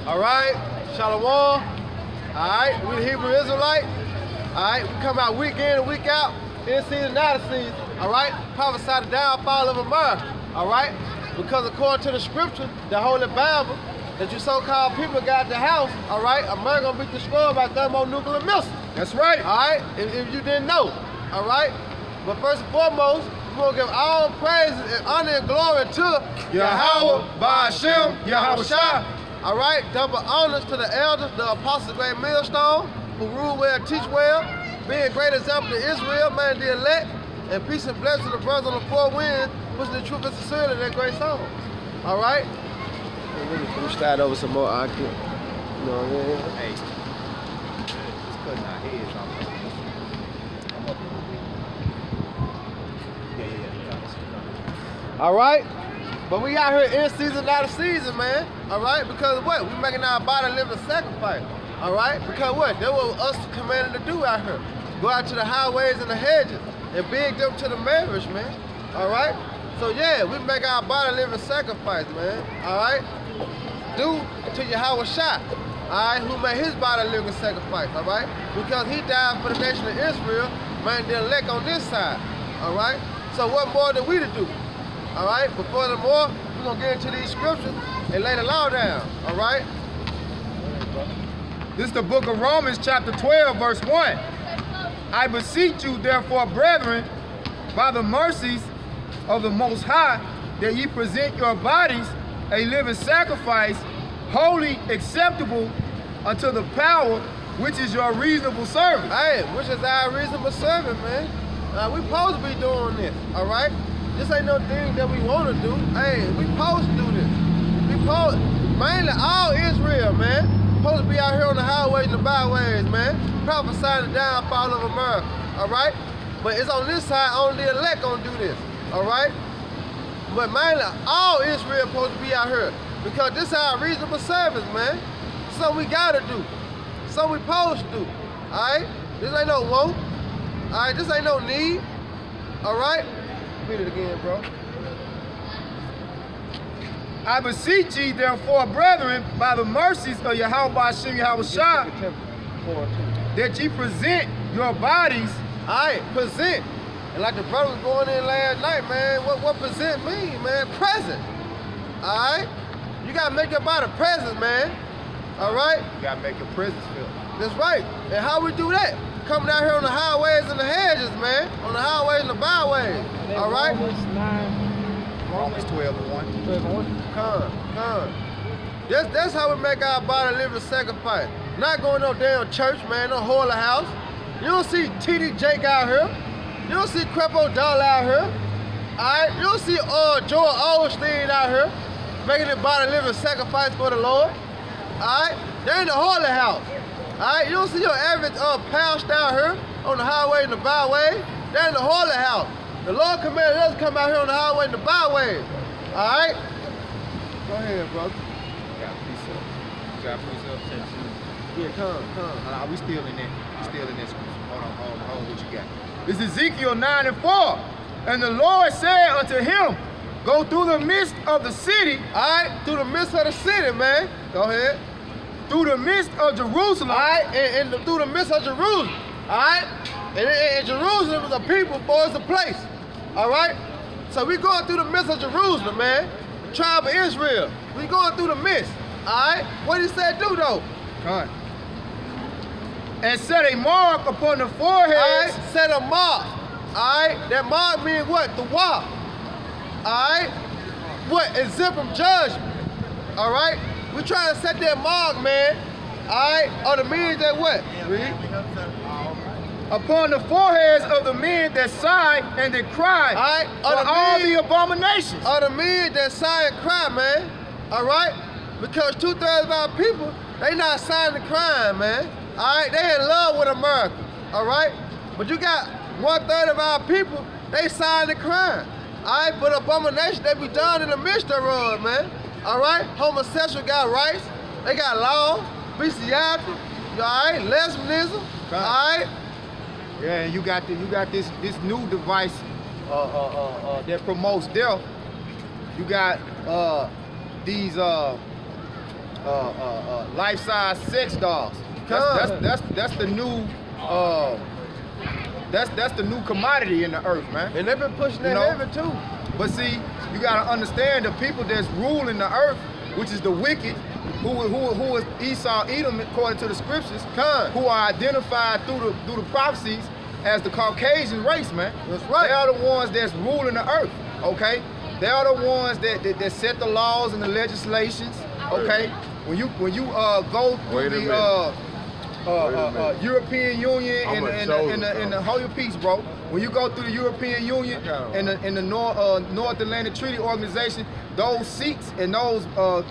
All right, Shalom. All right, we the Hebrew Israelite. All right, we come out week in and week out, in season, out of season. All right, prophesy the downfall of America. All right, because according to the scripture, the Holy Bible, that you so-called people got the house. All right, America gonna be destroyed by thermonuclear missiles. That's right. All right, if you didn't know. All right, but first and foremost, we're gonna give all praises and honor and glory to Yahweh, Ba'ashem, Yahweh Shah. All right, double honors to the elders, the apostles, great millstone, who rule well, teach well, being a great example to Israel, man, the elect, and peace and blessings to the brothers on the four winds, pushing the truth and sincerity in their great songs. All right? Let me start over some more. I can, you know what I mean? Hey, just cutting our heads off. Yeah. All right? But we out here in season, out of season, man. All right? Because what? We making our body living sacrifice. All right? Because what? That's what us commanded to do out here. Go out to the highways and the hedges and beg them to the marriage, man. All right? So yeah, we make our body living sacrifice, man. All right? Due to Yahweh Shah, all right, who made his body living sacrifice, all right? Because he died for the nation of Israel, man, the elect on this side, all right? So what more do we to do? All right, but furthermore, we're gonna get into these scriptures and lay the law down, all right? This is the book of Romans, chapter 12, verse 1. I beseech you, therefore, brethren, by the mercies of the Most High, that ye present your bodies a living sacrifice, holy, acceptable unto the power, which is your reasonable service. Hey, which is our reasonable service, man. We supposed to be doing this, all right? This ain't no thing that we want to do. Hey, we supposed to do this. We supposed, mainly all Israel, man. Supposed to be out here on the highways and the byways, man. Prophesying the downfall of America, all right? But it's on this side, only the elect gonna do this, all right? But mainly, all Israel supposed to be out here because this is our reasonable service, man. Something we gotta do. Something we supposed to do, all right? This ain't no want, all right? This ain't no need, all right? Read it again, bro. I beseech ye, therefore, brethren, by the mercies of Yahweh Ba'ashem Yahweh Shah, that ye present your bodies. All right, present. And like the brother was going in last night, man, what present mean, man? Present. All right? You got to make your body present, man. All right? You got to make your presence felt. That's right. And how we do that? Coming out here on the highways and the hedges, man. On the highways and the byways. All right? Romans 12:1. Come. That's how we make our body living sacrifice. Not going no damn church, man, no holy house. You don't see T.D. Jake out here. You don't see Crepo Doll out here. Alright? You don't see Joel Osteen out here making his body living sacrifice for the Lord. Alright? They in the holy house. Alright? You don't see your average pastor out here on the highway and the byway. They're in the holy house. The Lord commanded us to come out here on the highway and the byway. Alright? Go ahead, brother. You got precept? Yeah, come. We still in that. We still in that scripture. Hold on, what you got? This is Ezekiel 9:4. And the Lord said unto him, go through the midst of the city. All right, through the midst of the city, man. Go ahead. Through the midst of Jerusalem. All right, and through the midst of Jerusalem. All right? And Jerusalem is a people, boy, it's a place. All right? So we going through the midst of Jerusalem, man. The tribe of Israel. We going through the midst. All right? What did he say do, though? All right. And set a mark upon the forehead. All right, set a mark. All right, that mark means what? The walk. All right, what? Exempt from judgment. All right, we trying to set that mark, man. All right, or the means that what? Read. Upon the foreheads of the men that sigh and that cry, all right, for all the abominations. Or the men that sigh and cry, man. All right, because 2/3 of our people, they not sighing and crying, man. All right, they in love with America, all right? But you got 1/3 of our people, they sighing and crying. All right, but abomination, they be done in the midst of, man. All right, homosexual got rights, they got laws, bestiality, all right, lesbianism, all right? Yeah, and you got this new device that promotes death. You got these life-size sex dolls. That's the new that's the new commodity in the earth, man. And they've been pushing that heaven too. But see, you gotta understand the people that's ruling the earth, which is the wicked, who is Esau, Edom, according to the scriptures, who are identified through the prophecies as the Caucasian race, man. That's right. They are the ones that's ruling the earth, okay? They are the ones that set the laws and the legislations, okay? When you go through the European Union and the hold your peace, bro. When you go through the European Union and the North Atlantic Treaty Organization, those seats and those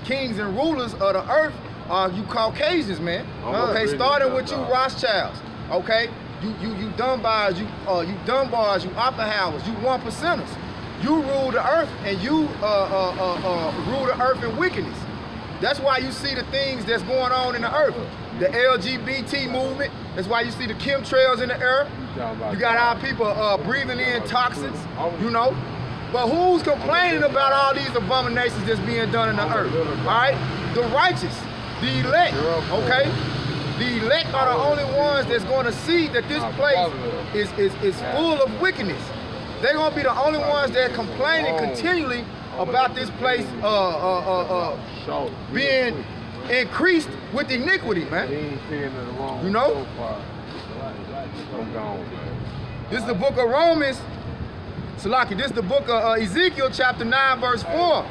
kings and rulers of the earth are you Caucasians, man. Okay, starting with you Rothschilds, okay? You Dunbars, you Oppenheimers, you 1%ers. You rule the earth and you rule the earth in wickedness. That's why you see the things that's going on in the earth. The LGBT movement, that's why you see the chemtrails in the air. You got our people breathing in toxins, you know. But who's complaining about all these abominations that's being done in the earth? All right? The righteous, the elect, okay? The elect are the only ones that's going to see that this place is full of wickedness. They're going to be the only ones that are complaining continually about this place being increased with iniquity, man. You know? This is the book of Romans. Salaki, this is the book of Ezekiel chapter 9 verse 4.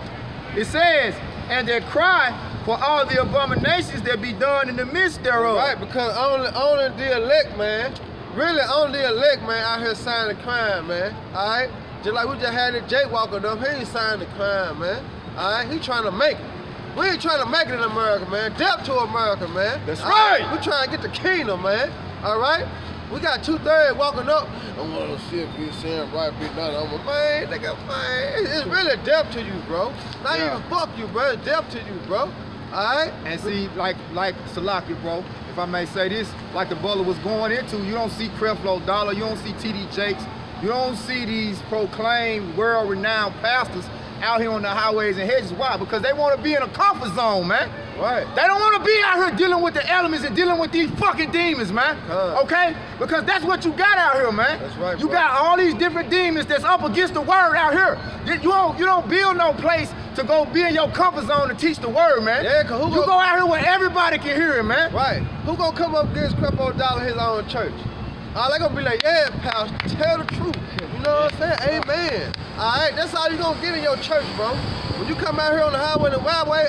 It says, and they cry for all the abominations that be done in the midst thereof. Right, because only the elect, man, really only the elect, man, out here signing the crime, man. All right? Just like we just had that Jake walking up, he ain't signing the crime, man. All right? He trying to make it. We ain't trying to make it in America, man. Death to America, man. That's right. We trying to get the kingdom, man. All right? We got 2/3 walking up. I want to see if you saying right, be done. I'm like, man, nigga, man. It's really death to you, bro. Not even fuck you, bro. It's death to you, bro. All right? And see, like Salaki, bro, if I may say this, like the brother was going into, you don't see Creflo Dollar, you don't see TD Jakes, you don't see these proclaimed world-renowned pastors out here on the highways and hedges. Why? Because they want to be in a comfort zone, man. Right. They don't want to be out here dealing with the elements and dealing with these fucking demons, man. Okay? Because that's what you got out here, man. That's right, You bro. got all these different demons that's up against the word out here. You don't build no place to go be in your comfort zone to teach the word, man. Yeah, cause you go out here where everybody can hear it, man. Right. Who gonna come up against Creflo Dollar in his own church? They gonna be like, yeah, pastor, tell the truth. You know what I'm saying? Amen. All right, that's all you gonna get in your church, bro. When you come out here on the highway and the byway,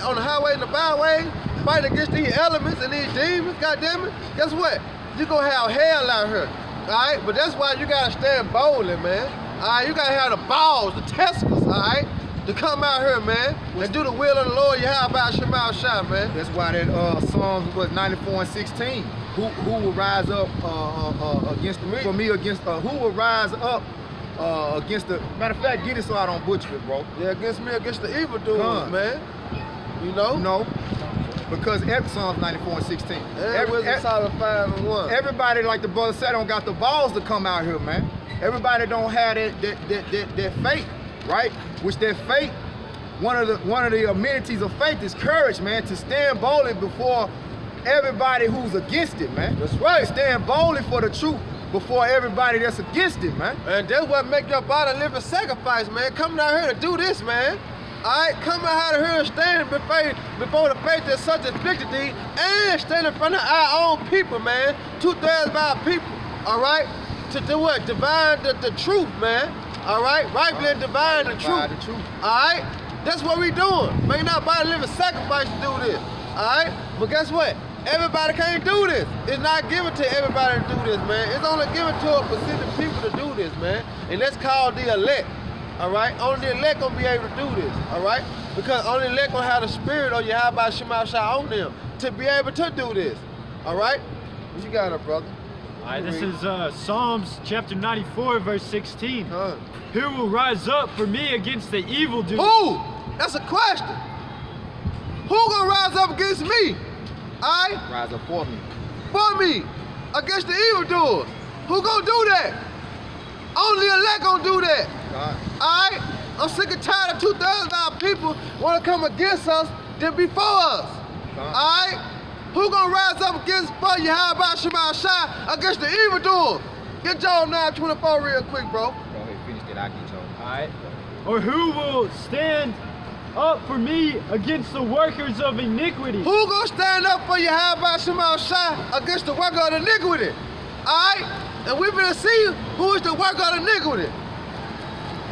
and the byway, fighting against these elements and these demons, goddamn it, guess what? You gonna have hell out here. All right, but that's why you gotta stand boldly, man. All right, you gotta have the balls, the testicles, all right, to come out here, man, and do the will of the Lord. You have about Shemal Shah, man. That's why that Psalms was 94:16. Who will rise up against me? For me, against who will rise up against the matter of fact? Get it so I don't butcher it, bro. Yeah, against me, against the evildoers, man. You know? No, because Psalms 94:16. Every solid 5 and 1. Everybody, like the brother said, don't got the balls to come out here, man. Everybody don't have that faith, right? Which that faith, one of the amenities of faith is courage, man, to stand boldly before everybody who's against it, man. That's right. Stand boldly for the truth before everybody that's against it, man. And that's what make your body live a sacrifice, man. Coming out here to do this, man. All right, coming out here and stand before the faith that's such afflicted thee, and stand in front of our own people, man. 2/3 of our people, all right? To do what? Divine the truth, man. All right? Rightly divine the truth. All right? That's what we doing. Making our body live a sacrifice to do this. All right? But guess what? Everybody can't do this. It's not given to everybody to do this, man. It's only given to a specific people to do this, man. And that's called the elect. All right? Only the elect gonna be able to do this. All right? Because only the elect gonna have the spirit on you, how about Shemal Shah on them to be able to do this. All right? What you got up, brother? All right, this is Psalms chapter 94, verse 16. Who will rise up for me against the evildoers? Who? That's a question. Who gonna rise up against me? All right? Rise up for me. For me. Against the evildoers. Who gonna do that? Only the elect gonna do that. God. All right? I'm sick and tired of 2/3 of our people want to come against us than before us. God. Who gonna rise up against Yahweh Shema Shai against the evildoers? Get Job 9:24 real quick, bro. Go ahead, finish that. I get Job. All right. Or who will stand up for me against the workers of iniquity? Who gonna stand up for Yahweh Shema Shai against the worker of iniquity? All right? And we're gonna see who is the worker of iniquity.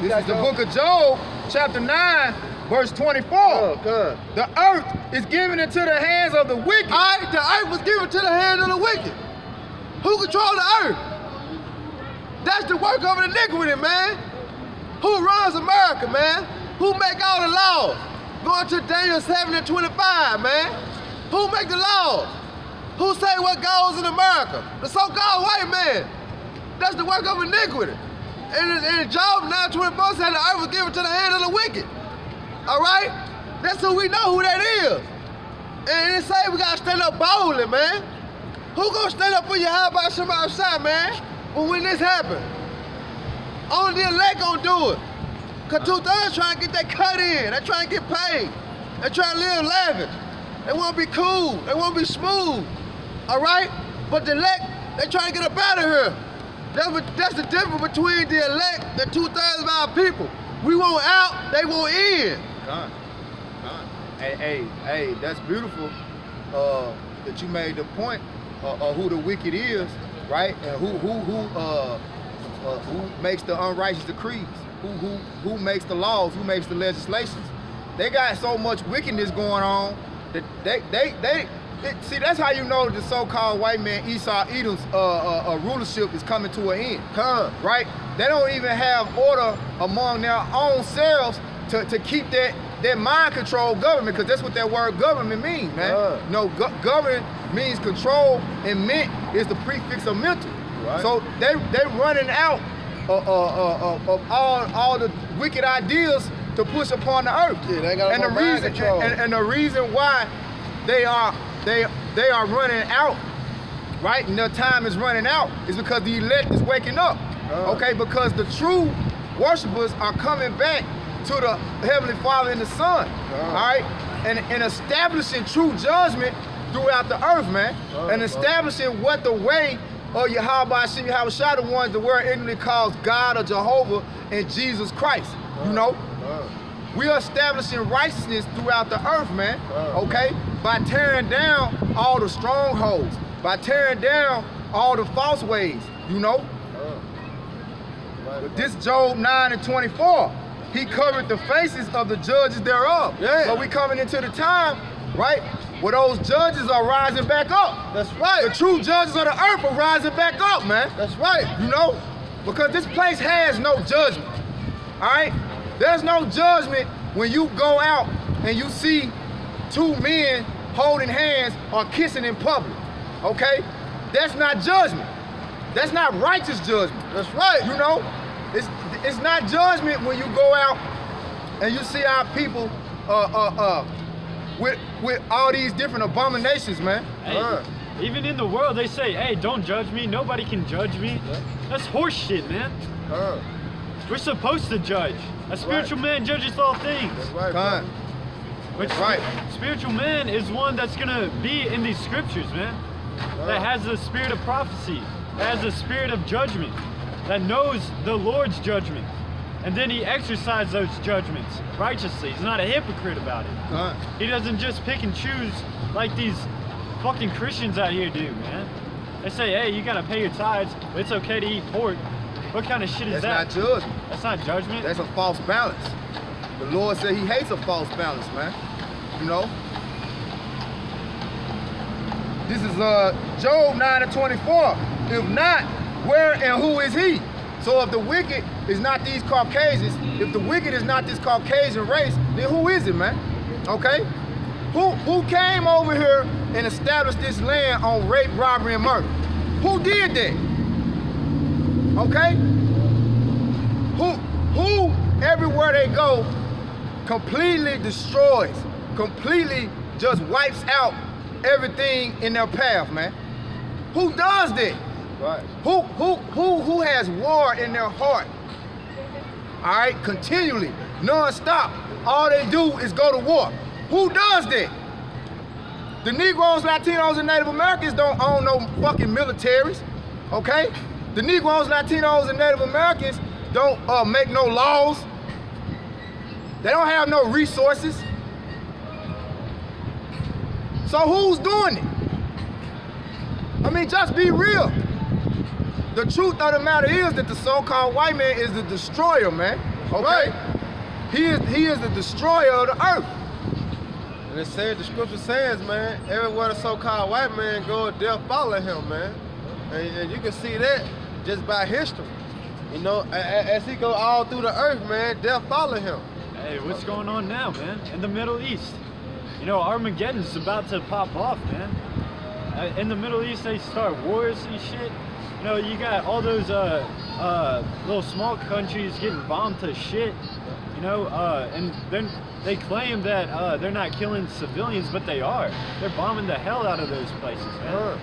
This is the book of Job, chapter 9, verse 24. Good. The earth is given into the hands of the wicked. All right, the earth was given to the hand of the wicked. Who control the earth? That's the work of iniquity, man. Who runs America, man? Who make all the laws? Going to Daniel 7:25, man. Who make the laws? Who say what goes in America? The so-called white man. That's the work of iniquity. And Job 9:24 said the earth was given to the hand of the wicked. All right? That's who we know who that is. And it say we gotta stand up boldly, man. Who gonna stand up for Yahweh Shema Shai, man? When this happen? Only the elect gonna do it. Cause 2/3 trying to get that cut in. They trying to get paid. They trying to live lavish. They wanna be cool. They wanna be smooth. All right? But the elect, they trying to get up out of here. That's the difference between the elect and 2/3 of our people. We want out, they want in. Done. Hey, that's beautiful that you made the point of who the wicked is, right? And who makes the unrighteous decrees, who makes the laws, who makes the legislations. They got so much wickedness going on that see, that's how you know the so-called white man Esau Edom's rulership is coming to an end. Right? They don't even have order among their own selves to keep that mind control government, because that's what that word government means, man. No, government means control, and ment is the prefix of mental. Right. So they running out of all the wicked ideas to push upon the earth. Yeah, they got and the reason why they are running out, right? And their time is running out is because the elect is waking up. Okay, because the true worshipers are coming back to the Heavenly Father and the Son. All right, and establishing true judgment throughout the earth, man, and establishing what the way of Yahweh Shai, the ones the word English calls God or Jehovah and Jesus Christ. You know, we are establishing righteousness throughout the earth, man. Okay, by tearing down all the strongholds, by tearing down all the false ways. You know. But this Job 9:24, he covered the faces of the judges thereof. Yeah. But we coming into the time, right, where those judges are rising back up. That's right. The true judges of the earth are rising back up, man. That's right. You know, because this place has no judgment. All right? There's no judgment when you go out and you see two men holding hands or kissing in public. Okay? That's not judgment. That's not righteous judgment. That's right. You know? It's not judgment when you go out and you see our people with all these different abominations, man. Hey, even in the world, they say, hey, don't judge me. Nobody can judge me. That's horse shit, man. We're supposed to judge. A spiritual man judges all things. That's right. Which spiritual man is one that's going to be in these scriptures, man. That has the spirit of prophecy. That has the spirit of judgment. That knows the Lord's judgment. And then he exercises those judgments righteously. He's not a hypocrite about it. He doesn't just pick and choose like these fucking Christians out here do, man. They say, hey, you gotta pay your tithes, but it's okay to eat pork. What kind of shit is that? That's not judgment. That's not judgment. That's a false balance. The Lord said he hates a false balance, man. You know? This is Job 9:24. If not, where and who is he? So if the wicked is not these Caucasians, if the wicked is not this Caucasian race, then who is it, man? Okay? Who came over here and established this land on rape, robbery, and murder? Who did that? Okay? Who everywhere they go completely destroys, completely just wipes out everything in their path, man? Who does that? Right. Who has war in their heart? All right, continually, non-stop. All they do is go to war. Who does that? The Negroes, Latinos, and Native Americans don't own no fucking militaries, okay? The Negroes, Latinos, and Native Americans don't make no laws. They don't have no resources. So who's doing it? I mean, just be real. The truth of the matter is that the so-called white man is the destroyer, man. Okay? Right. He is the destroyer of the earth. And it said, the scripture says, man, everywhere the so-called white man go, death follow him, man. And you can see that just by history. You know, as he go all through the earth, man, death follow him. Hey, what's going on now, man? In the Middle East. You know, Armageddon's about to pop off, man. In the Middle East, they start wars and shit. You know, you got all those little small countries getting bombed to shit. You know, and then they claim that they're not killing civilians, but they are. They're bombing the hell out of those places, man.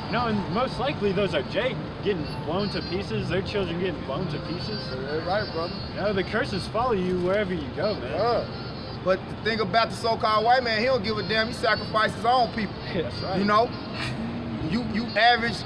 You know, and most likely those are Jake getting blown to pieces, their children getting blown to pieces. That's right, brother. You know, the curses follow you wherever you go, man. But the thing about the so-called white man, he don't give a damn. He sacrifices his own people. That's right. You know, you average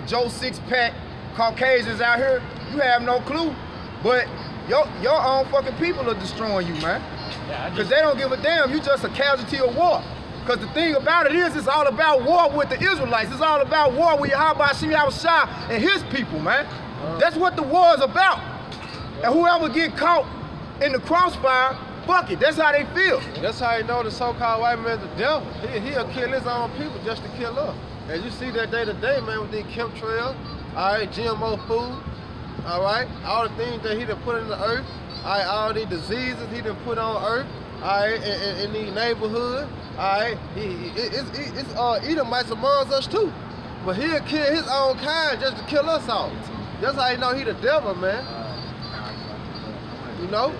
Joe Six-Pack Caucasians out here, you have no clue. But your own fucking people are destroying you, man. Yeah, because they don't give a damn. You just a casualty of war. Because the thing about it is, it's all about war with the Israelites. It's all about war with Yahweh Shah and his people, man. That's what the war is about. And whoever get caught in the crossfire, fuck it. That's how they feel. That's how you know the so-called white man's the devil. He'll kill his own people just to kill us. And you see that day to day, man, with these chemtrails, all right, GMO food, all right, all the things that he done put in the earth, all right, all these diseases he done put on earth, all right, in these neighborhoods, all right, it's Edomites amongst us too. But he'll kill his own kind just to kill us all. That's how you know he the devil, man. You know?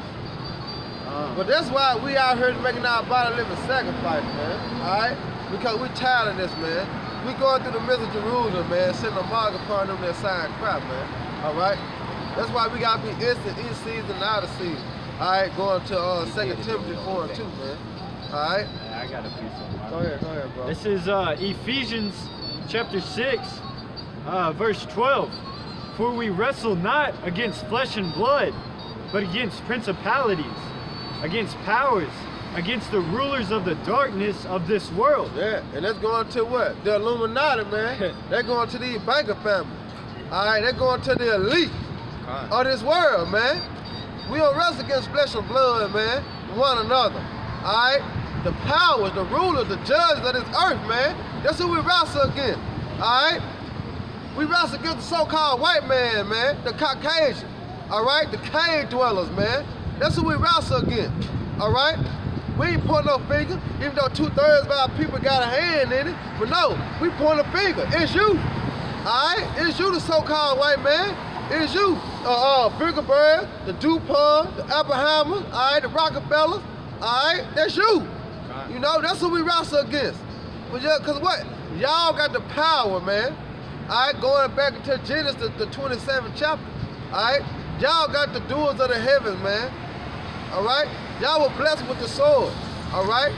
But that's why we out here making our body living sacrifice, man, all right? Because we tired of this, man. We going through the midst of Jerusalem, man, sending a mark upon them that sign crap, man, all right? That's why we got to be instant in season and out of season. All right, going to 2 Timothy 4 and 2, man. All right? Yeah, I got a piece of it. Go ahead, bro. This is Ephesians chapter 6, verse 12. For we wrestle not against flesh and blood, but against principalities, against powers, against the rulers of the darkness of this world. Yeah, and that's going to what? The Illuminati, man. They're going to the banker family. All right, they're going to the elite of this world, man. We don't wrestle against flesh and blood, man, one another. All right? The powers, the rulers, the judges of this earth, man. That's who we wrestle against. All right? We wrestle against the so-called white man, man, the Caucasian. All right? The cave dwellers, man. That's who we wrestle against. All right? We ain't pointing no finger, even though 2/3 of our people got a hand in it. But no, we point a finger. It's you. All right? It's you, the so-called white man. It's you. Bilderberg, the DuPont, the Oppenheimer, all right, the Rockefellers, all right? That's you. You know, that's who we wrestle against. But yeah, cause what? Y'all got the power, man. All right, going back into Genesis, the 27th chapter. All right, y'all got the doors of the heavens, man. All right, y'all were blessed with the sword. All right,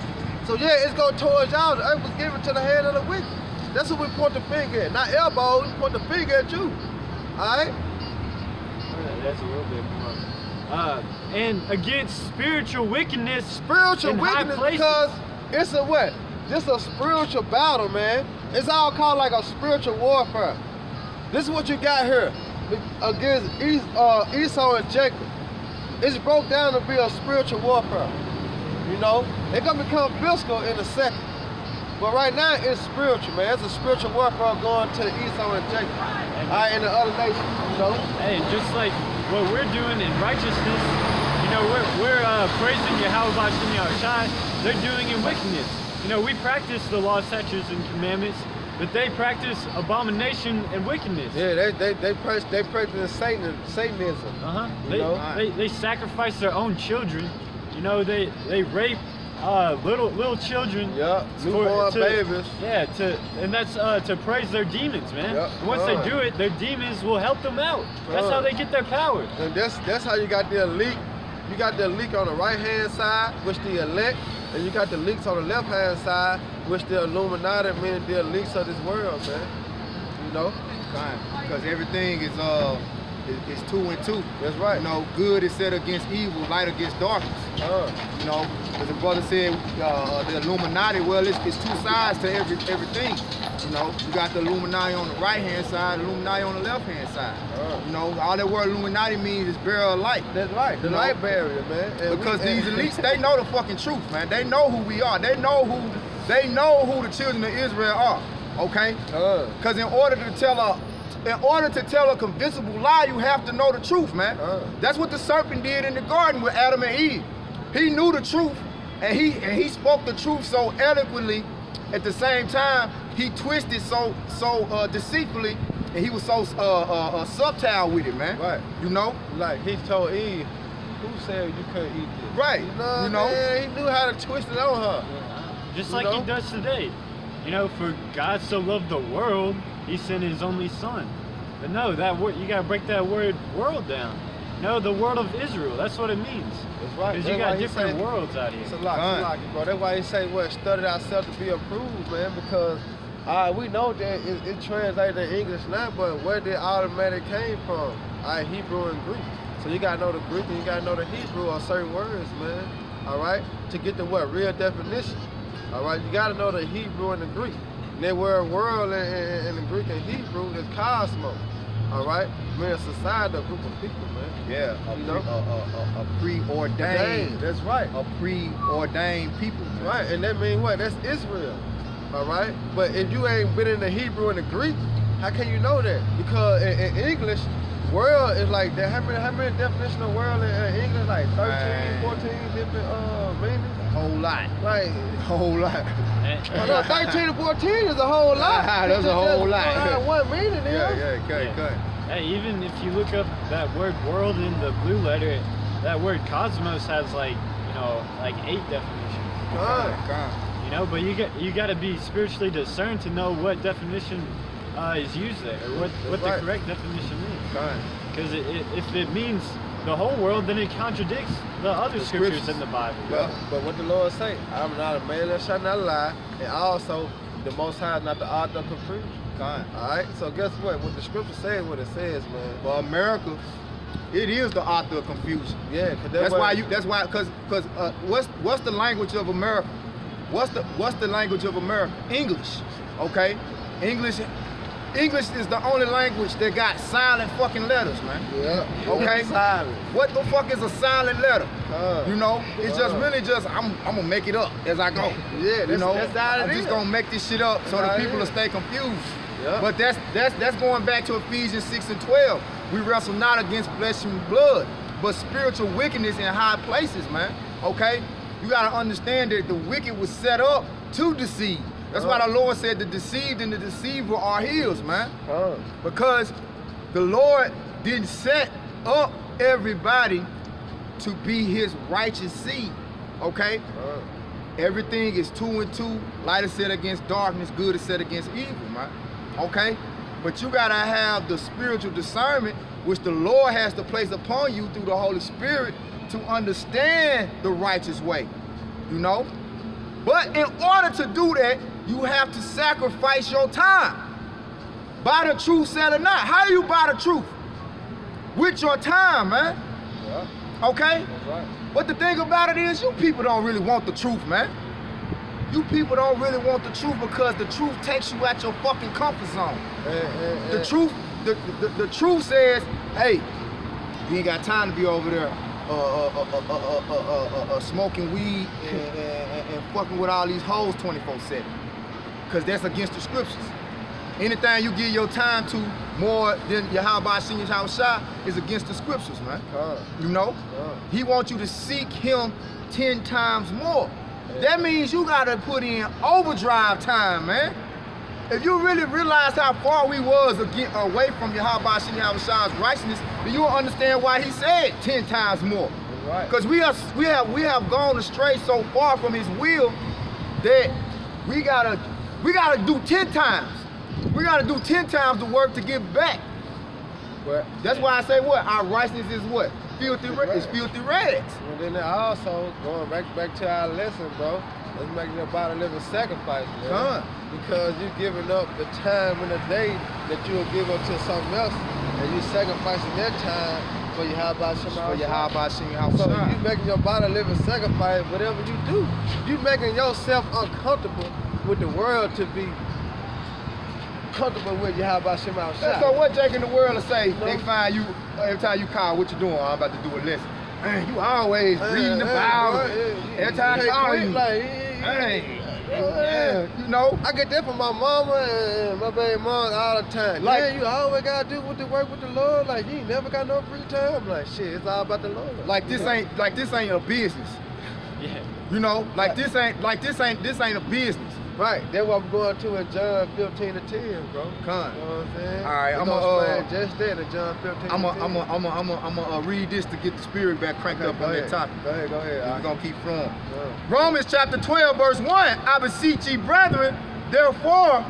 so yeah, it's going towards y'all. The earth was given to the hand of the wicked. That's what we point the finger at, not elbows. We point the finger at you. All right. That's a little bit more. And against spiritual wickedness. Spiritual wickedness, because it's a what? This a spiritual battle, man. It's all called like a spiritual warfare. This is what you got here against Esau and Jacob. It's broke down to be a spiritual warfare. You know, it's gonna become physical in a second. But right now it's spiritual, man. It's a spiritual warfare going to Esau and Jacob. And the other nations, you know. Hey, just like what we're doing in righteousness, you know, we're praising Yahweh Shai. They're doing in wickedness. You know, we practice the law, statutes, and commandments, but they practice abomination and wickedness. Yeah, they practice Satanism. They sacrifice their own children. You know, they rape little children. Yeah, newborn babies. Yeah, and that's to praise their demons, man. Yep. Once they do it, their demons will help them out. That's how they get their power. And that's how you got the elite. You got the elite on the right hand side, which the elect. And you got the elites on the left-hand side, which the Illuminati, meaning the elites of this world, man. You know? Because everything is 2 and 2. That's right. You know, good is set against evil, light against darkness. You know, as the brother said, the Illuminati, well, it's 2 sides to everything. You know, you got the Illuminati on the right-hand side, the Illuminati on the left-hand side. You know, all that word Illuminati means is bearer of light. That's right, the light barrier, man. And because these elites, they know the fucking truth, man. They know who we are. They know who the children of Israel are. Okay? Because in order to tell a convincible lie, you have to know the truth, man. That's what the serpent did in the garden with Adam and Eve. He knew the truth, and he spoke the truth so eloquently. At the same time, he twisted so deceitfully, and he was so subtle with it, man. Right. You know? Like he told Eve, who said you couldn't eat this? Right. You know? Man, he knew how to twist it on her. Just like he does today. You know, for God so loved the world, he sent his only son. But no, that word, you gotta break that word world down. No, the world of Israel, that's what it means. That's right. Because you got different worlds out here. It's a lot, bro. That's why he say, well, study ourselves to be approved, man, because we know that it translates in English now, but where did automatic came from? Hebrew and Greek. So you gotta know the Greek and you gotta know the Hebrew on certain words, man. All right? To get the what? Real definition. All right? You gotta know the Hebrew and the Greek. And that word world in the Greek and Hebrew is cosmos. All right? Meaning society, a group of people, man. Yeah, a preordained. That's right. A preordained people. Man. Right, and that means what? That's Israel. All right? But if you ain't been in the Hebrew and the Greek, how can you know that? Because in English, world is like that. How many definitions of world in English? Like 13, 14 different meanings? A whole lot. Like a whole lot. 13 to 14 is a whole lot. That's a whole lot. What meaning is? Yeah. Hey, even if you look up that word world in the blue letter, that word cosmos has like 8 definitions. You know, but you got to be spiritually discerned to know what definition is used there, or what the correct definition is. Because if it means the whole world, then it contradicts the other scriptures in the Bible. But what the Lord say, I'm not a man that shall not lie, and also the Most High is not the author of confusion. All right, so guess what? What the scripture says, what it says, man. For America, it is the author of confusion. Yeah, that's why. Because what's the language of America? What's the language of America? English. Okay, English is the only language that got silent fucking letters, man. Yeah. Okay. Silent. What the fuck is a silent letter? You know, it's just really just I'm gonna make it up as I go. Yeah. You know, that's I'm just gonna make this shit up so the people will stay confused. Yeah. But that's going back to Ephesians 6 and 12. We wrestle not against flesh and blood, but spiritual wickedness in high places, man. Okay? You gotta understand that the wicked was set up to deceive. That's why the Lord said the deceived and the deceiver are his, man. Because the Lord didn't set up everybody to be his righteous seed. Okay? Everything is 2 and 2. Light is set against darkness, good is set against evil, man. Okay? But you gotta have the spiritual discernment, which the Lord has to place upon you through the Holy Spirit to understand the righteous way. You know? But in order to do that, you have to sacrifice your time. Buy the truth, sell it not. How do you buy the truth? With your time, man. Yeah. Okay? That's right. But the thing about it is, you people don't really want the truth, man. You people don't really want the truth because the truth takes you out your fucking comfort zone. The truth says, hey, you ain't got time to be over there smoking weed and fucking with all these hoes 24/7. Because that's against the scriptures. Anything you give your time to more than Yahweh Senior Shah is against the scriptures, man. You know? He wants you to seek him 10 times more. That means you gotta put in overdrive time, man. If you really realize how far we was away from Yahweh Senior Shah's righteousness, then you'll understand why he said 10 times more. Because we have gone astray so far from his will that we gotta do 10 times. We gotta do 10 times the work to get back. But That's why I say what? Our righteousness is what? Filthy rags. It's filthy rags. And then also, going back to our lesson, bro, let's make your body a living sacrifice, man. Come. Because you're giving up the time in the day that you'll give up to something else, and you're sacrificing that time for your how about Shema. For your how about Shema. So you making your body a living sacrifice, whatever you do. You making yourself uncomfortable with the world to be comfortable with your how about Shema. So what Jake in the world will say, they find you, every time you call, what you doing? I'm about to do a lesson. Man, you always reading the Bible. Every time I call you, you know. I get that from my mama and my baby mom all the time. Like, yeah, you always gotta do with the work with the Lord. Like you ain't never got no free time. Like shit, it's all about the Lord. Like this ain't a business. Yeah. You know, this ain't a business. Right, that's what I'm going to in John 15:10, bro. Come. You know what I'm saying? All right, I'm gonna just that in John 15:10. I'm gonna read this to get the spirit back cranked up on that topic. Go ahead. We're gonna keep flowing. Romans chapter 12, verse 1. I beseech ye, brethren, therefore,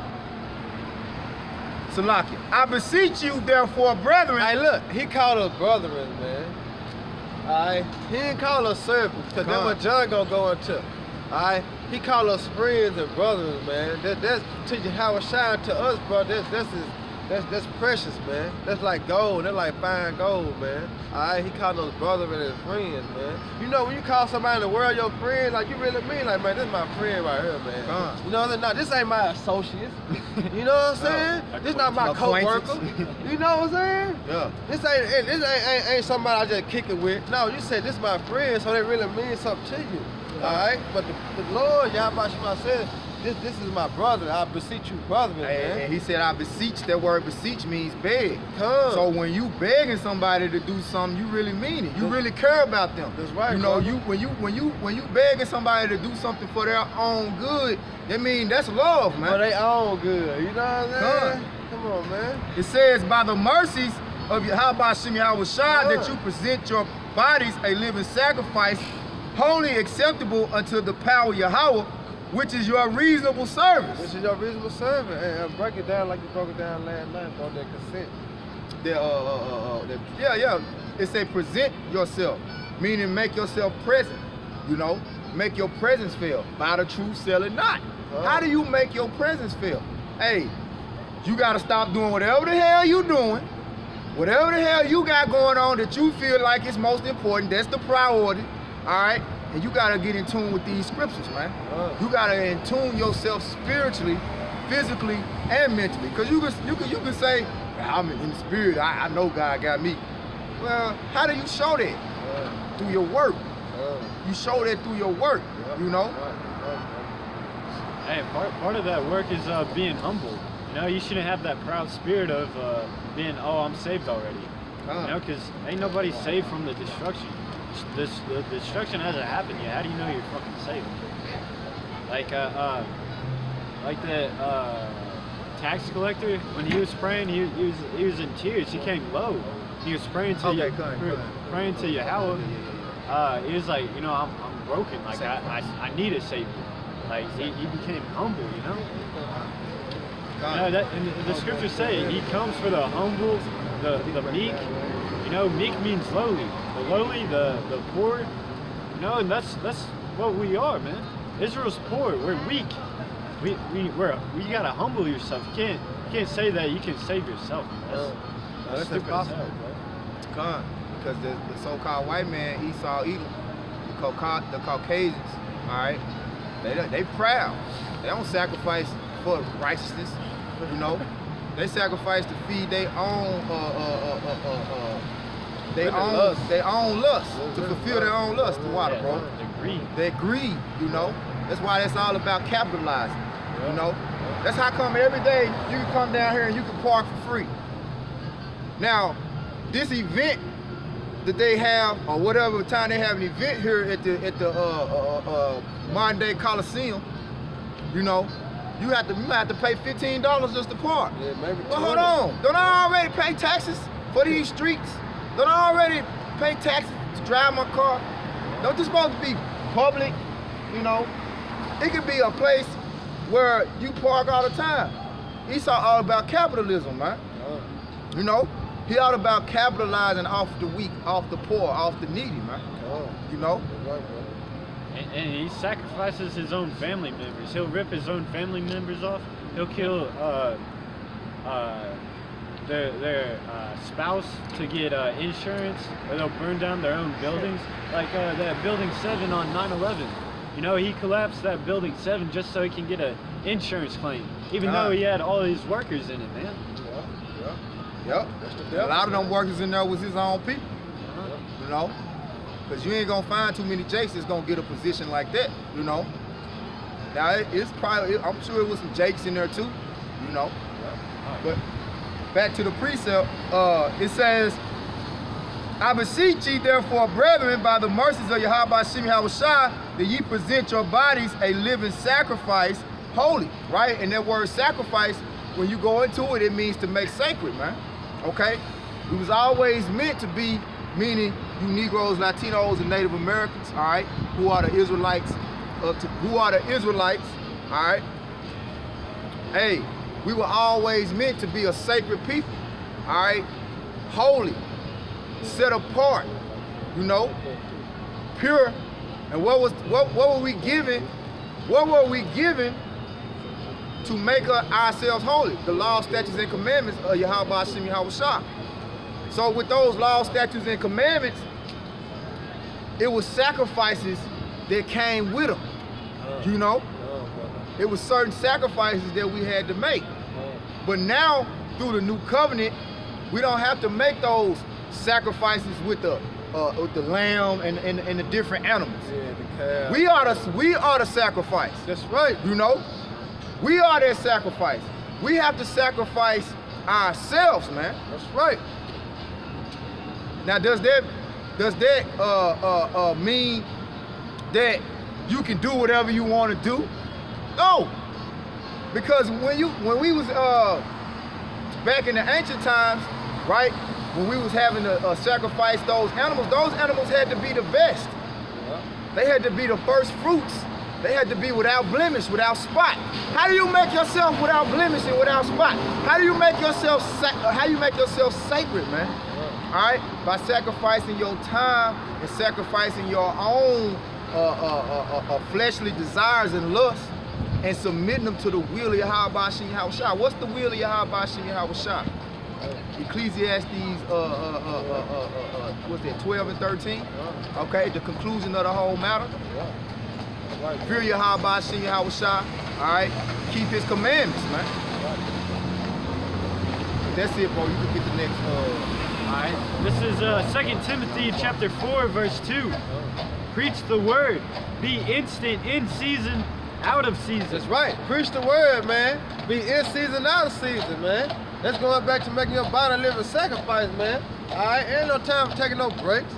Salakia. I beseech you, therefore, brethren. Hey, look, he called us brethren, man. All right, he didn't call us servants, because that's what John gonna go into. All right, he called us friends and brothers, man. That's to you how it shine to us, bro. That's precious, man. That's like gold. That's like fine gold, man. All right, he called us brothers and his friends, man. You know, when you call somebody in the world your friend, like you really mean, like, man, this is my friend right here, man. You know, no, this ain't my associate. You know what I'm saying? This not my co-worker. You know what I'm saying? Yeah. This ain't somebody I just kick it with. No, you said this is my friend, so they really mean something to you. All right, but the Lord, Yahweh said, this is my brother. I beseech you, brother, man. And he said, I beseech. That word beseech means beg. Come. So when you begging somebody to do something, you really mean it. You really care about them. That's right. You know, when you begging somebody to do something for their own good, that means that's love, man. For their own good. You know what I'm saying? Come on, man. It says, by the mercies of Yahweh that you present your bodies a living sacrifice, wholly acceptable unto the power of Yahweh, which is your reasonable service. Which is your reasonable service. And break it down like you broke it down last night on that consent. It say present yourself, meaning make yourself present. You know, make your presence feel. By the truth, sell it not. How do you make your presence feel? Hey, you gotta stop doing whatever the hell you doing, whatever the hell you got going on that you feel like is most important. That's the priority. All right, and you gotta get in tune with these scriptures, man. You gotta in tune yourself spiritually, physically, and mentally. Cause you can say, I'm in the spirit. I know God got me. Well, how do you show that? Through your work. You show that through your work. You know. Hey, part of that work is being humble. You know, you shouldn't have that proud spirit of being, oh, I'm saved already. You know, because ain't nobody saved from the destruction. The destruction hasn't happened yet. How do you know you're fucking saved? Like the tax collector, when he was praying, he was in tears. He came low. He was praying to praying to Yahweh. He was like, you know, I'm broken. Like I need a savior. Like he became humble. You know. And the scriptures say he comes for the humble, the meek. You know, meek means lowly. The lowly, the poor, you know, and that's what we are, man. Israel's poor. We're weak. We gotta humble yourself. You can't say that you can save yourself. That's stupid as hell, bro. Because the so-called white man, Esau, Edom, the Caucasians, all right, they proud. They don't sacrifice for righteousness, you know. They sacrifice to feed their own lust, to fulfill their own lust. The water, bro. Their greed, you know. That's why that's all about capitalizing, you know. That's how come every day you can come down here and you can park for free. Now, this event that they have, or whatever time they have an event here at the modern day Coliseum, you know, you might have to pay $15 just to park. Yeah, maybe. Well, hold on. Don't I already pay taxes for these streets? Don't I already pay taxes to drive my car? Don't this supposed to be public? You know, it could be a place where you park all the time. Esau all about capitalism, man. You know, He all about capitalizing off the weak, off the poor, off the needy, man. You know? And he sacrifices his own family members. He'll rip his own family members off. He'll kill their spouse to get insurance, or they'll burn down their own buildings. Like that building 7 on 9/11. You know, he collapsed that building 7 just so he can get an insurance claim, even though he had all his workers in it, man. Yep. A lot of them workers in there was his own people. You know, because you ain't gonna find too many Jakes that's gonna get a position like that. You know. Now it's probably, I'm sure it was some Jakes in there too. You know. But back to the precept, it says, I beseech ye therefore, brethren, by the mercies of Yahweh Shem Yahushua, that ye present your bodies a living sacrifice, holy, right? And that word sacrifice, when you go into it, it means to make sacred, man. Okay? It was always meant to be, meaning you Negroes, Latinos, and Native Americans, all right, who are the Israelites, all right? Hey, we were always meant to be a sacred people, all right? Holy, set apart, you know, pure. And what were we given? What were we given to make ourselves holy? The law, statutes, and commandments of Yahweh Shem Yahushua. So with those laws, statutes, and commandments, it was sacrifices that came with them, you know? It was certain sacrifices that we had to make. But now, through the new covenant, we don't have to make those sacrifices with the lamb and the different animals. Yeah, we are the sacrifice. That's right. You know, we are that sacrifice. We have to sacrifice ourselves, man. That's right. Now, does that mean that you can do whatever you want to do? No, because when we was back in the ancient times, right? When we was having to sacrifice those animals had to be the best. They had to be the first fruits. They had to be without blemish, without spot. How do you make yourself without blemish and without spot? How do you make yourself sacred, man? All right, by sacrificing your time and sacrificing your own fleshly desires and lusts, and submitting them to the will of Yahweh Shem Yahushua. What's the will of Yahweh Shem Yahushua? Ecclesiastes, what's that, 12 and 13? Okay, the conclusion of the whole matter. Fear Yahweh Shem Yahushua, all right? Keep his commandments, man. That's it, bro. You can get the next. All right. This is 2 Timothy chapter 4, verse 2. Preach the word. Be instant in season, out of season. That's right. Preach the word, man. Be in season, out of season, man. That's going back to making your body a living sacrifice, man. All right, ain't no time for taking no breaks.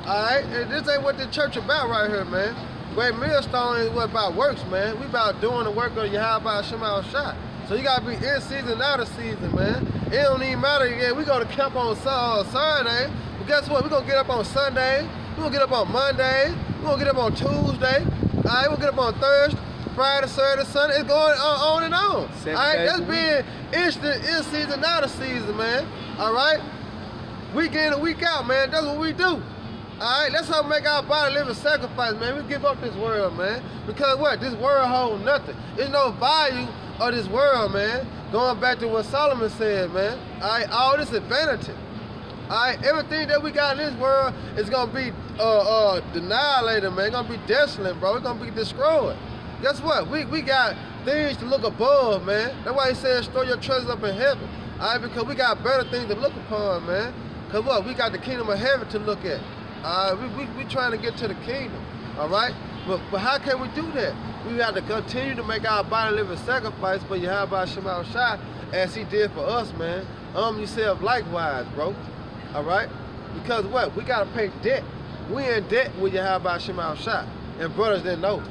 All right, and this ain't what the church about right here, man. Great Millstone is what about works, man. We about doing the work of Yahweh Shem Yahushua. So you gotta be in season, out of season, man. It don't even matter. Yeah, we go to camp on Saturday, but guess what? We gonna get up on Sunday. We gonna get up on Monday. We gonna get up on Tuesday. All right, we gonna get up on Thursday. Friday, Saturday, Sunday, it's going on and on. All right, that's being instant, in season, out of season, man. All right, week in and week out, man. That's what we do. All right, that's how we make our body live a sacrifice, man. We give up this world, man. Because what? This world holds nothing. There's no value of this world, man. Going back to what Solomon said, man. All right, all this is vanity. All right, everything that we got in this world is gonna be annihilated, man. It's gonna be desolate, bro. It's gonna be destroyed. Guess what? We got things to look above, man. That's why he said store your treasures up in heaven. All right, because we got better things to look upon, man. Because what? We got the kingdom of heaven to look at. All right, we trying to get to the kingdom, all right? But how can we do that? We have to continue to make our body live a sacrifice for Yahweh Shem Yahushua as he did for us, man. Yourself likewise, bro, all right? Because what? We got to pay debt. We in debt with Yahweh Shem Yahushua, and brothers didn't know.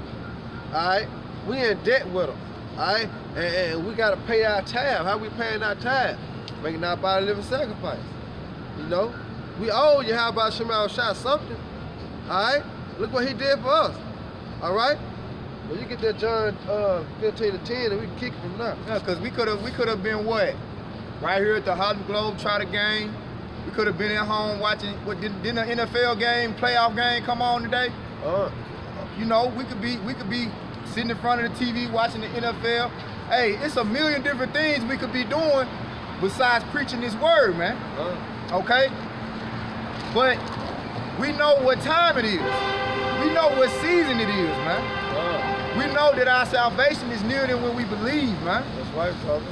All right, we in debt with them, all right, and we gotta pay our tab. How we paying our tab? Making our body living sacrifice. You know, we owe Yahweh Shem Yahushua something. All right, look what he did for us. All right, well, you get that John 15 to 10, and we can kick it from there. Yeah, cause we could have been what? Right here at the Harlem Globe Trotter game, We could have been at home watching. What didn't the NFL game, playoff game, come on today? You know, we could be sitting in front of the TV watching the NFL. Hey, it's a million different things we could be doing besides preaching this word, man. Okay? But we know what time it is. We know what season it is, man. We know that our salvation is nearer than when we believe, man. That's right, brother.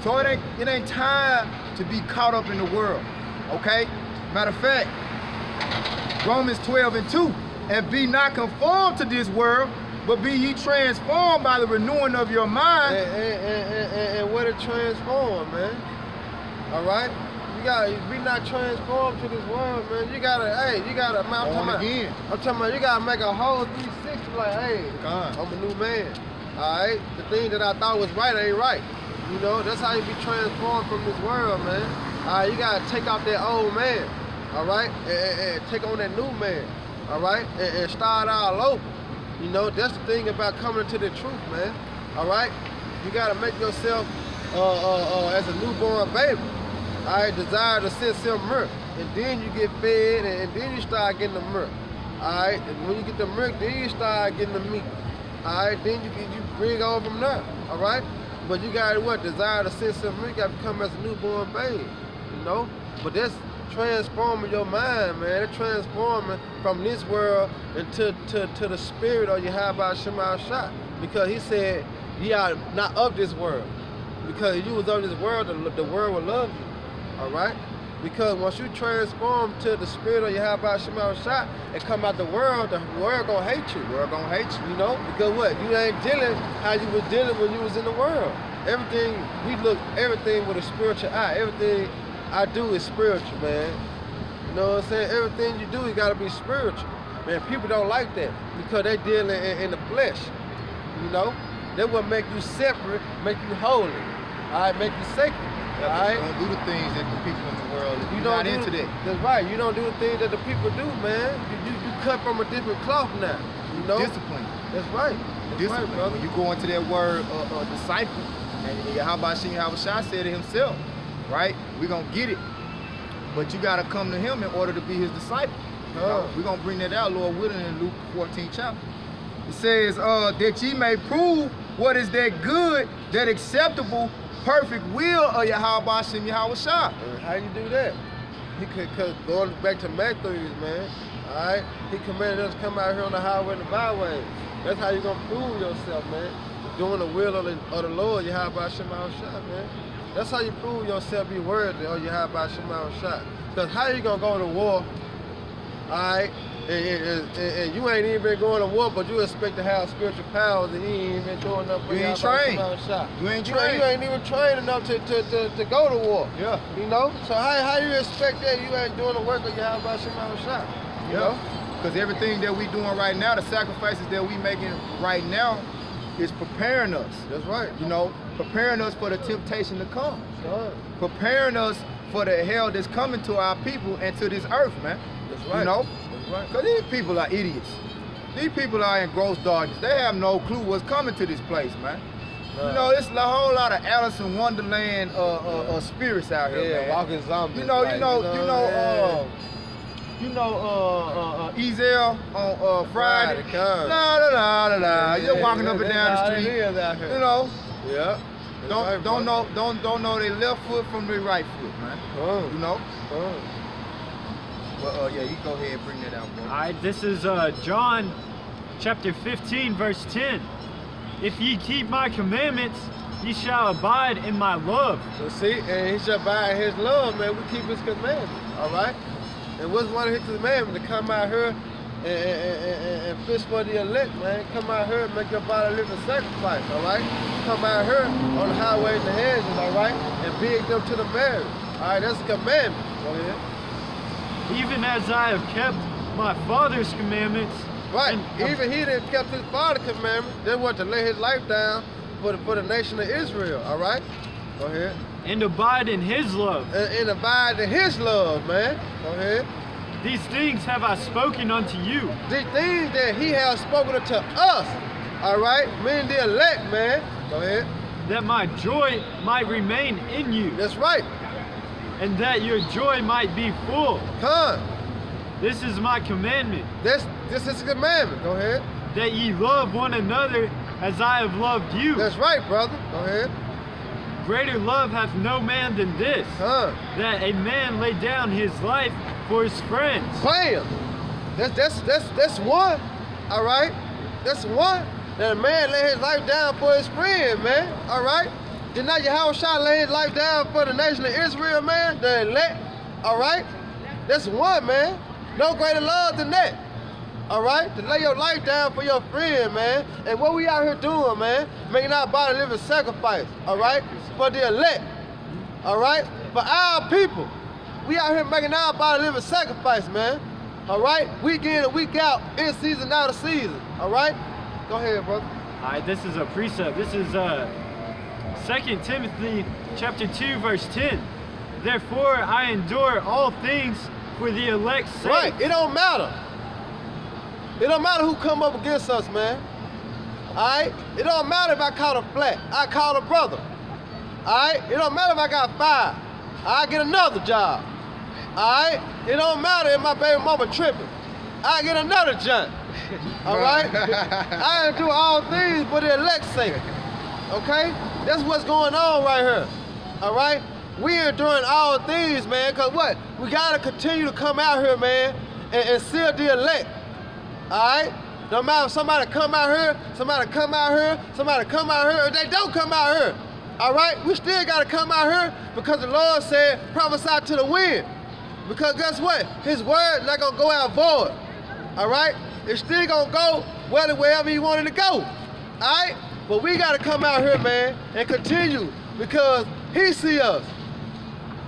So it ain't time to be caught up in the world, okay? Matter of fact, Romans 12:2, and be not conformed to this world, but be ye transformed by the renewing of your mind. And what it transform, man. All right? You gotta be not transformed to this world, man. You gotta, I'm talking about you gotta make a whole 360, like, hey, I'm a new man. All right? The thing that I thought was right ain't right. You know, that's how you be transformed from this world, man. All right, you gotta take off that old man, all right, and take on that new man, all right, and start all over. You know, that's the thing about coming to the truth, man. All right, you gotta make yourself as a newborn baby. All right, desire to sense some milk, and then you get fed, and then you start getting the milk. All right, and when you get the milk, then you start getting the meat. All right, then you bring over from there. All right. But you gotta desire to sense some milk. You gotta become as a newborn baby, you know? But that's transforming your mind, man. It's transforming from this world into to the spirit of Yahweh Shema Shah. Because he said, ye are not of this world. Because if you was of this world, the world will love you, all right? Because once you transform to the spirit of Yahweh Shema Shah and come out the world gonna hate you. The world gonna hate you, know? Because what? You ain't dealing how you was dealing when you was in the world. Everything with a spiritual eye. Everything I do is spiritual, man. You know what I'm saying? Everything you do, you gotta be spiritual. Man, people don't like that because they dealing in the flesh. You know? That will make you separate, make you holy. All right, make you sacred. All right? Don't do the things that the people in the world, you're not into that. That's right. You don't do the things that the people do, man. You cut from a different cloth now. You know? Discipline. That's right. Discipline. Right, brother. When you go into that word, disciple, and Yahweh Shah said it himself, right? We're going to get it. But you got to come to him in order to be his disciple. You know? We're going to bring that out, Lord willing, in Luke 14 chapter. It says, that ye may prove what is that good, that acceptable, perfect will of Yahweh Shem Yahweh Shah. How you do that? Going back to Matthews, man. All right? He commanded us to come out here on the highway and the byway. That's how you going to prove yourself, man. Doing the will of the Lord, Yahweh Shem Yahweh Shah, man. That's how you prove yourself be worthy of Yahweh Shem Yahweh Shah. Because how you going to go to war, all right? And you ain't even been going to war, but you expect to have spiritual powers, and you ain't even doing nothing. You ain't trained. You ain't trained. You ain't even trained enough to go to war. Yeah. You know. So how you expect that you ain't doing the work of Yahweh Shema Shah? You know. Because everything that we doing right now, the sacrifices that we making right now, is preparing us. That's right. You know, preparing us for the temptation to come. Sure. Preparing us for the hell that's coming to our people and to this earth, man. That's right. You know. Right. Because these people are idiots. These people are in gross darkness. They have no clue what's coming to this place, man. You know, it's a whole lot of Alice in Wonderland spirits out here, man. Walking zombies. You know, Ezel on Friday. Nah. You're walking up and down the street. You know. Yeah. Don't know their left foot from their right foot, man. You know. Well, yeah, you go ahead and bring that out, bro. All right, this is John chapter 15, verse 10. If ye keep my commandments, ye shall abide in my love. So see, and he shall abide in his love, man. We keep his commandments, all right? And what's one of his commandments? To come out here and fish for the elect, man. Come out here and make your body a living sacrifice, all right? Come out here on the highways and the hedges, all right? And beg them to the marriage. All right, that's a commandment. Go ahead. Even as I have kept my Father's commandments. Right. Even he that kept his Father's commandments, they want to lay his life down for the nation of Israel. All right? Go ahead. And abide in his love. And abide in his love, man. Go ahead. These things have I spoken unto you. These things that he has spoken unto us. All right? Meaning the elect, man. Go ahead. That my joy might remain in you. That's right. and that your joy might be full. Come. This is my commandment, This is a commandment. Go ahead. that ye love one another as I have loved you. That's right, brother. Go ahead. Greater love hath no man than this, Come. that a man lay down his life for his friends. Bam. That's one. All right. That's one. That a man lay his life down for his friend, man. All right. Did not Yahushua lay his life down for the nation of Israel, man? The elect. All right. That's one, man. No greater love than that. All right. To lay your life down for your friend, man. And what we out here doing, man? Making our body living sacrifice. All right. For the elect. All right. For our people. We out here making our body living sacrifice, man. All right. Week in and week out, in season, out of season. All right. Go ahead, brother. All right, this is a precept. This is 2 Timothy chapter 2, verse 10. Therefore, I endure all things for the elect's sake. Right. It don't matter. It don't matter who come up against us, man. All right. It don't matter if I caught a flat. I call a brother. All right. It don't matter if I got fired. I get another job. All right. It don't matter if my baby mama tripping. I get another junk. All right. I do all things for the elect's sake. Okay. That's what's going on right here. All right. We are doing all things, man. Cause what? We gotta continue to come out here, man, and seal the elect. All right. No matter if somebody come out here, somebody come out here, somebody come out here, or they don't come out here. All right. We still gotta come out here because the Lord said, prophesy to the wind. Because guess what? His word not gonna go out void. All right? It's still gonna go wherever he wanted to go. All right? But we gotta come out here, man, and continue because he see us.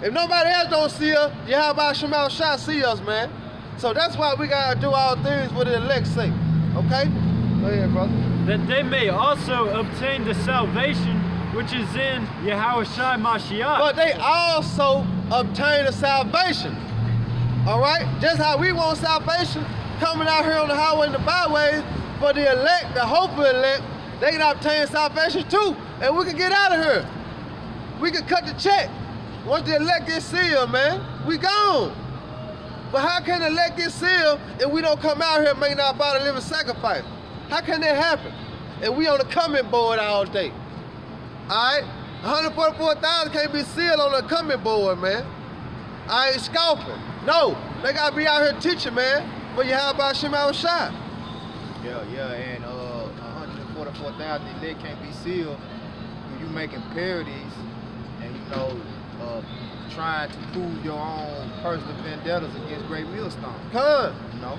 If nobody else don't see us, Yahweh Shema Shah see us, man. So that's why we gotta do all things for the elect's sake. Okay? Go ahead, brother. That they may also obtain the salvation which is in Yahushua Mashiach. But they also obtain the salvation. All right? Just how we want salvation, coming out here on the highway and the byways, for the elect, the hopeful elect, they can obtain salvation too. And we can get out of here. We can cut the check. Once the elect gets sealed, man, we gone. But how can the elect get sealed if we don't come out here making our body living sacrifice? How can that happen? And we on the coming board all day. All right? 144,000 can't be sealed on the coming board, man. I ain't scoffing. No, they gotta be out here teaching, man. But you have about Shema Shah. Yeah, and 144,000 elect can't be sealed when you making parodies and trying to prove your own personal vendettas against Great Millstone. Come. You know?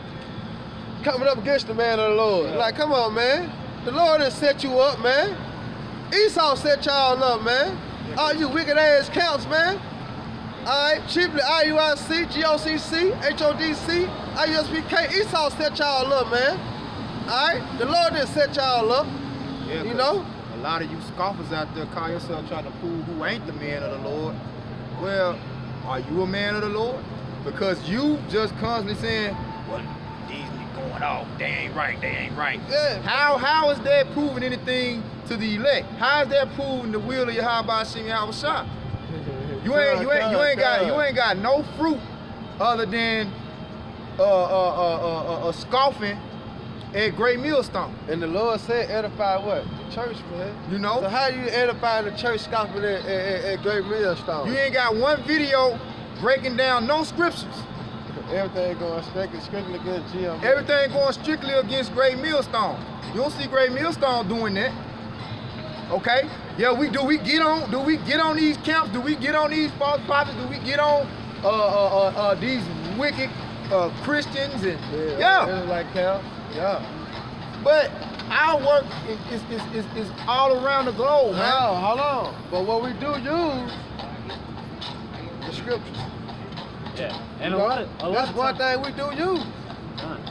Coming up against the man of the Lord. Yeah. Like, come on, man. The Lord done set you up, man. Esau set y'all up, man. All you wicked ass counts, man. All right, chiefly IUIC, GOCC, HODC, IUSPK, Esau set y'all up, man. All right, the Lord didn't set y'all up, Yeah, you know? A lot of you scoffers out there call yourself trying to prove who ain't the man of the Lord. Well, are you a man of the Lord? Because you just constantly saying, well, these niggas going off, they ain't right, they ain't right. Yeah. How is that proving anything to the elect? How is that proving the will of Yahweh Shem Yahushua? You ain't got no fruit other than scoffing at Great Millstone. And the Lord said edify what? The church, man. You know? So how you edify the church scoffing at Great Millstone? You ain't got one video breaking down no scriptures. Everything going strictly against GM. Everything going strictly against Great Millstone. You don't see Great Millstone doing that. Okay? Yeah, do we get on these camps? Do we get on these false prophets? Do we get on these wicked Christians and yeah. Like camp. Yeah. But our work is all around the globe, man. No, hold on. But what we do use the scriptures. Yeah, and that's one thing we do use.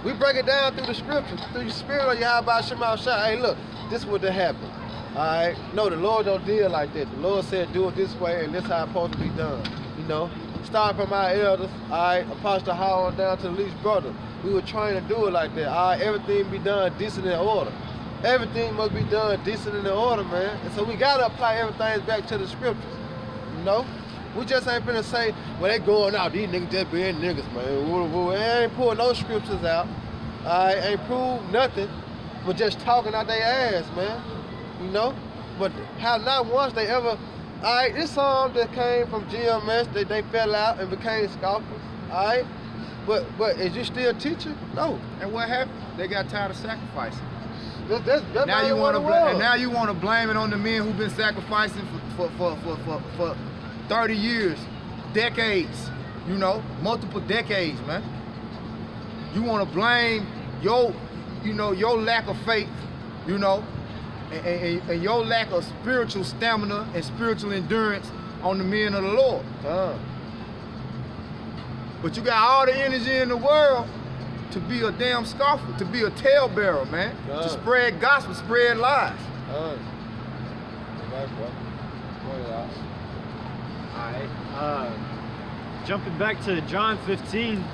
We break it down through the scriptures, through the spirit of Yahweh Shema Shah. Hey, look, this is what happened. All right? No, the Lord don't deal like that. The Lord said do it this way, and this is how it's supposed to be done. You know, starting from our elders, all right, Apostle Howard down to the least brother. We were trying to do it like that. All right, everything be done decent in order. Everything must be done decent in order, man. And so we gotta apply everything back to the scriptures. You know? We just ain't finna say, well, they going out, these niggas just being niggas, man. They ain't pulling no scriptures out. Ain't proved nothing, but just talking out their ass, man. You know? But how not once they ever, this song that came from GMS, they fell out and became scoffers, But is you still teaching? No. And what happened? They got tired of sacrificing. That's now you want to and now you want to blame it on the men who've been sacrificing for 30 years, decades, you know, multiple decades, man. You want to blame your lack of faith, you know, and your lack of spiritual stamina and spiritual endurance on the men of the Lord. But you got all the energy in the world to be a damn scoffer, to be a talebearer, man. To spread gospel, spread lies. Alright. Jumping back to John 15.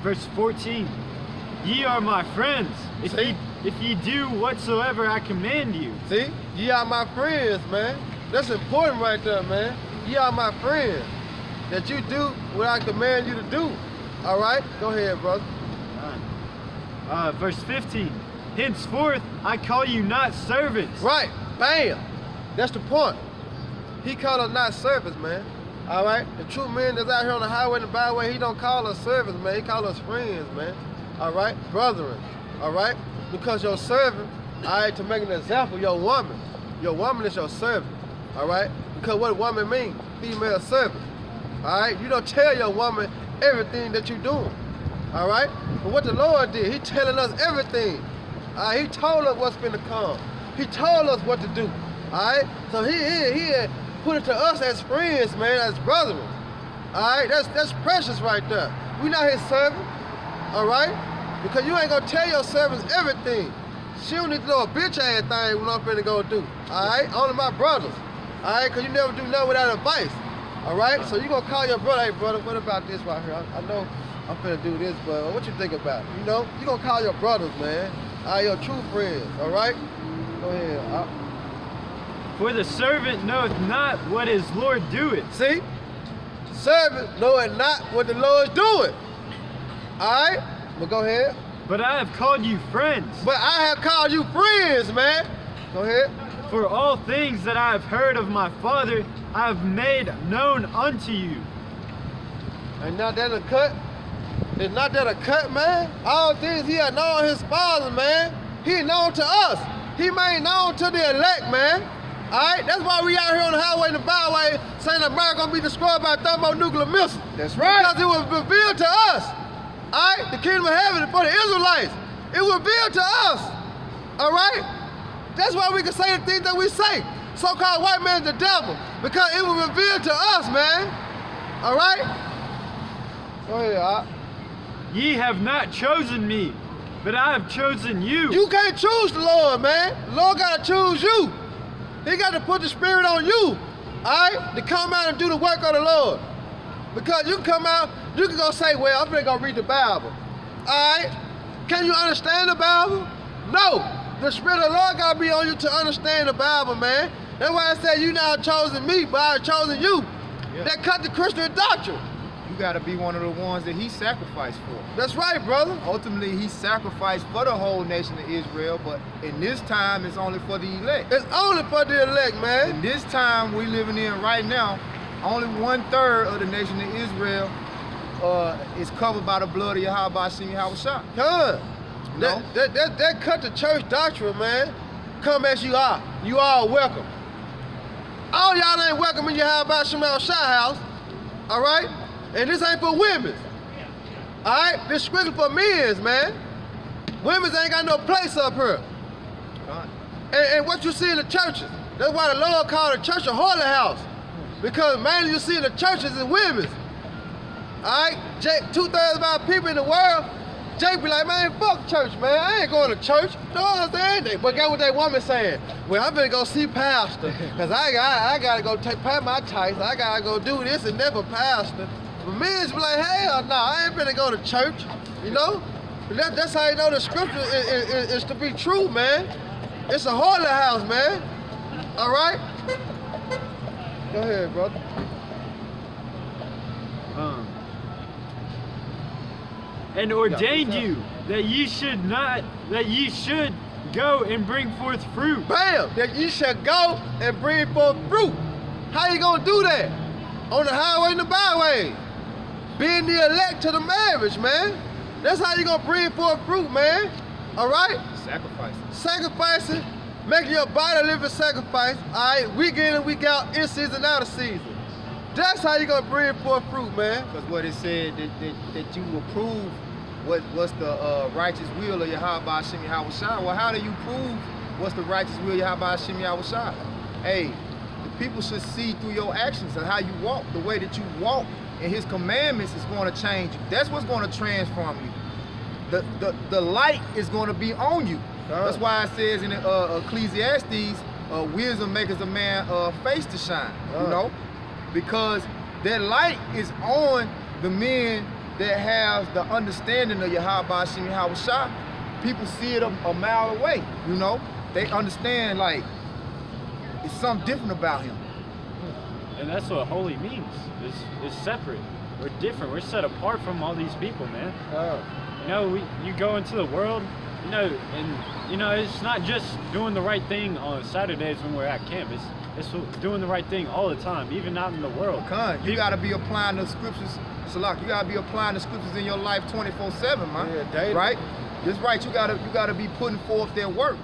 Verse 14. Ye are my friends, if ye do whatsoever I command you. See? Ye are my friends, man. That's important right there, man. Ye are my friends. That you do what I command you to do. All right? Go ahead, brother. Verse 15. Henceforth I call you not servants. Right. Bam. That's the point. He called us not servants, man. All right? The true man that's out here on the highway and the byway, he don't call us servants, man. He call us friends, man. All right? Brethren. All right? Because your servant, all right, to make an example, your woman is your servant. All right? Because what woman mean? Female servant. All right? You don't tell your woman everything that you're doing. All right? But what the Lord did, he telling us everything. All right? He told us what's going to come. He told us what to do. All right? So he had put it to us as friends, man, as brethren. All right? That's precious right there. We not his servant. All right? Because you ain't going to tell your servants everything. She don't need to know a bitch ass thing what I'm finna go do. All right? Only my brothers. All right? Because you never do nothing without advice. All right? So you going to call your brother, hey, brother, what about this right here? I know I'm finna do this, but what you think about it? You know? You going to call your brothers, man. All right? Your true friends. All right? Go ahead. For the servant knoweth not what his Lord doeth. See? Servant knoweth not what the Lord's doing. All right? Well, go ahead. But I have called you friends. But I have called you friends, man. Go ahead. For all things that I have heard of my Father, I have made known unto you. Ain't not that a cut? It's not that a cut, man? All things he had known his Father, man. He known to us. He made known to the elect, man. All right? That's why we out here on the highway and the byway saying America gonna be destroyed by thermonuclear missiles. That's right. Because it was revealed to us. All right? The kingdom of heaven for the Israelites. It was revealed to us. All right? That's why we can say the things that we say. So-called white man's the devil. Because it was revealed to us, man. All right? Go ahead, all right. Ye have not chosen me, but I have chosen you. You can't choose the Lord, man. The Lord got to choose you. He got to put the Spirit on you, all right, to come out and do the work of the Lord. Because you can come out, you can go say, well, I'm going to go read the Bible. All right? Can you understand the Bible? No. The Spirit of the Lord got to be on you to understand the Bible, man. That's why I said you not chosen me, but I have chosen you. Yeah. That cut the Christian doctrine. You got to be one of the ones that he sacrificed for. That's right, brother. Ultimately, he sacrificed for the whole nation of Israel, but in this time, it's only for the elect. It's only for the elect, man. In this time we living in right now, only 1/3 of the nation of Israel is covered by the blood of Yahweh Shem Yahushua. That cut the church doctrine, man. Come as you are. You all welcome. All y'all ain't welcome in Yahweh Shem Yahushua house. All right? And this ain't for women. All right? This strictly for men, man. Women ain't got no place up here. And what you see in the churches, that's why the Lord called the church a holy house. Because mainly you see in the churches is women. All right? 2/3 of our people in the world, Jake be like, man, fuck church, man. I ain't going to church. No, understand that. But guess what that woman saying? Well, I better go see pastor. Because I got to go pay my tithes. I got to go do this and that for pastor. But men be like, hell no, I ain't finna go to church, you know? That's how you know the scripture is to be true, man. It's a holy house, man. All right? Go ahead, brother. And ordained you that ye should go and bring forth fruit. Bam! That you shall go and bring forth fruit. How you gonna do that? On the highway and the byway. Being the elect to the marriage, man. That's how you gonna bring forth fruit, man. All right? Sacrificing, making your body a living sacrifice. All right, week in and week out, in season, out of season. That's how you gonna bring forth fruit, man. Because what it said that you approve what's the righteous will of Yahweh Hashem Yahweh Shai. Well, how do you prove what's the righteous will of Yahweh Hashem Yahweh Shai? Hey, the people should see through your actions and how you walk. The way that you walk and his commandments is going to change you. That's what's going to transform you. The light is going to be on you. That's why it says in Ecclesiastes, wisdom makes a man face to shine, you know? Because that light is on the men that have the understanding of Yahweh Hashem Yahweh Shai. People see it a mile away, you know? They understand, like, it's something different about him. And that's what holy means. It's separate. We're different. We're set apart from all these people, man. You know, you go into the world, you know, and you know, it's not just doing the right thing on Saturdays when we're at camp. It's doing the right thing all the time, even out in the world. You gotta be applying the scriptures, Salak. You gotta be applying the scriptures in your life 24/7, man. Yeah, daily. Right? That's right. You gotta be putting forth their work.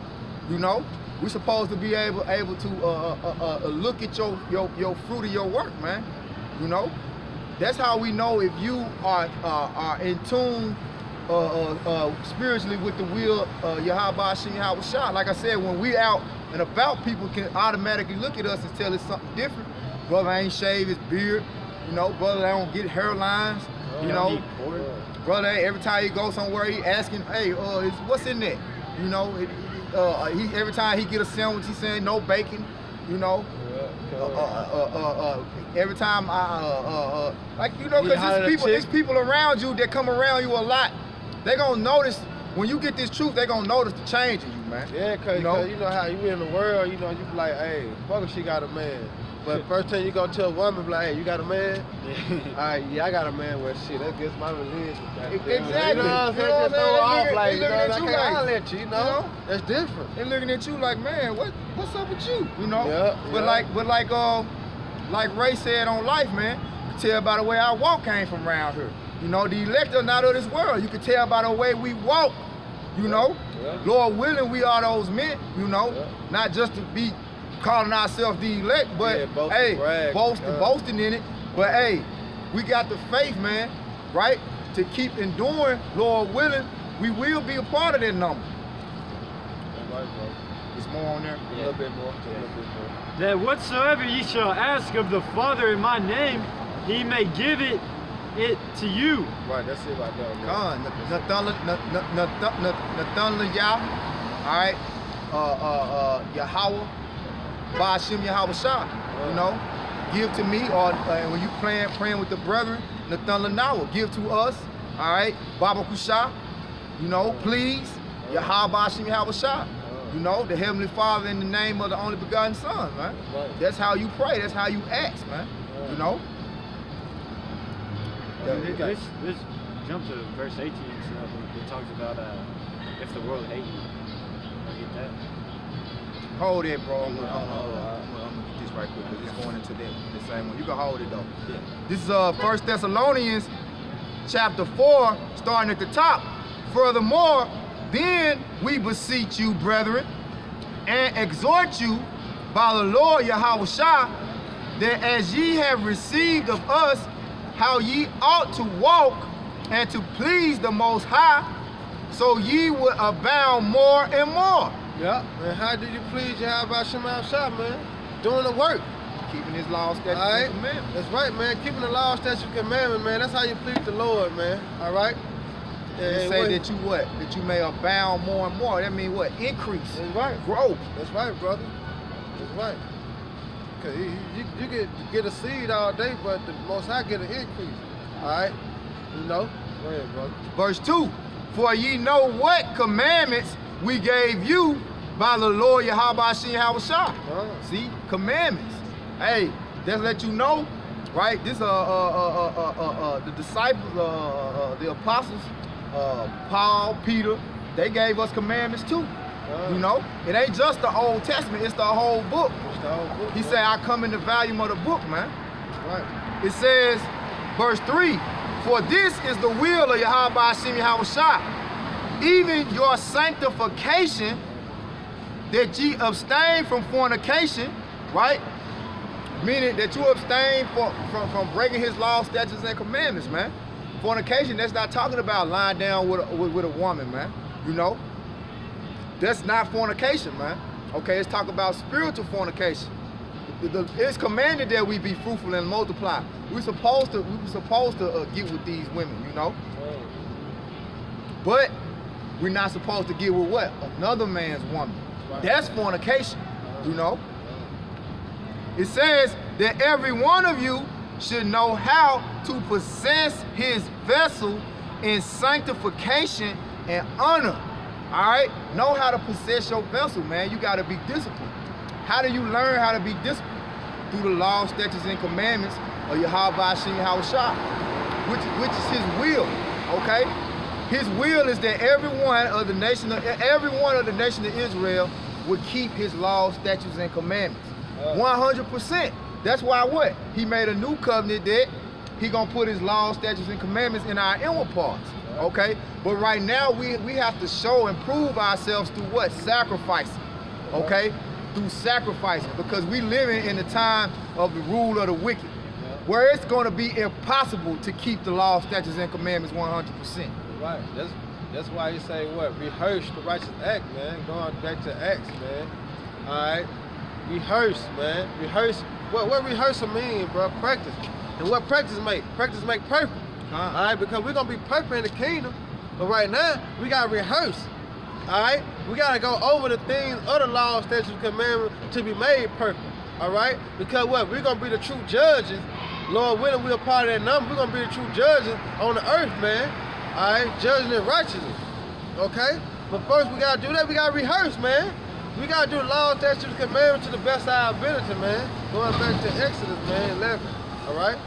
You know, we're supposed to be able to look at your fruit of your work, man. You know, that's how we know if you are in tune spiritually with the will of Yahweh Hashem Yahweh Shai. Like I said, when we out and about, people can automatically look at us and tell us something different. Brother ain't shave his beard, you know. Brother don't get hairlines, you know. Brother, every time he goes somewhere, he asking, hey, what's in there? You know, every time he get a sandwich, he saying no bacon, you know. Every time like, you know, because there's people around you that come around you a lot. They gonna notice when you get this truth. They gonna notice the change in you, man. Yeah, cause you know how you in the world. You know, you be like, hey, fuck if she got a man. But first thing you gonna tell a woman, be like, hey, you got a man? All right, yeah, I got a man. Well, shit, that gets my religion. Exactly. You know what I'm saying? Just throw off like, you know, I can't holler at you, you know? That's different. They looking at you like, man, what's up with you? You know? Yeah, like Ray said on Life, man, you can tell by the way I walk came from around here. You know, the elect are not of this world. You can tell by the way we walk, you know. Yeah. Lord willing, we are those men, you know. Yeah. Not just to be calling ourselves the elect, but boasting in it. But hey, we got the faith, man, right? To keep enduring, Lord willing, we will be a part of that number. Right, bro. There's more on there? Yeah. A little bit more. That whatsoever ye shall ask of the Father in my name, he may give it to you. Right, that's it right there. Nathan Yah, all right, Yahweh, Ba'ashem Yahweh Shai, you know, give to me, or when you praying with the brethren, Nathan Lanawa, give to us, all right, Baba Kusha, you know, please, Yahweh Ba'ashem Yahweh Shai, you know, the Heavenly Father in the name of the only begotten Son, man. Right. That's how you pray, that's how you ask, man, you know. This jump to verse 18 and stuff. It talks about if the world hate you. You get that? Hold it, bro. I'm gonna get this right quick because it's going into the same one. You can hold it though. Yeah. This is 1 Thessalonians chapter 4, starting at the top. Furthermore, then we beseech you, brethren, and exhort you by the Lord Yahweh Shai, that as ye have received of us how ye ought to walk and to please the Most High, so ye will abound more and more. Yeah, and how do you please Yahweh Shema Shah, man? Doing the work. Keeping his law, statutes, and commandments. That's right, man. Keeping the law, statutes, and commandments, man. That's how you please the Lord, man. All right? And say that you what? That you may abound more and more. That means what? Increase. That's right. Grow. That's right, brother. That's right. Cause you get a seed all day, but the Most High get an increase. All right? You know? Go ahead, brother. Verse 2. For ye know what commandments we gave you by the Lord Yahweh Shah. See, commandments. Hey, just let you know, right? This the disciples, the apostles, Paul, Peter, they gave us commandments too. You know, it ain't just the Old Testament; it's the whole book. He said, "I come in the volume of the book, man." Right. It says, verse 3: "For this is the will of Yahweh Shah, even your sanctification, that ye abstain from fornication," right? Meaning that you abstain from breaking his laws, statutes, and commandments, man. Fornication, that's not talking about lying down with a woman, man. You know? That's not fornication, man. Okay, it's talking about spiritual fornication. It's commanded that we be fruitful and multiply. We supposed to get with these women, you know? But we're not supposed to get with what? Another man's woman. That's fornication, you know? It says that every one of you should know how to possess his vessel in sanctification and honor. All right? Know how to possess your vessel, man. You got to be disciplined. How do you learn how to be disciplined? Through the laws, statutes, and commandments of Yahweh Shah, which is his will, okay? His will is that every one of the nation of Israel would keep his laws, statutes, and commandments. 100%. That's why what? He made a new covenant that he gonna put his laws, statutes, and commandments in our inward parts. Okay? But right now we have to show and prove ourselves through what? Sacrificing. Okay? Through sacrificing. Because we living in the time of the rule of the wicked. Where it's gonna be impossible to keep the laws, statutes, and commandments 100%. Right. That's why he say what? Rehearse the righteous act, man. Going back to Acts, man. Alright. Rehearse, man. Rehearse. What rehearsal mean, bro? Practice. And what practice make? Practice make perfect. Alright, because we're gonna be perfect in the kingdom. But right now, we gotta rehearse. Alright? We gotta go over the things of the law, statutes, and commandments to be made perfect. Alright? Because what? We're gonna be the true judges. Lord willing, we're a part of that number. We're gonna be the true judges on the earth, man. Alright? Judging in righteousness. Okay? But first we gotta do that, we gotta rehearse, man. We gotta do the law, statutes, and commandments to the best of our ability, man. Going back to Exodus, man, 11. Alright?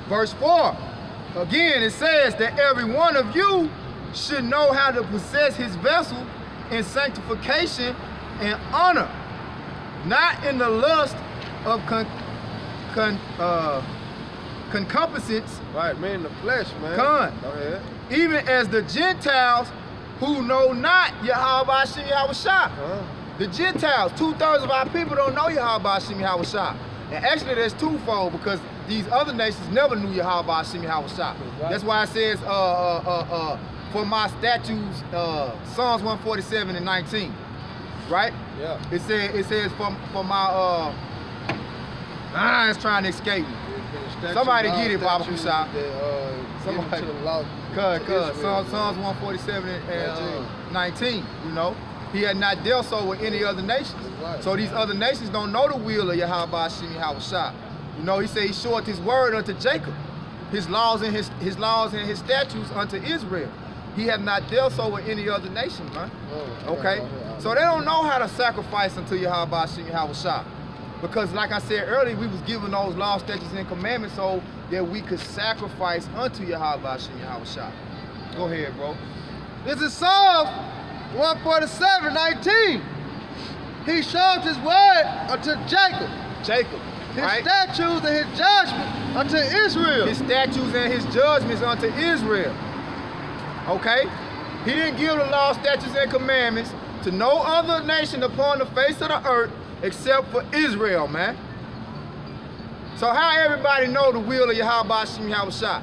Verse 4. Again, it says that every one of you should know how to possess his vessel in sanctification and honor, not in the lust of concupiscence. Right, man, in the flesh, man. Go ahead. Even as the Gentiles who know not Yahweh Shah. The Gentiles, 2/3 of our people don't know Yahweh Shah. And actually that's twofold, because these other nations never knew Yahweh Shah. That's why it says, for my statutes, Psalms 147 and 19, right? Yeah. It says for my, it's trying to escape me. Somebody get it, Baba Kusha. Somebody. Cuz, Psalms 147 and 19, you know. He had not dealt so with any other nations. So these other nations don't know the will of Yahweh Shah. You know, he said he showed his word unto Jacob, his laws and his statutes unto Israel. He have not dealt so with any other nation, man. Okay? So they don't know how to sacrifice unto Yahweh Shah. Because like I said earlier, we was given those laws, statutes, and commandments so that we could sacrifice unto Yahweh Shah. Go ahead, bro. This is Psalms 147:19. He showed his word unto Jacob. His statutes and his judgments unto Israel. His statutes and his judgments unto Israel. Okay? He didn't give the law, statutes, and commandments to no other nation upon the face of the earth except for Israel, man. So how everybody know the will of Yahweh Shah?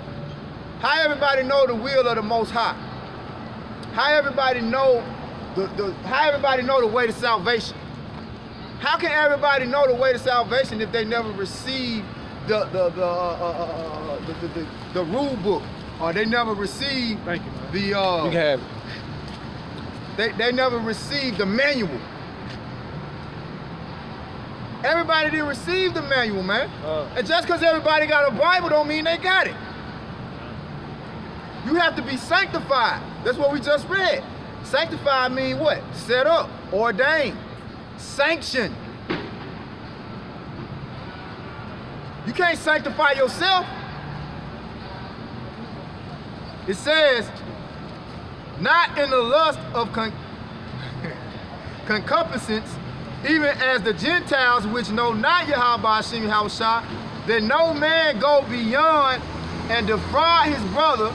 How everybody know the will of the Most High? How everybody know the way to salvation? How can everybody know the way to salvation if they never received the rule book, or they never received you can have it. They never received the manual? Everybody didn't receive the manual, man. And just because everybody got a Bible don't mean they got it. You have to be sanctified. That's what we just read. Sanctified mean what? Set up. ordained, sanctioned. You can't sanctify yourself. It says, not in the lust of concupiscence, even as the Gentiles which know not Yahweh Shem Yahushua, that no man go beyond and defraud his brother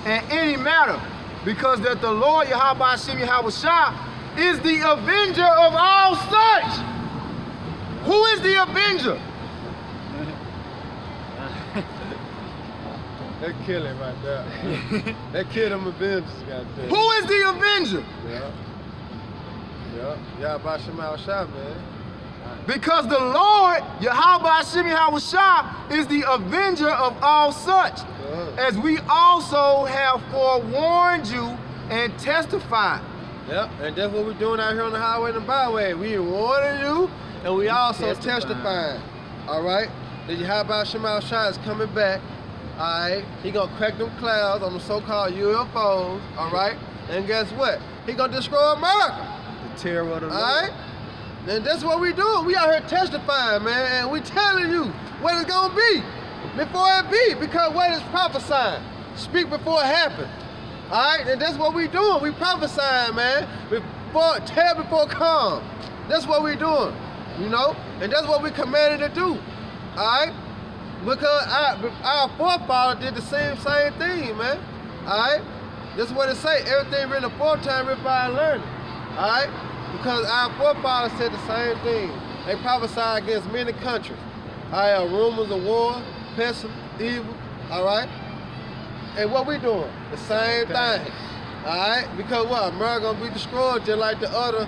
in any matter, because that the Lord Yahweh Shem Yahushua is the avenger of all such. Who is the avenger? That kill him right there. That killed him Avengers, goddamn. Who is the avenger? Yeah, by Shemal Shah, man. Because the Lord, Yahweh Shem Yahushua, is the avenger of all such, as we also have forewarned you and testified. Yep, and that's what we're doing out here on the highway and the byway. We warning you, and we also testifying. All right? That Yahweh Shemal Shah is coming back. All right? He gonna crack them clouds on the so-called UFOs. All right? And guess what? He gonna destroy America. The terror of the Lord. All right? And that's what we doing. We out here testifying, man, and we telling you what it's gonna be before it be, because what is prophesying? Speak before it happens. All right, and that's what we doing. We prophesying, man. Tell before come. That's what we doing, you know, and that's what we commanded to do. All right, because our forefathers did the same thing, man. All right, that's what it say. Everything written aforetime, written by learning. All right. Because our forefathers said the same thing. They prophesied against many countries. All right, rumors of war, pestilence, evil, all right? And what we doing? The same thing, all right? Because what? America gonna be destroyed just like the other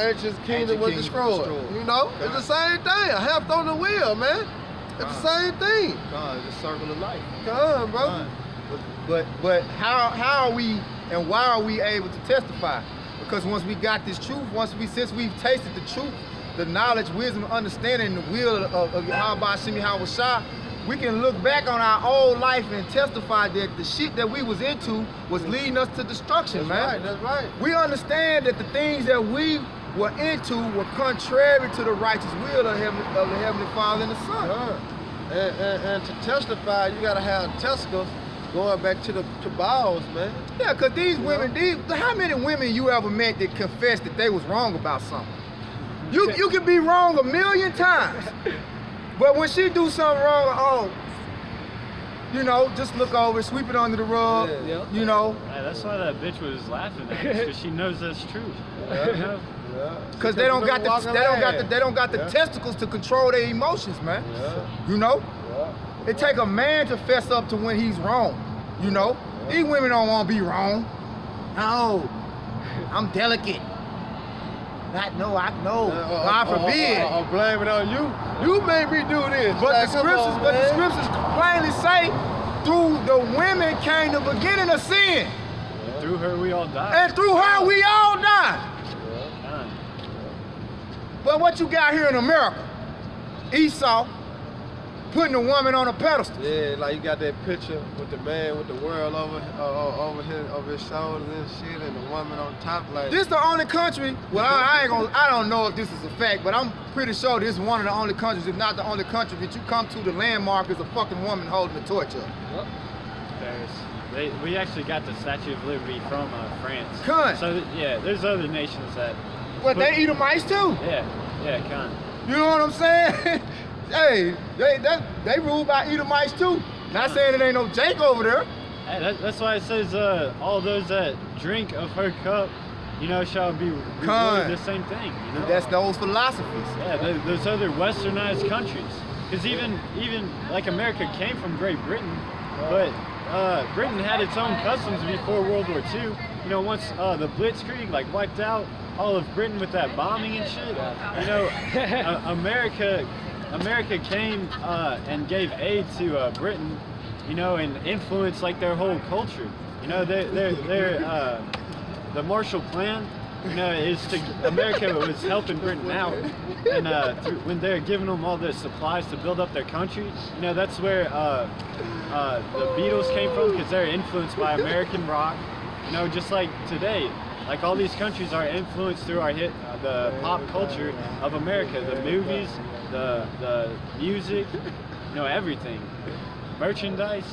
ancient kingdom was destroyed. You know? God. It's the same thing. A heft on the wheel, man. It's the same thing. God, it's a circle of life. Come on, bro. But how are we and why are we able to testify? Because once we got this truth, since we've tasted the truth, the knowledge, wisdom, understanding, the will of Yahweh Shem Yahushua, we can look back on our old life and testify that the shit that we was into was leading us to destruction, man. That's right. We understand that the things that we were into were contrary to the righteous will of the Heavenly Father and the Son. And to testify, you gotta have testicles. Going back to balls, man. Yeah, because these women, how many women you ever met that confessed that they was wrong about something? You can be wrong 1,000,000 times. But when she do something wrong, you know, just look over, sweep it under the rug, you know. Yeah, that's why that bitch was laughing at us, because she knows that's true. Because they don't got the testicles to control their emotions, man. You know? It take a man to fess up to when he's wrong, you know? These women don't want to be wrong. No, I'm delicate. I know. God forbid. I'll blame it on you. You made me do this. But the scriptures plainly say, through the women came the beginning of sin. Through her we all died. And through her we all died. But what you got here in America? Esau putting a woman on a pedestal. Yeah, like you got that picture with the man with the world over his shoulders and shit, and the woman on top. Like this the only country. Well, I don't know if this is a fact, but I'm pretty sure this is one of the only countries, if not the only country, that you come to the landmark is a fucking woman holding a torch up. We actually got the Statue of Liberty from France. Cunt. So yeah, there's other nations that. But they eat mice too. Yeah, cunt. You know what I'm saying? Hey, they rule by Edomites too. Not saying it ain't no Jake over there. Hey, that's why it says all those that drink of her cup, you know, shall be rewarded the same thing. You know? That's those philosophies. Yeah, those other westernized countries. Because even like America came from Great Britain, but Britain had its own customs before World War II. You know, once the Blitzkrieg like wiped out all of Britain with that bombing and shit, you know, America came and gave aid to Britain, you know, and influenced like their whole culture. You know, the Marshall Plan, you know, America was helping Britain out, and when they're giving them all the supplies to build up their country, you know, that's where the Beatles came from, because they're influenced by American rock. You know, just like today, Like all these countries are influenced through our the pop culture of America, the movies, the music, you know, everything, merchandise.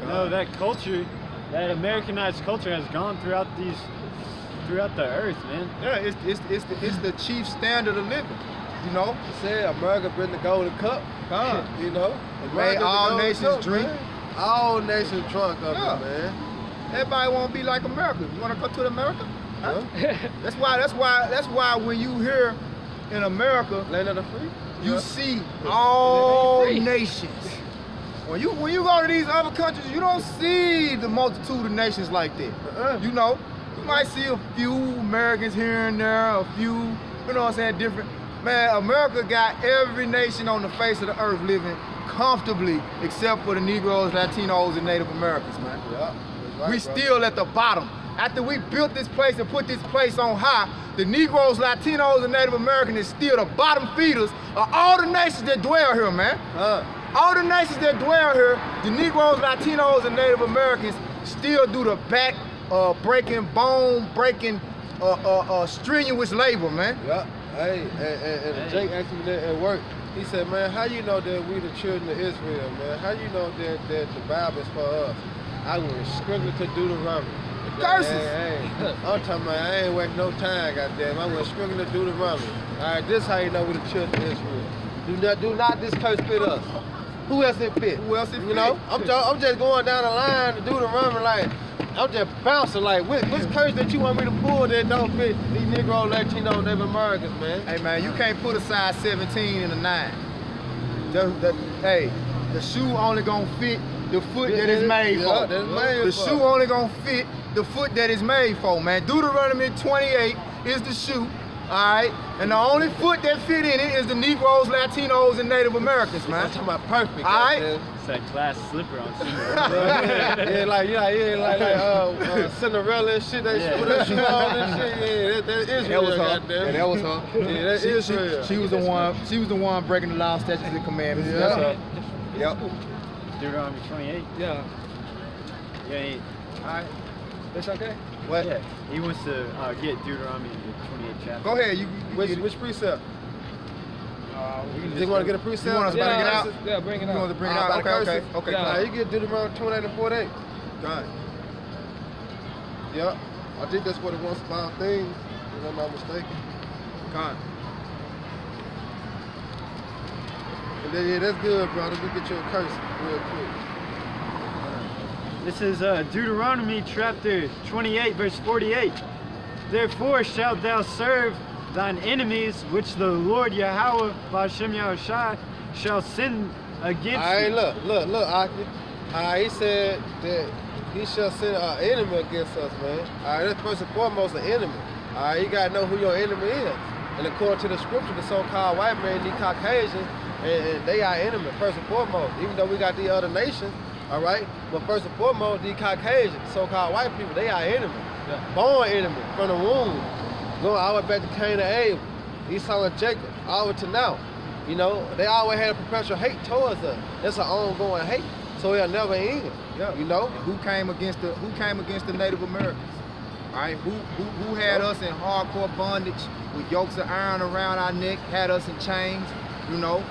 You know, that culture, that Americanized culture has gone throughout the earth, man. Yeah, it's the chief standard of living. You know, Say America bring the golden cup. You know, it made all nations drink. Man. All nations drunk of it, man. Everybody want to be like America. You want to come to America? Huh? Yeah. That's why when you hear in America, Land of the free. you see all nations. When you go to these other countries, you don't see the multitude of nations like that. You know, you might see a few Americans here and there, a few, you know what I'm saying, different. Man, America got every nation on the face of the earth living comfortably, except for the Negroes, Latinos, and Native Americans, man. Yeah, right, We still at the bottom. After we built this place and put this place on high, the Negroes, Latinos, and Native Americans is still the bottom feeders of all the nations that dwell here, man. All the nations that dwell here, the Negroes, Latinos, and Native Americans still do the back breaking, bone breaking, strenuous labor, man. Yeah. Hey, and Jake asked me that at work. He said, man, how you know that we the children of Israel, man? How you know that the Bible is for us? I went strictly to Deuteronomy. Curses! Hey, I'm talking about I ain't wasting no time, goddamn. I went strictly to Deuteronomy. All right, this how you know we the children of Israel. Do not this curse fit us. Who else it fit? Who else it fit? You know, I'm just going down the line to Deuteronomy like, I'm just bouncing like, which curse that you want me to pull that don't fit these Negro, Latino, Native Americans, man? Hey, man, you can't put a size 17 in a 9. The shoe only gonna fit the foot that it's made for. The shoe only gonna fit the foot that it's made for, man. Deuteronomy 28 is the shoe, all right? And the only foot that fit in it is the Negroes, Latinos, and Native Americans, man. I'm talking about perfect, all right? It's that glass slipper on Yeah, like Cinderella and shit. They put that shoe on and shit. Yeah, that is That was her. goddamn. Yeah, that was her. Yeah, that is real. She was the one. She was the one breaking the law, statutes, and commandments. Yeah. That's her. Yep. Deuteronomy 28. Yeah. Yeah. Alright. That's okay? What? Yeah. He wants to get Deuteronomy 28 chapter. Go ahead. You Which precept? We can You want to get a precept? You want us to bring it out? Yeah, bring it You want out. to bring it out? About the Okay. curses? Okay. Yeah. Nah, you get Deuteronomy 28 and 48. God. Yeah. I think that's what it wants about things, if I'm not mistaken. God. And then, yeah, that's good, brother. We get you a curse real quick. This is Deuteronomy chapter 28, verse 48. Therefore shalt thou serve thine enemies, which the Lord Yahweh, Ba'ashem Yahushua, shall send against All right, thee. look, Aki. He said that he shall send an enemy against us, man. All right, that's first and foremost an enemy. All right, you gotta know who your enemy is. And according to the scripture, the so-called white man, these Caucasians, and they are enemy, first and foremost. Even though we got the other nations, all right? But first and foremost, these Caucasians, so-called white people, they are enemy. Born enemy from the womb. Going all the way back to Cain and Abel, Esau and Jacob, all the way to now. You know, they always had a perpetual hate towards us. That's an ongoing hate, so it'll never end. Yeah. You know? And who came against the Native Americans? All right, who had us in hardcore bondage with yokes of iron around our neck, had us in chains, you know?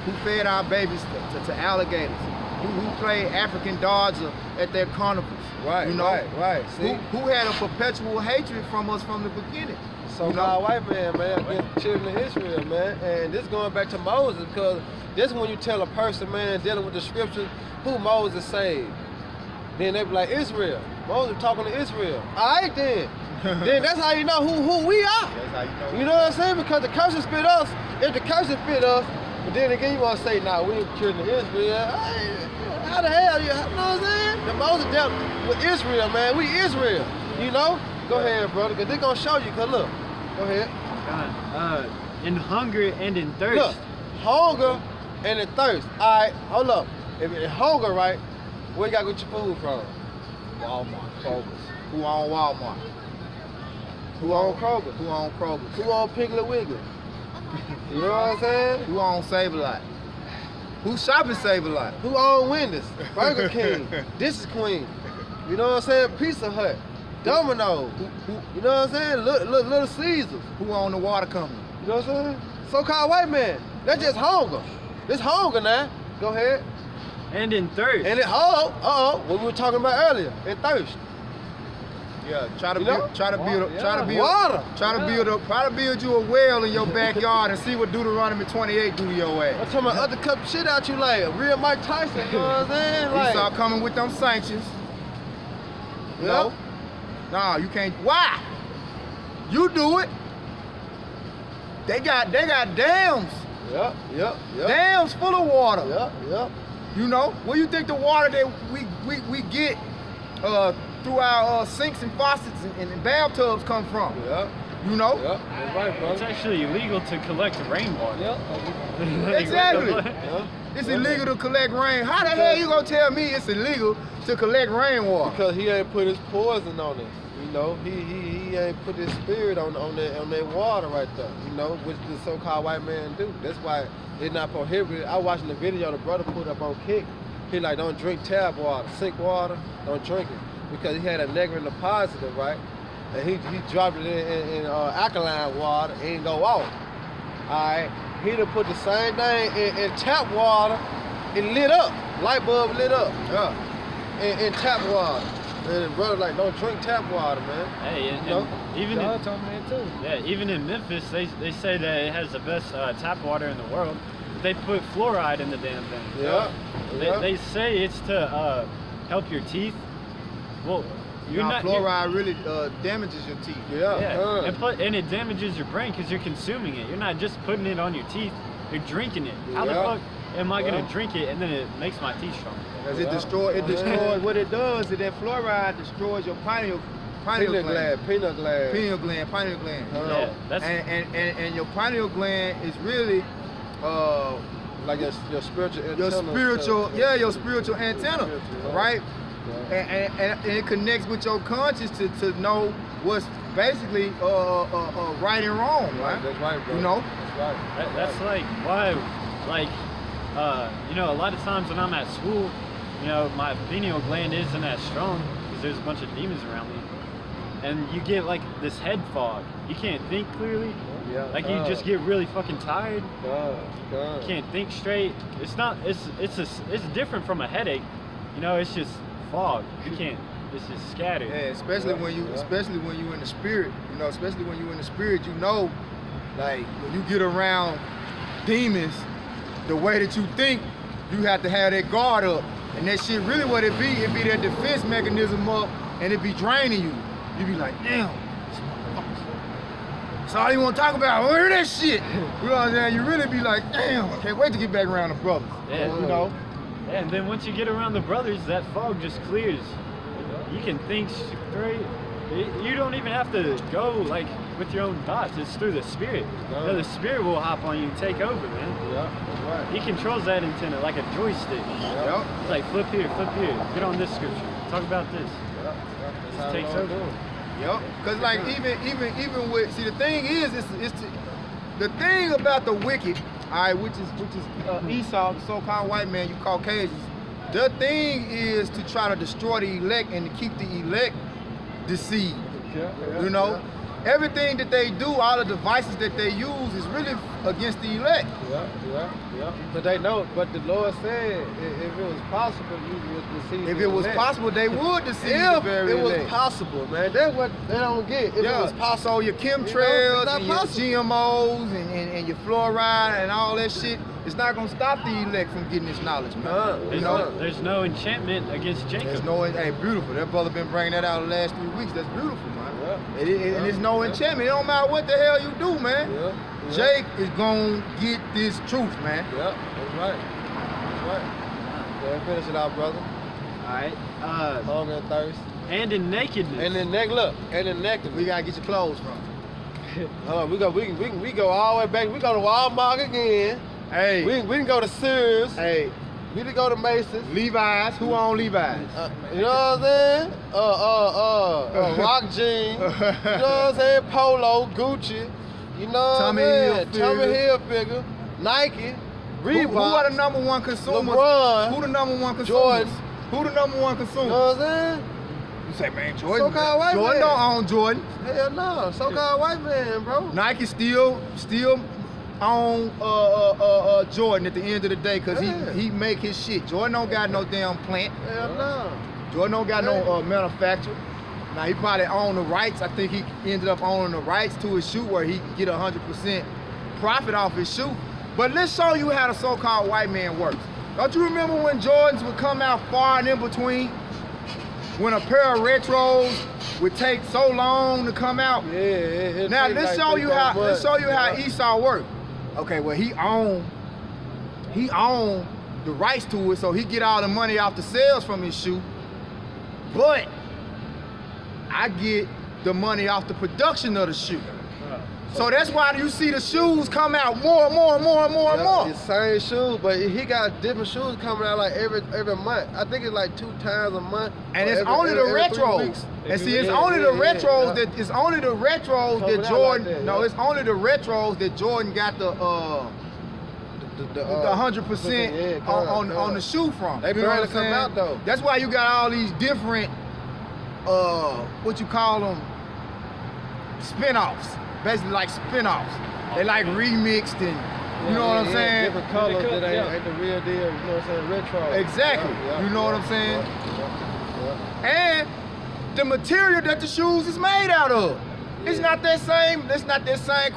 Who fed our babies to alligators? Who played African Dodger at their carnivals? Right, you know? right. See? Who had a perpetual hatred from us from the beginning? So-called white man, against the children of Israel, man. And this going back to Moses, because this is when you tell a person, man, dealing with the scriptures, who Moses saved. Then they be like, Israel. Moses talking to Israel. All right, then. Then that's how you know who we are. That's how you know. You know what I'm saying? Because the curses fit us. If the curses fit us, but then again, you want to say, nah, we the children of Israel. Hey, how the hell, you know what I'm saying? The Moses dealt with Israel, man. We Israel, you know? Go ahead, brother, because they're going to show you, because look. Go ahead. In hunger and in thirst. Look, hunger and in thirst. All right, hold up. If it's hunger, right, where you got to get your food from? Walmart, Kroger's. Who own Walmart? Who own Kroger? Who own Kroger's? Who own Piggly Wiggly? You know what I'm saying? Who own Save-A-Lot? Who shopping Save-A-Lot? Who own Wendy's? Burger King. This is Queen. You know what I'm saying? Pizza Hut. Domino. You know what I'm saying? Little Caesars. Who own the water company? You know what I'm saying? So-called white man. That's just hunger. It's hunger now. Go ahead. And in thirst. And it what we were talking about earlier. And thirst. Yeah, try to You know? build you a well in your backyard and see what Deuteronomy 28 do to your ass. I'm talking about other cup shit out you like real Mike Tyson. You know what I'm saying? He Like, start coming with them sanctions. Yep. No. Nah, you can't. Why? You do it. They got dams. Yep. Dams full of water. Yep. You know, where you think the water that we get through our sinks and faucets and bathtubs come from? Yep. You know? Yep. That's right, brother. It's actually illegal to collect rainwater. Yep. Exactly. Yeah. It's illegal to collect rain. How the hell you gonna tell me it's illegal to collect rainwater? Because he ain't put his poison on it. You know, he ain't put his spirit on that water right there. You know, which the so-called white man do. That's why it's not prohibited. I watching the video the brother put up on Kick. He like, don't drink tap water, sink water, don't drink it. Because he had a negative and a positive, right? And he dropped it in alkaline water, it ain't go off. Alright, he done put the same thing in tap water, it lit up, light bulb lit up, in tap water. And the brother like, don't drink tap water, man. Hey, and You know? even Y'all in, told me that too. yeah, even in Memphis, they say that it has the best tap water in the world. They put fluoride in the damn thing. Yeah. They say it's to help your teeth. Well, Fluoride really damages your teeth. Yeah. And it damages your brain because you're consuming it. You're not just putting it on your teeth. You're drinking it. How the fuck am I gonna drink it and then it makes my teeth stronger? Because it destroys what it does is that fluoride destroys your pineal gland. Pineal gland. You know? that's And your pineal gland is really Like your spiritual antenna. your spiritual antenna, right? And it connects with your conscience to know what's basically right and wrong, right? That's right, bro. You know? That's right. That's like why, like, you know, a lot of times when I'm at school, you know, my pineal gland isn't that strong because there's a bunch of demons around me, and you get like this head fog. You can't think clearly. Yeah. Like you just get really fucking tired. You God. can't think straight. It's not. It's different from a headache. You know, it's just fog. You can't. It's just scattered. Yeah, especially when you in the spirit. You know, especially when you in the spirit, you know, like when you get around demons, the way that you think, you have to have that guard up. And that shit really what it be that defense mechanism up and it be draining you. You be like, damn, this motherfucker. That's all you want to talk about. Hear that shit. You know what I'm saying? You really be like, damn, I can't wait to get back around the brothers. Yeah. You know? Yeah, and then once you get around the brothers, that fog just clears. You can think straight. You don't even have to go like with your own thoughts. It's through the spirit. You know, the spirit will hop on you and take over, man. Yeah, that's right. He controls that antenna like a joystick. Yep. It's like flip here, get on this scripture, talk about this. That's how Just takes the Lord over. do it. Yep. Cause like even with the thing is the thing about the wicked, all right, which is Esau, the so-called white man, you Caucasians. The thing is to try to destroy the elect and to keep the elect deceived. You know, everything that they do, all the devices that they use is really against the elect. Yeah. But they know. But the Lord said, if it was possible, you would deceive. If it was possible, they would deceive the If very it was elect. possible, man. That's what they don't get. If it was possible. So your chemtrails it's not and your possible. GMOs and your fluoride and all that shit, it's not gonna stop the elect from getting this knowledge, man. You There's no enchantment against Jacob. There's no, hey, beautiful. That brother been bringing that out the last 3 weeks. That's beautiful, man. And there's no enchantment. It don't matter what the hell you do, man. Jake is gonna get this truth, man. Yeah, that's right. That's right. Yeah, finish it out, brother. Alright. Hunger and thirst. And in nakedness. And then look, and then nakedness. We gotta get your clothes from. Hold on, we go all the way back. We go to Walmart again. Hey, We can go to Sears. hey, We can go to Macy's. Levi's. Who own Levi's? You know what I'm saying? Rock jeans. You know what I'm saying? Polo, Gucci. You know what I'm saying? Tommy Hilfiger, Nike, Reebok. Who are the number one consumers? LeBron, Who the number one consumers? Jordan. Who the number one You consumers? know what I'm saying? You say, man, Jordan. So-called white Jordan man. don't own Jordan. Hell no, so-called white man, bro. Nike still own Jordan at the end of the day, cause he make his shit. Jordan don't got no damn plant. Hell no. Jordan don't got no manufacturer. Now he probably owned the rights. I think he ended up owning the rights to his shoe where he can get 100% profit off his shoe. But let's show you how the so-called white man works. Don't you remember when Jordans would come out far and in between? When a pair of retros would take so long to come out? Yeah. Now let's show you how Esau worked. Okay, well he owned the rights to it, so he get all the money off the sales from his shoe. But I get the money off the production of the shoe. So that's why you see the shoes come out more and more. The same shoes, but he got different shoes coming out like every month. I think it's like 2 times a month. And it's only the retros. And see, it's only the retros that it's only the retros that Jordan. No, it's only the retros that Jordan got the 100% on the shoe from. They barely come out though. That's why you got all these different what you call them, spin-offs. Basically like spin-offs. They like remixed and you know what I'm saying? Different colors that ain't the real deal, you know what I'm saying? Retro. Exactly. You know what I'm saying? And the material that the shoes is made out of. It's not that same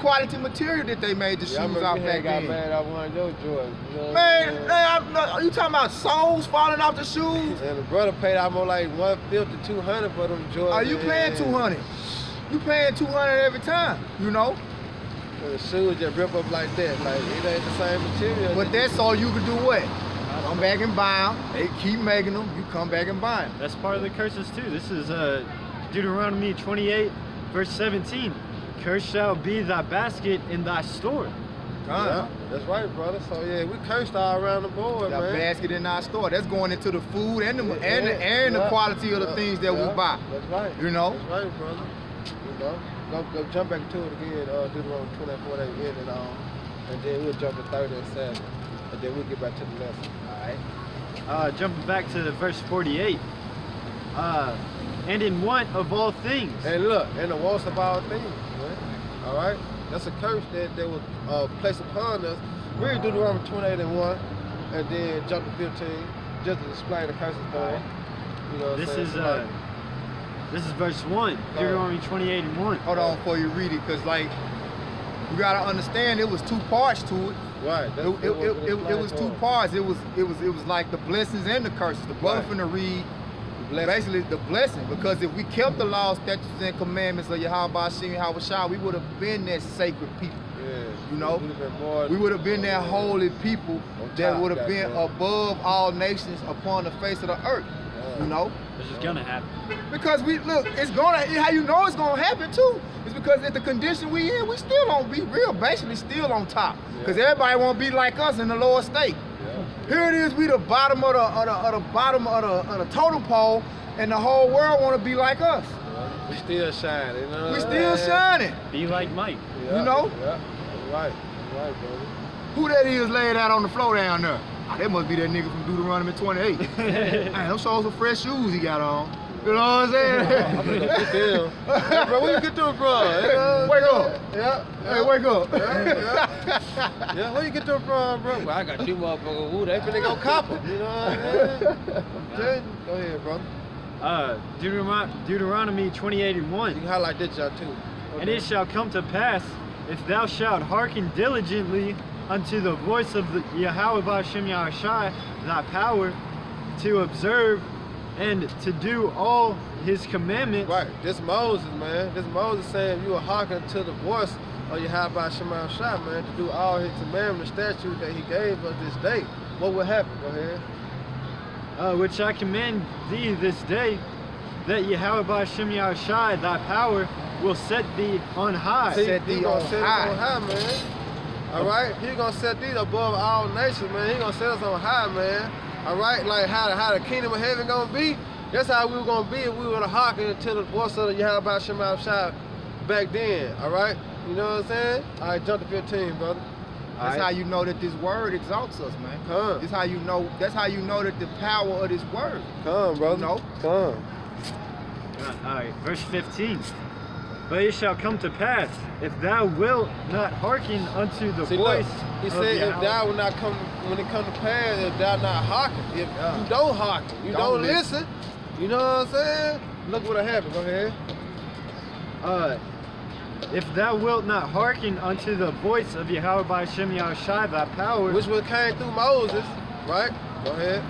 quality material that they made the shoes out back then. Man, I wanted your Jordan. You know man, you talking about soles falling off the shoes? And the brother paid almost like $150, $200 for them Jordans. Are you paying $200? You paying $200 every time, you know? And the shoes just rip up like that. Like, it ain't the same material. But that's all you can do what? Come back and buy them. They keep making them. You come back and buy them. That's part of the curses too. This is Deuteronomy 28, verse 17. Cursed shall be thy basket in thy store. Yeah, that's right, brother. So yeah, we cursed all around the board, man. That basket in our store. That's going into the food and the quality of the things that we buy. That's right. You know? That's right, brother. You know? Go jump back to it again, Deuteronomy 24 again and then we'll jump to 30 and 7. And then we'll get back to the lesson. Alright. Jumping back to verse 48. And in want of all things. And look, in the wants of all things, man. Alright? That's a curse that was placed upon us. Read Deuteronomy 28 and 1, and then jump to 15, just to explain the curses for you know what this is verse 1, Deuteronomy 28 and 1. Hold on before you read it, because like, you gotta understand it was 2 parts to it. Right. It was 2 parts. It was like the blessings and the curses. The brother finna read basically the blessing, because if we kept the law, statutes, and commandments of Yahweh Shem Yahweh, we would have been that sacred people. Yeah. You know, we would have been that holy people that would have been above all nations upon the face of the earth. You know, this is gonna happen. Because it's gonna. How you know it's gonna happen too? It's because at the condition we in, we still don't be real. Basically, still on top. Because everybody won't be like us in the lower state. Here it is, we the bottom of the totem pole, and the whole world want to be like us. We still shining, you know. We still shining. Be like Mike. You know. Yeah. Right, brother. Who that is laying out on the floor down there? Oh, that must be that nigga from Deuteronomy 28. Man, them shows some fresh shoes he got on. You know what I'm saying? I'm gonna go get them. Hey, bro, where you get them from? Wake up. Yeah. Hey, wake up. Yeah, where you get them from, bro? Well, I got two motherfuckers. Ooh, they finna go cop them. You know what I mean? Go ahead, brother. Deuteronomy 28 and 1. You can highlight this, y'all, too. Okay. And it shall come to pass, if thou shalt hearken diligently unto the voice of the Yahweh Shem Yahshai, thy power, to observe and to do all his commandments. Right, this Moses, man. This Moses saying you will hearken to the voice of Yahweh Shem Yahshai, man, to do all his commandments, statutes that he gave us this day. What will happen? Go ahead. Which I command thee this day, that Yahweh Shem Yahshai, thy power, will set thee on high. Set thee on high, man. All right, He gonna set thee above all nations, man. He gonna set us on high, man. All right, like how the kingdom of heaven gonna be. That's how we were gonna be if we were to hearken to the voice of the Yahweh Shem Yahshai back then. All right, you know what I'm saying? All right, jump to 15, brother. That's how you know that this word exalts us, man. Come. That's how you know that the power of this word. Come, brother. You know? Come. Alright, verse 15. But it shall come to pass, if thou wilt not hearken unto the See, voice look, he of said, if Yahweh. thou will not come, when it come to pass, if thou not hearken, if you don't hearken, you don't listen, you know what I'm saying? Look what'll happen. Go ahead. If thou wilt not hearken unto the voice of Yahweh by Shem Yahushai, thy power, Which one came through Moses, right? Go ahead.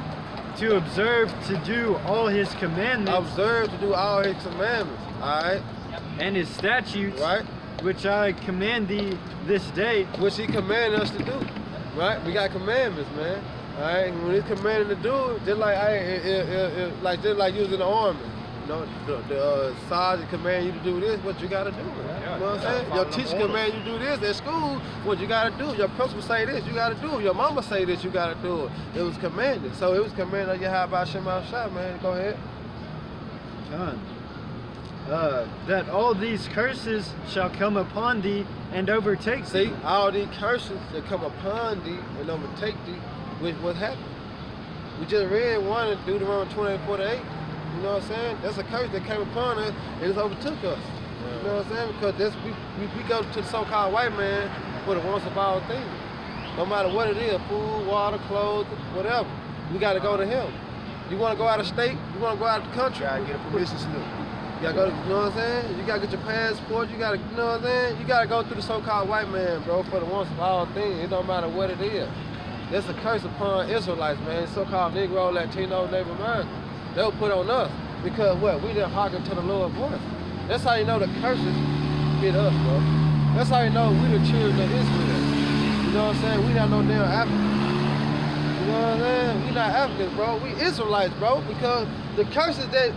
to observe to do all his commandments Observe to do all his commandments, all right? and his statutes, Right? which I command thee this day. Which he commanded us to do, right? We got commandments, man. All right, and when he's commanded to do it, just like you was in the army. You know, the sergeant command you to do this, what you gotta do, man. You know what I'm saying? Your teacher command you to do this at school, what you gotta do. Your principal say this, you gotta do it. Your mama say this, you gotta do it. It was commanded. So it was commanded on Yahweh Shema Shah, man. Go ahead. That all these curses shall come upon thee and overtake See, thee. all these curses that come upon thee and overtake thee, which what happened. We just read one in Deuteronomy 28:48. You know what I'm saying? That's a curse that came upon us and it overtook us. You know what I'm saying? Because this, we go to the so-called white man for the wants of all things. No matter what it is, food, water, clothes, whatever. We got to go to him. You want to go out of state? You want to go out of the country? Gotta get a permission slip. You gotta go, you know what I'm saying? You gotta get your passport, you gotta, you know what I'm saying? You gotta go through the so-called white man, bro, for the once of all things. It don't matter what it is. That's a curse upon Israelites, man. So-called Negro, Latino, Native American. They were put on us because what? We didn't hearken to the Lord's voice. That's how you know the curses hit us, bro. That's how you know we the children of Israel. You know what I'm saying? We not no damn Africans. You know what I'm saying? We not Africans, bro. We Israelites, bro, because the curses that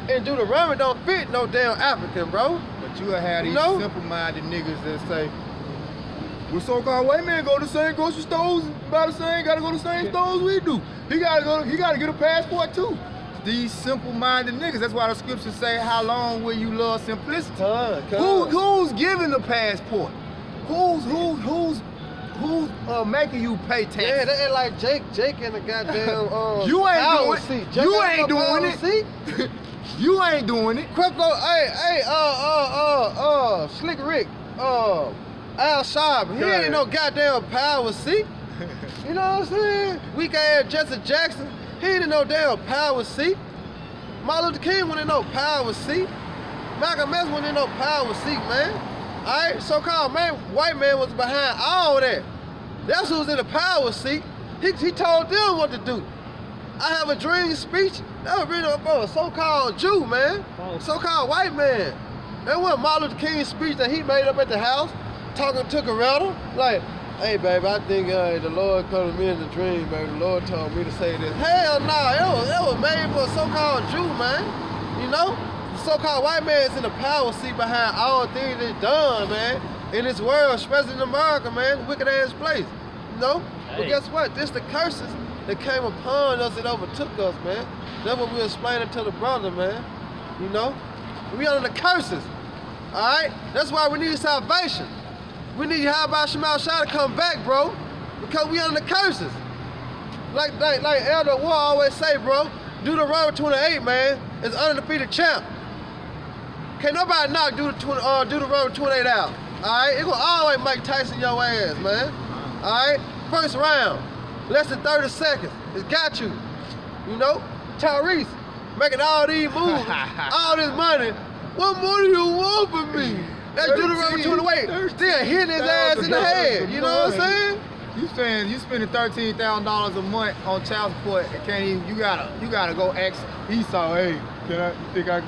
in Deuteronomy don't fit no damn African, bro. But you have these No. simple-minded niggas that say, well, so-called white man go to the same grocery stores, buy the same, gotta go to the same stores we do. He gotta get a passport too. These simple-minded niggas. That's why the scriptures say, how long will you love simplicity? Who's giving the passport? Who's making you pay taxes? Yeah, they ain't like Jake in the goddamn You ain't power doing it. seat. Jake You ain't ain't no doing power it. seat. You ain't doing it. Crypto, Slick Rick, Al Sharp, he ain't no goddamn power seat. You know what I'm saying? Weak ass Jesse Jackson, he ain't in no damn power seat. Martin Luther King wasn't in no power seat. Malcolm X wasn't in no power seat, man. Alright, so-called white man was behind all that. That's who was in the power seat. He told them what to do. I have a dream speech. That was written up for a so-called Jew, man. So-called white man. That wasn't Martin Luther King's speech that he made up at the house, talking to Coretta. Like, hey, baby, I think the Lord called me in the dream, baby. The Lord told me to say this. Hell no, it was made for a so-called Jew, man. You know? The so-called white man is in the power seat behind all things that's done, man. In this world, especially in America, man. Wicked ass place. You know? Hey. But guess what? This the curses that came upon us and overtook us, man. That's what we explaining to the brother, man. You know? We under the curses. Alright? That's why we need salvation. We need Yahweh Shema Shah to come back, bro. Because we under the curses. Like Elder War always say, bro, Deuteronomy 28, man, is undefeated champ. Can't nobody knock Deuteronomy 28 out. Alright? It gonna always Mike Tyson your ass, man. Alright? First round. Less than 30 seconds. It's got you. You know? Tyrese making all these moves, all this money. What more do you want from me? That's Deuteronomy 28. Still hitting his ass in the head. You know what I'm saying? You spending $13,000 a month on child support and can't even. You gotta go ask Esau. Hey, you think I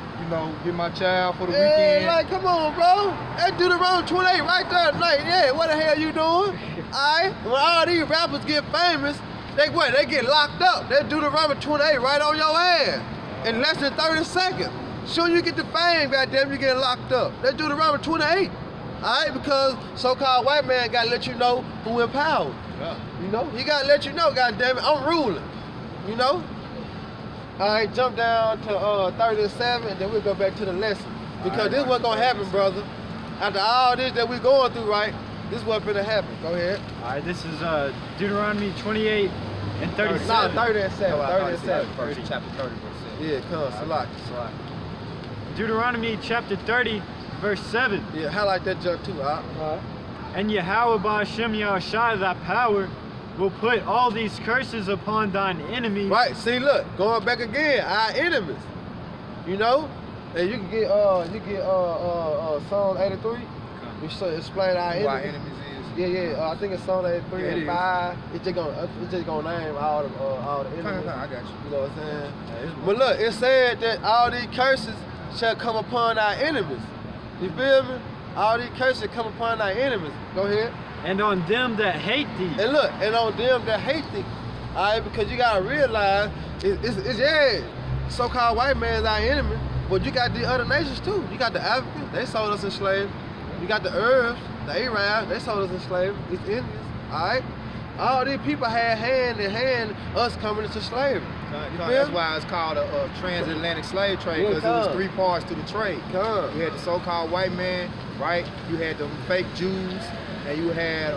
get my child for the weekend? Like, come on, bro. That's Deuteronomy 28 right there. Like, yeah, what the hell you doing? Alright, when all these rappers get famous, they get locked up. They Deuteronomy 28 right on your ass in less than 30 seconds. Soon you get the fame, goddamn, you get locked up. They Deuteronomy 28. Alright, because so-called white man gotta let you know who in power. Yeah. You know, he gotta let you know, goddamn it, I'm ruling. You know? Alright, jump down to 37 and then we'll go back to the lesson. Because this what's gonna happen, brother. After all this that we going through, right? This is what's gonna happen. Go ahead. Alright, this is Deuteronomy 28 and 37. No, 30 and 7. 30 and 7. Chapter 30, verse 7. Yeah, come, Salak. Deuteronomy chapter 30, verse 7. Yeah, highlight that junk too, huh? And Yahweh Ba'Shem Yahushai, thy power, will put all these curses upon thine enemies. Right, see, look, going back again, our enemies. You know? And you can get Psalm 83. We should explain our Who our enemies. enemies is. Yeah. I think it's Psalm 83 Yeah, it and is. 5. It's just gonna name all the enemies. I got you. You know what I'm saying? But look, it said that all these curses shall come upon our enemies. You feel me? All these curses come upon our enemies. Go ahead. And on them that hate thee. And look, and on them that hate thee. Alright, because you gotta realize it's so-called white man's our enemy, but you got the other nations too. You got the Africans, they sold us in slavery. You got the Arabs, the Arabs, they sold us in slavery. It's Indians, alright? All these people had hand in hand us coming into slavery. That's why it's called a transatlantic slave trade, because it was 3 parts to the trade. You had the so-called white man, right? You had the fake Jews, and you had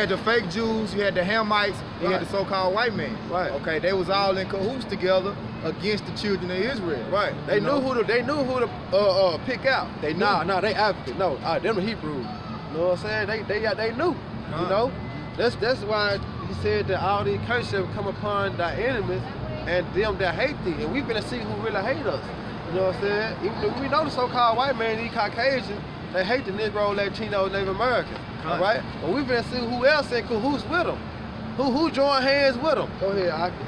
the fake Jews, you had the Hamites, you had the so-called white man. Right. Okay, they was all in cahoots together against the children of Israel. Right. They knew who to pick out. They knew. Nah, they African. No, them the Hebrews. You know what I'm saying? They knew. You know? That's why he said that all these curses will come upon thy enemies and them that hate thee. And we finna see who really hate us. You know what I'm saying? Even though we know the so-called white man, these Caucasians, they hate the Negro, Latino, Native Americans. All right? But we finna see who else in cahoots with them. Who join hands with them. Go ahead, Aki.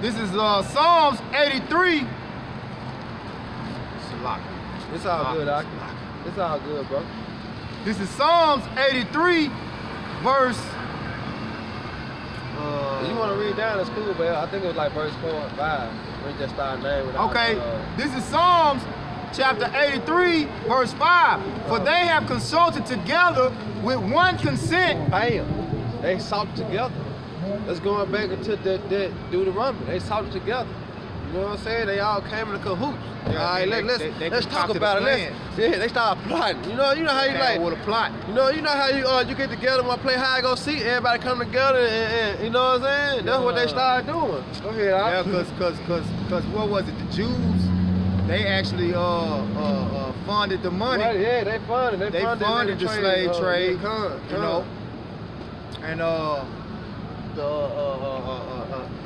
This is Psalms 83. It's all good, Aki. It's all good, bro. This is Psalms 83, verse. If you want to read down, that's cool, but I think it was like verse 4 and 5. We just started naming. Okay, this is Psalms chapter 83, verse 5. For they have consulted together with one consent. Bam. They sought together. Let's go back into that Deuteronomy. They sought together. You know what I'm saying? They all came in a cahoots. Yeah, all right, let's talk about it. They start plotting. You know how you like with a plot. You know how you get together and play hide go seek. Everybody come together and you know what I'm saying? That's what they started doing. Go ahead. Yeah, cause what was it? The Jews, they actually funded the money. Right, yeah, they funded the slave trade. You know, and the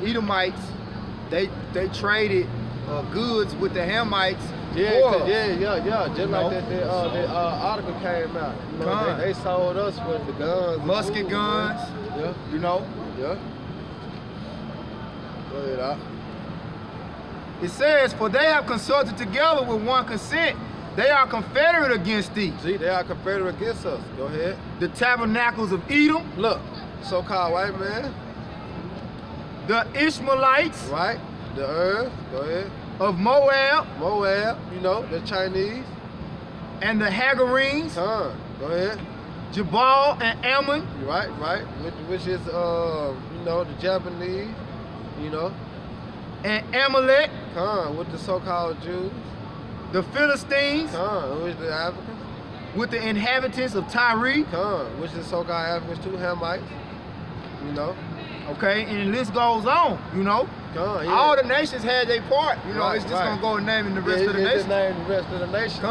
Edomites, they traded goods with the Hamites. Yeah. Just like that article came out. You know, they sold us with the guns, musket guns. Yeah. You know. Yeah. Go ahead, Doc. It says, for they have consulted together with one consent. They are confederate against thee. See, they are confederate against us. Go ahead. The tabernacles of Edom. Look, so-called white man. The Ishmaelites. Right. The Earth. Go ahead. Of Moab. You know, the Chinese. And the Hagarenes. Go ahead. Jabal and Ammon. Right. Which is, you know, the Japanese, you know. And Amalek. With the so-called Jews. The Philistines. Which is the Africans. With the inhabitants of Tyre. Which is so-called Africans too, Hamites. You know. Okay, and the list goes on, you know. Yeah. All the nations had their part, you know. It's just gonna go and naming the rest of the nations. Name the rest of the nation.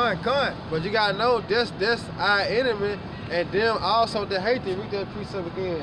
But you gotta know this our enemy, and them also the hate them. Read that precept again,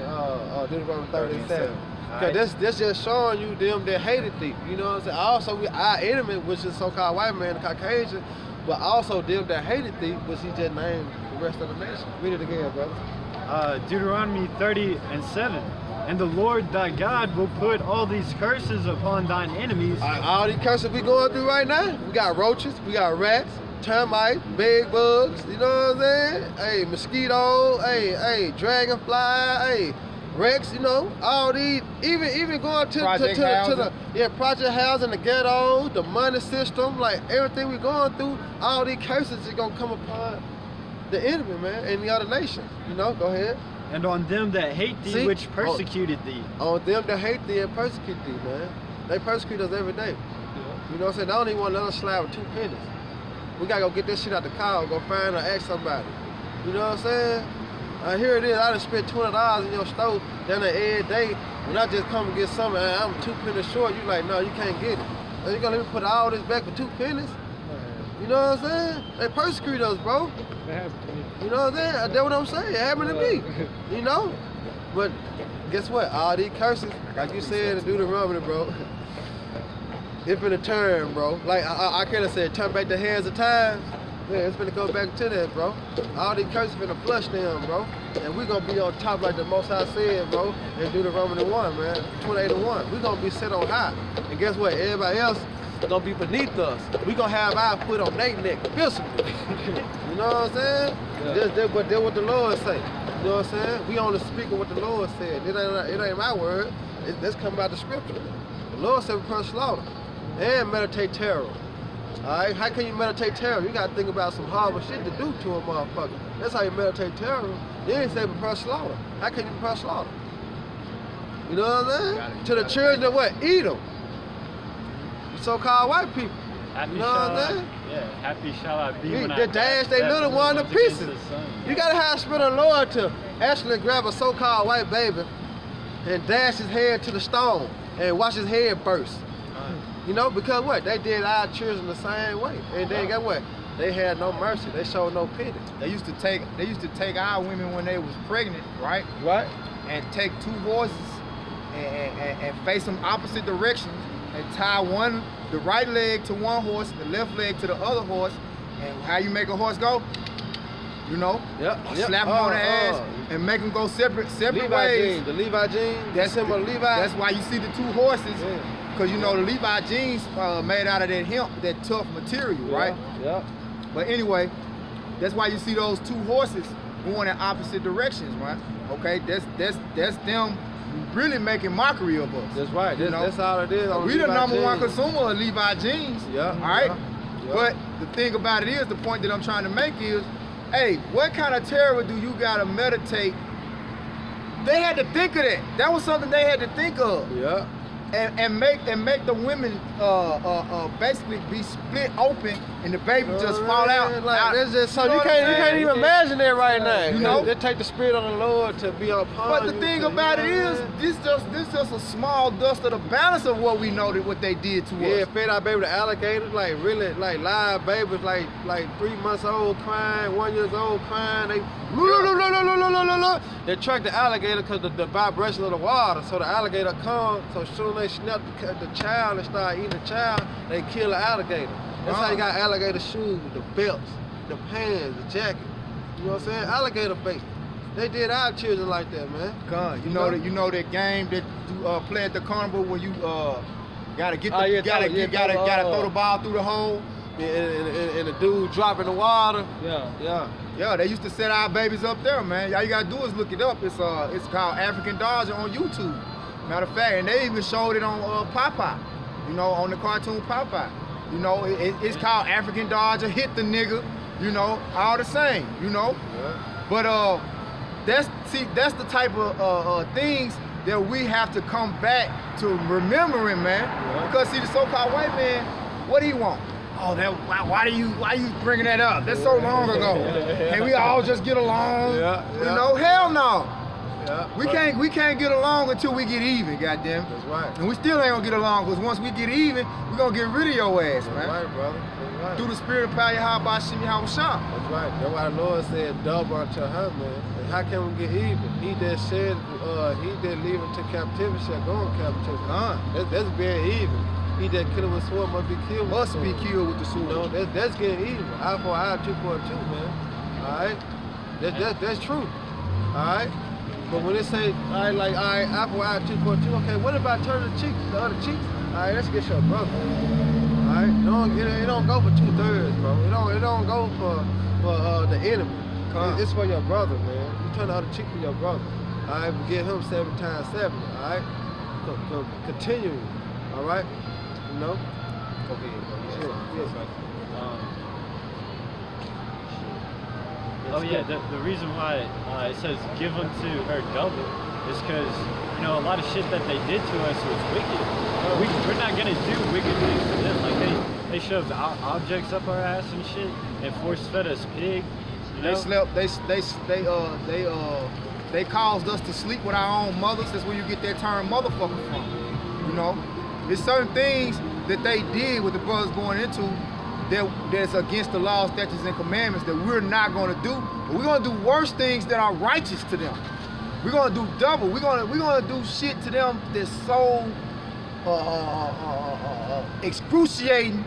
Deuteronomy 37. Because this just showing you them that hated thee. You know what I'm saying? Also, our enemy, which is so-called white man, the Caucasian, but also them that hated thee, which he just named the rest of the nation. Read it again, brother. Deuteronomy 30 and 7. And the Lord thy God will put all these curses upon thine enemies. All these curses we going through right now, we got roaches, we got rats, termites, bed bugs, you know what I'm saying? Hey, mosquitoes, hey, dragonfly, hey, Rex, you know, all these, even going to the project housing, the ghettos, the money system, like everything we going through, all these curses is gonna come upon the enemy, man, and the other nations. You know, go ahead. And on them that hate thee, which persecuted thee. On them that hate thee and persecute thee, man. They persecute us every day. You know what I'm saying? They don't even want to let us slide with 2 pennies. We gotta go get this shit out the car, go find or ask somebody. You know what I'm saying? Here it is, I done spent $20 in your store down there every day. When I just come and get something, I'm 2 pennies short, you like, no, you can't get it. And you gonna let me put all this back for 2 pennies? You know what I'm saying? They persecute us, bro. That happened to me. You know what I'm saying? That's what I'm saying. It happened to me. You know? But guess what? All these curses, like you said in Deuteronomy, bro, it's been a turn, bro. Like I could have said, turn back the hands of time. Yeah, it's gonna go back to that, bro. All these curses finna flush them, bro. And we gonna be on top like the Most High said, bro, in Deuteronomy 1, man. 28:1. We gonna be set on high. And guess what? Everybody else gonna be beneath us. We gonna have our foot on their neck, physically. You know what I'm saying? Yeah. But that's what the Lord say. You know what I'm saying? We only speaking what the Lord said. It ain't my word. That's coming out the scripture. The Lord said we put slaughter and meditate terror. Alright, how can you meditate terror? You gotta think about some horrible shit to do to a motherfucker. That's how you meditate terror. You ain't say prepare slaughter. How can you prepare slaughter? You know what I'm saying? To the children of what? Edom. So-called white people. Happy you know what I'm saying? Yeah, happy shall I be when they dash they little one to pieces. You gotta have the spirit of the Lord to actually grab a so-called white baby and dash his head to the stone and watch his head burst. You know, because what? They did our children the same way. And then guess what? They had no mercy. They showed no pity. They used to take our women when they was pregnant, right? Right. And take 2 horses and face them opposite directions and tie the right leg to one horse, the left leg to the other horse. And how you make a horse go? You know? Yep. Slap them on the ass and make them go separate Levi ways. Jeans. The Levi jeans. That's symbol of Levi. That's why you see the 2 horses. Yeah. Because you know the Levi jeans made out of that hemp, that tough material, right? Yeah. But anyway, that's why you see those 2 horses going in opposite directions, right? Okay, that's them really making mockery of us. That's right. That's all it is. We the number 1 consumer of Levi jeans. Yeah. All right. Yeah. But the thing about it is, the point that I'm trying to make is, hey, what kind of terror do you gotta meditate? They had to think of that. That was something they had to think of. Yeah. And make the women basically be split open and the baby just fall out. Like, you can't even imagine that right now. You know, they take the spirit of the Lord to be upon you. But the thing about it is, this just a small dust of the balance of what we know that what they did to us. Yeah, fed our baby to alligators, like really, like live babies, like 3 months old crying, 1 year old crying. They track the alligator because the vibration of the water. So the alligator comes. So soon they snap the child and start eating the child, they kill the alligator. That's how you got alligator shoes, the belts, the pants, the jacket. You know what I'm saying? Alligator bait. They did our children like that, man. You know that game that you play at the carnival when you gotta throw the ball through the hole. Yeah, and the dude dropping the water. Yeah, they used to set our babies up there, man. All you gotta do is look it up. It's called African Dodger on YouTube. Matter of fact, and they even showed it on Popeye. You know, on the cartoon Popeye. You know, it's called African Dodger, hit the nigga. You know, all the same. You know, but that's the type of things that we have to come back to remembering, man. Because see, the so-called white man, what do he want? Oh, why you bringing that up? That's so long ago. Can we all just get along? You know, hell no. We can't get along until we get even, goddamn. That's right. And we still ain't gonna get along, because once we get even, we're gonna get rid of your ass, man. That's right, brother. That's right. Through the spirit of power, how about Shimmy how shop. That's right. That's why the Lord said double unto her, man. And how can we get even? He that said he that leave into captivity shall go in captivity. That's being even. He that killed with sword must be killed with sword. Must be killed with the sword. You know, that's getting even. Eye for eye, tooth for a tooth, man. Alright? That's true. Alright? But when they say, eye for eye, tooth for a tooth, okay, what about turning the other cheek? Alright, let's get your brother. Alright? It don't go for 2/3, bro. It don't go for the enemy. It's for your brother, man. You turn the other cheek for your brother. Alright, get him 7 times 7. Alright? Continue. Alright? You know? Go ahead. Oh yeah, the reason why it says give unto her double is because, you know, a lot of shit that they did to us was wicked. We're not gonna do wicked things to them. Like they shoved objects up our ass and shit and force fed us pig. You know? They caused us to sleep with our own mothers. That's where you get that term motherfucker from. You know? There's certain things that they did, what the brothers going into, that's against the law, statutes, and commandments that we're not going to do. But we're going to do worse things that are righteous to them. We're going to do double. We're going to do shit to them that's so excruciating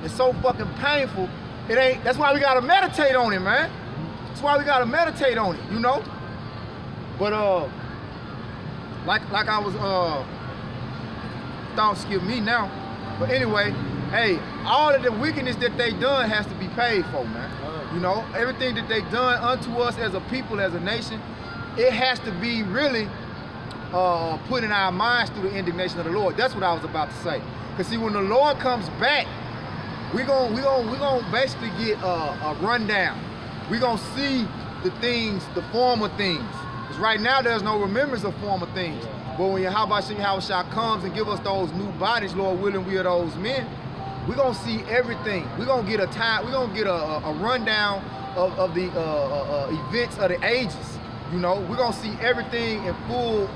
and so fucking painful. It ain't. That's why we got to meditate on it, man. That's why we got to meditate on it, you know. But like I was thought skip me now. But anyway, hey, all of the wickedness that they done has to be paid for, man. You know, everything that they done unto us as a people, as a nation, it has to be really put in our minds through the indignation of the Lord. That's what I was about to say. Cause see, when the Lord comes back, we gonna basically get a rundown. We gonna see the things, the former things. Cause right now there's no remembrance of former things. But when Yahweh comes and give us those new bodies, Lord willing, we are those men. We're gonna see everything. We're gonna get a time. We're gonna get a rundown of the events of the ages. You know, we're gonna see everything in full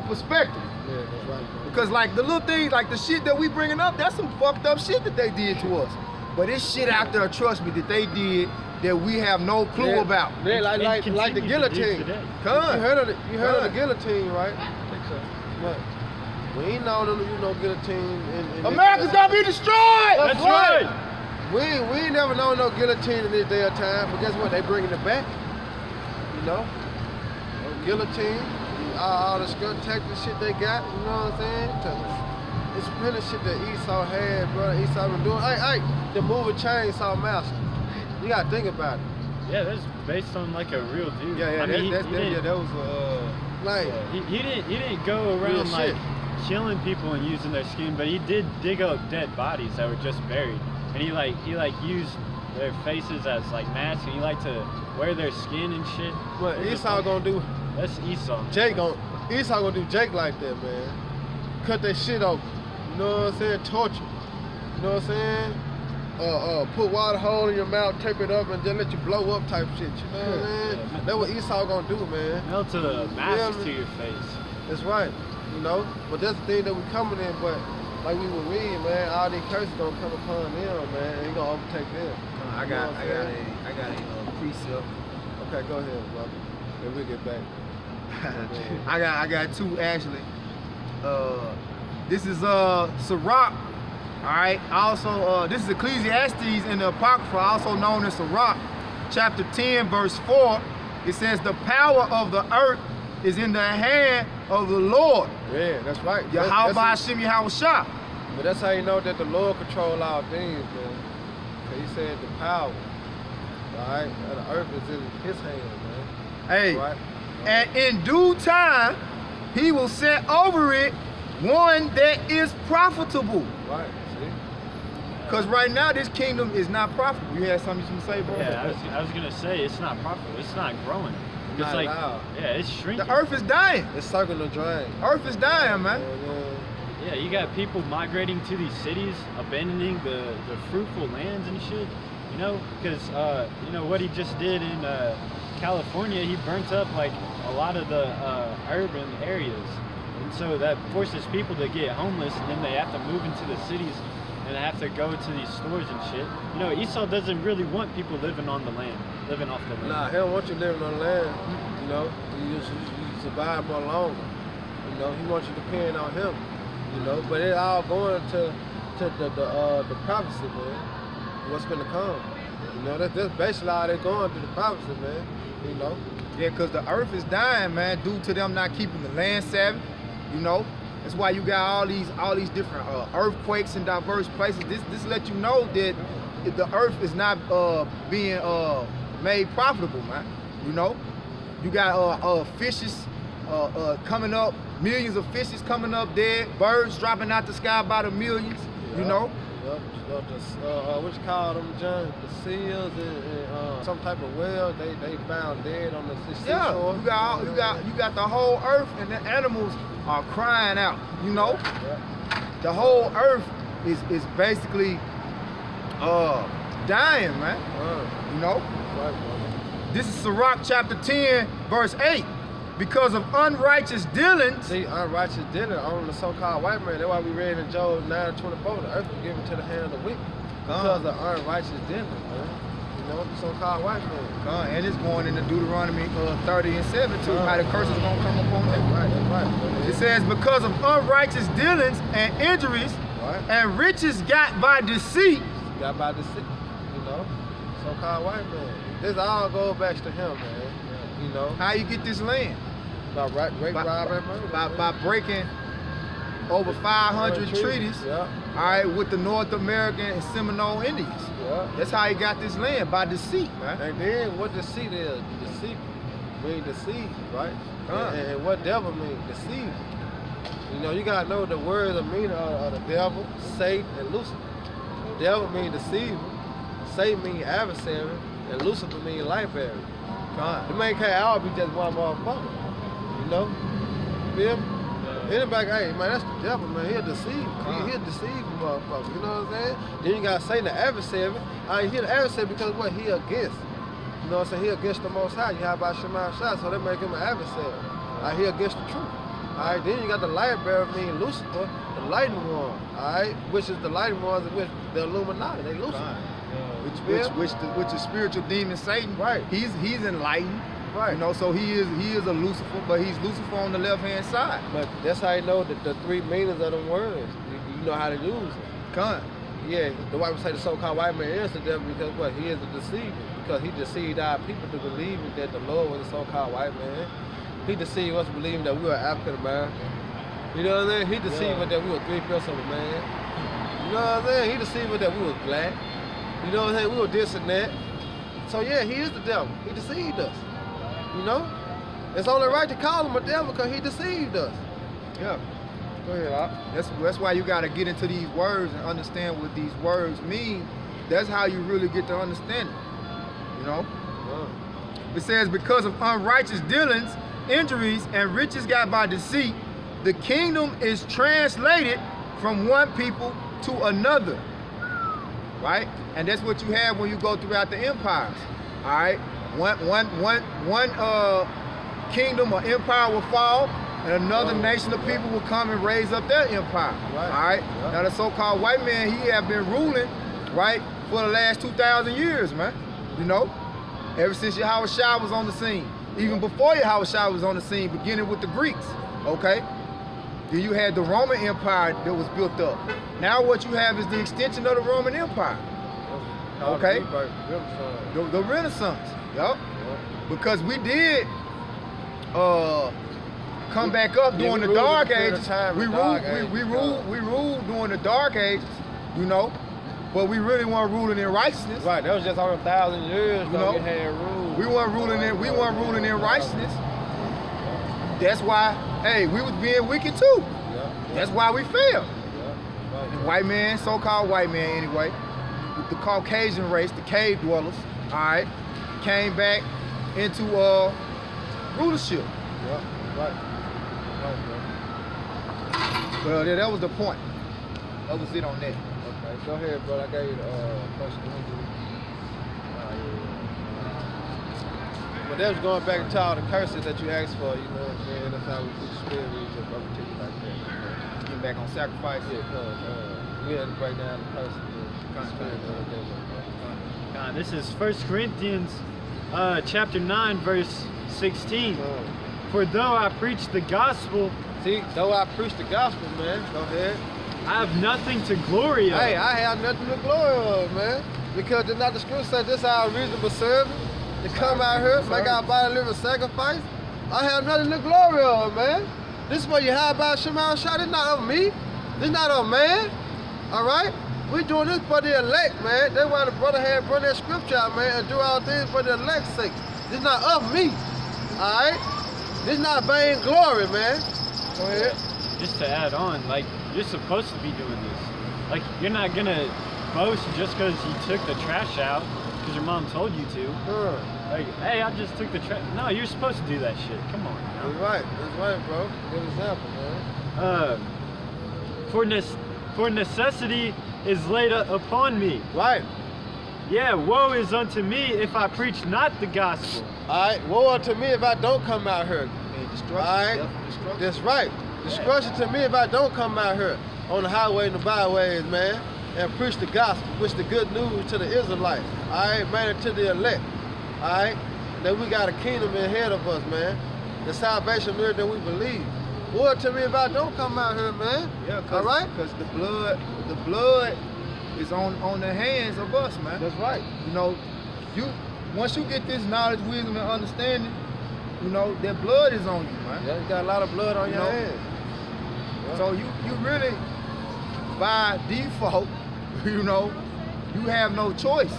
perspective. Yeah, that's right. Because like the little things, like the shit that we bringing up, that's some fucked up shit that they did to us. But this shit out there, trust me, that they did that we have no clue about. Yeah, like the guillotine. Come. You heard of the guillotine, right? I think so. But we ain't know the guillotine. America's gonna be destroyed. That's right. We ain't never known no guillotine in this day of time. But guess what? They bringing it back. You know, guillotine, all the skirt tactics shit they got. You know what I'm saying? It's plenty of shit that Esau had, bro. Esau been doing. Hey, the movie Chainsaw Massacre. You gotta think about it. Yeah, that's based on like a real dude. Yeah, that was like he didn't go around like killing people and using their skin, but he did dig up dead bodies that were just buried, and he used their faces as like masks, and he liked to wear their skin and shit. What Esau gonna do? That's Esau. Esau gonna do Jake like that, man. Cut that shit open. You know what I'm saying? Torture. You know what I'm saying? Put water hole in your mouth, tape it up, and just let you blow up type shit. You know what I'm saying? That's what Esau gonna do, man. Melt a mask to your face. That's right. You know, but that's the thing that we coming in. But like we were reading, man, all these curses gonna come upon them, man, and he gonna overtake them. I got a precept. Okay, go ahead, brother. Then we'll get back. I got two actually. This is Sirach. All right. Also, this is Ecclesiastes in the Apocrypha, also known as Sirach, chapter 10, verse 4. It says, "The power of the earth is in the hand of the Lord." Yeah, that's right. Yahweh Hashem Yahushua. But that's how you know that the Lord control all things, man. He said the power, all right, and the earth is in His hand, man. Hey, right? And in due time, He will set over it one that is profitable. Right. Because right now, this kingdom is not profitable. You had something you say, bro? Yeah, I was gonna say it's not profitable. It's not growing. It's like, yeah, it's shrinking. The earth is dying. It's sucking the drain. Earth is dying, man. Yeah, you got people migrating to these cities, abandoning the fruitful lands and shit. You know, because you know what he just did in California, he burnt up like a lot of the urban areas, and so that forces people to get homeless, and then they have to move into the cities. And have to go to these stores and shit. You know, Esau doesn't really want people living on the land, living off the land. Nah, he don't want you living on the land. You know, you survive more longer. You know, he wants you to depend on him. You know, but it all going to the prophecy, man. What's gonna come? You know, that's basically all they're going to the prophecy, man. You know. Yeah, because the earth is dying, man, due to them not keeping the land Sabbath. You know. That's why you got all these different earthquakes in diverse places. This let you know that the earth is not being made profitable, man. You know, you got fishes coming up, millions of fishes coming up dead, birds dropping out the sky by the millions. You know. What you call them, John? The seals and some type of whale. They found dead on the seashore. Yeah, you got the whole earth, and the animals are crying out. You know, the whole earth is basically dying, man. You know. Right, this is Sirach chapter 10, verse 8. because of unrighteous dealings. See, unrighteous dealing on the so-called white man. That's why we read in Job 9:24, the earth was given to the hand of the wicked. Because of unrighteous dealing, man. You know, the so-called white man. And it's going into Deuteronomy 30 and 7 too, how the curse is going to come upon them. That's right. It says, because of unrighteous dealings and injuries, and riches got by deceit. Got by deceit, you know, so-called white man. This all goes back to him, man. You know. How you get this land? By breaking over 500 treaties, all right, with the North American and Seminole Indians. That's how he got this land, by deceit, man. And then what deceit is? Deceit means deceive, right? And what devil means? Deceive. You know, you gotta know the words of meaning of the devil, Satan, and Lucifer. Devil means deceiver, Satan means adversary, and Lucifer means light bearer. The man can't all be just one motherfucker. You know? You feel me? Anybody, hey man, that's the devil, man. He'll deceive. He'll deceive motherfuckers. You know what I'm saying? Then you gotta say the adversary. He's the adversary because what he against. You know what I'm saying? He against the Most High. You have about Shema Shah, so they make him an adversary. He against the truth. Alright, then you got the light bearer, meaning Lucifer, the lightning one. Alright, which is the lightning ones of which the Illuminati, they Lucifer. Which the spiritual demon Satan, right? He's enlightened, right? You know, so he is a Lucifer, but he's Lucifer on the left hand side. But that's how you know the three meanings of them words. You know how to use them. Yeah, the white would say the so-called white man is the devil because what? He is the deceiver. Because he deceived our people to believing that the Lord was a so-called white man. He deceived us believing that we were African American. You know what I'm saying? He deceived us that we were 3/5 of a man. You know what I'm saying? He deceived us that we were black. You know what I'm saying? We were this and that. So yeah, he is the devil. He deceived us. You know? It's only right to call him a devil because he deceived us. Yeah. Go ahead, Op. That's why you got to get into these words and understand what these words mean. That's how you really get to understand it. You know? It says, because of unrighteous dealings, injuries, and riches got by deceit, the kingdom is translated from one people to another. Right? And that's what you have when you go throughout the empires. All right? One kingdom or empire will fall, and another nation of people will come and raise up their empire. All right? Now the so-called white man, he have been ruling, right, for the last 2,000 years, man. You know? Ever since Yahushua was on the scene. Even before Yahushua was on the scene, beginning with the Greeks. Okay? Then you had the Roman Empire that was built up. Now what you have is the extension of the Roman Empire. Okay? The Renaissance. Yup. Because we did come back up during the Dark Ages. We ruled during the Dark Ages, you know. But we really weren't ruling in righteousness. Right, that was just over 1,000 years you know, we had rule. We weren't ruling in righteousness. That's why, hey, we was being wicked too. That's why we failed. The white man, so-called white man anyway, with the Caucasian race, the cave dwellers, all right, came back into rulership. Well, that was the point. That was it on that. Okay, go ahead, bro. I got you the question. But that was going back to all the curses that you asked for, you know what I'm saying? That's how we put the spirit region up to you like that. Getting back on sacrifice. Yeah, we had to break down the curses. This is 1 Corinthians chapter 9, verse 16. For though I preach the gospel... See, though I preach the gospel, man. Go ahead. I have nothing to glory of. Hey, I have nothing to glory of, man. Because did not the scripture say this is our reasonable servant to come out here, make our body live a sacrifice? I have nothing to glory of, man. This is what you have about Shema Shah. This is not of me. This is not of man. All right? We doing this for the elect, man. That's why the brother had brought that scripture out, man, and do all things for the elect's sake. This is not of me. All right? This is not vain glory, man. Go ahead. Just to add on, like, you're supposed to be doing this. Like, you're not gonna boast just because you took the trash out because your mom told you to. Like, hey, I just took the trash. No, you're supposed to do that shit. Come on, you know? That's right, bro. Good example, man. For necessity is laid upon me. Right. Yeah, woe is unto me if I preach not the gospel. All right, woe unto me if I don't come out here mean destruction. All right? Death and destruction. That's right. Destruction to me if I don't come out here on the highway and the byways, man, and preach the gospel, preach the good news to the Israelites. All right, man, to the elect. All right, that we got a kingdom ahead of us, man. The salvation mirror that we believe. Woe to me if I don't come out here, man. Yeah, all right? Because the blood is on the hands of us, man. That's right. You know, once you get this knowledge, wisdom, and understanding, you know, that blood is on you, man. Yeah, you got a lot of blood on your hands. Yeah. So you really, by default, you know, you have no choice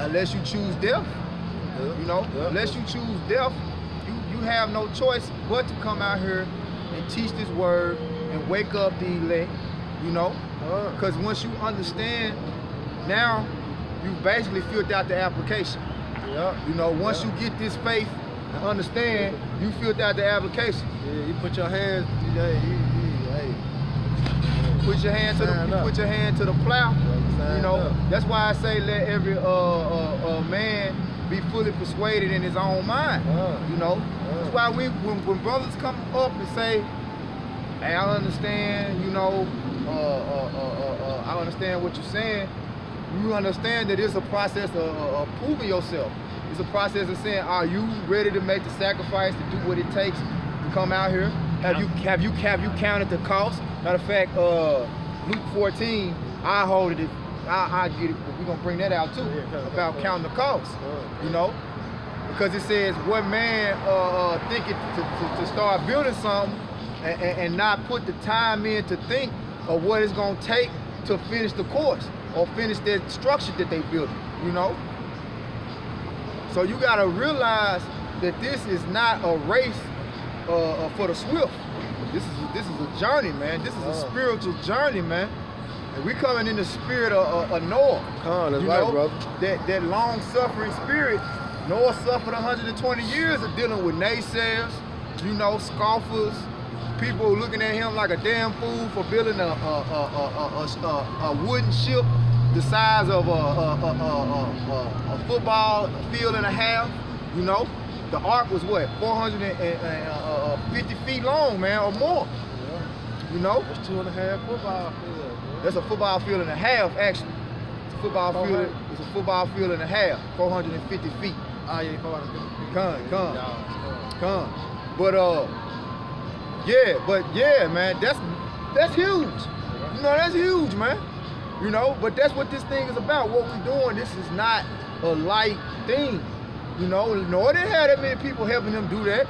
unless you choose death. Yeah. You know, unless you choose death, you have no choice but to come out here and teach this word and wake up the elect, you know, because once you understand, now you basically filled out the application. Yeah. You know, once you get this faith and understand, you filled out the application. Yeah, you put your hands, put your hand to the plow. You know, that's why I say let every man be fully persuaded in his own mind. You know, that's why when brothers come up and say, "Hey, I understand," you know, I understand what you're saying. You understand that it's a process of proving yourself. It's a process of saying, are you ready to make the sacrifice to do what it takes to come out here? Have you counted the cost? Matter of fact, Luke 14, I hold it. I get it, but we're gonna bring that out too about counting the cost. You know, because it says, what man thinking to start building something and not put the time in to think of what it's gonna take to finish the course or finish that structure that they built. You know. So you gotta realize that this is not a race for the swift. This is a journey, man. This is a spiritual journey, man. And we coming in the spirit of Noah. That's right, brother. That long-suffering spirit. Noah suffered 120 years of dealing with naysayers, you know, scoffers, people looking at him like a damn fool for building a wooden ship the size of a football field and a half. You know, the ark was what, 450 feet long, man, or more. Yeah. You know, that's 2.5 football fields. That's a football field and a half, actually. It's a football field. It's a football field and a half, 450 feet. Oh yeah, 450 feet. Come. But yeah, man, that's huge. You know, that's huge, man. You know, but that's what this thing is about. What we're doing, this is not a light thing. You know, Noah didn't have that many people helping him do that.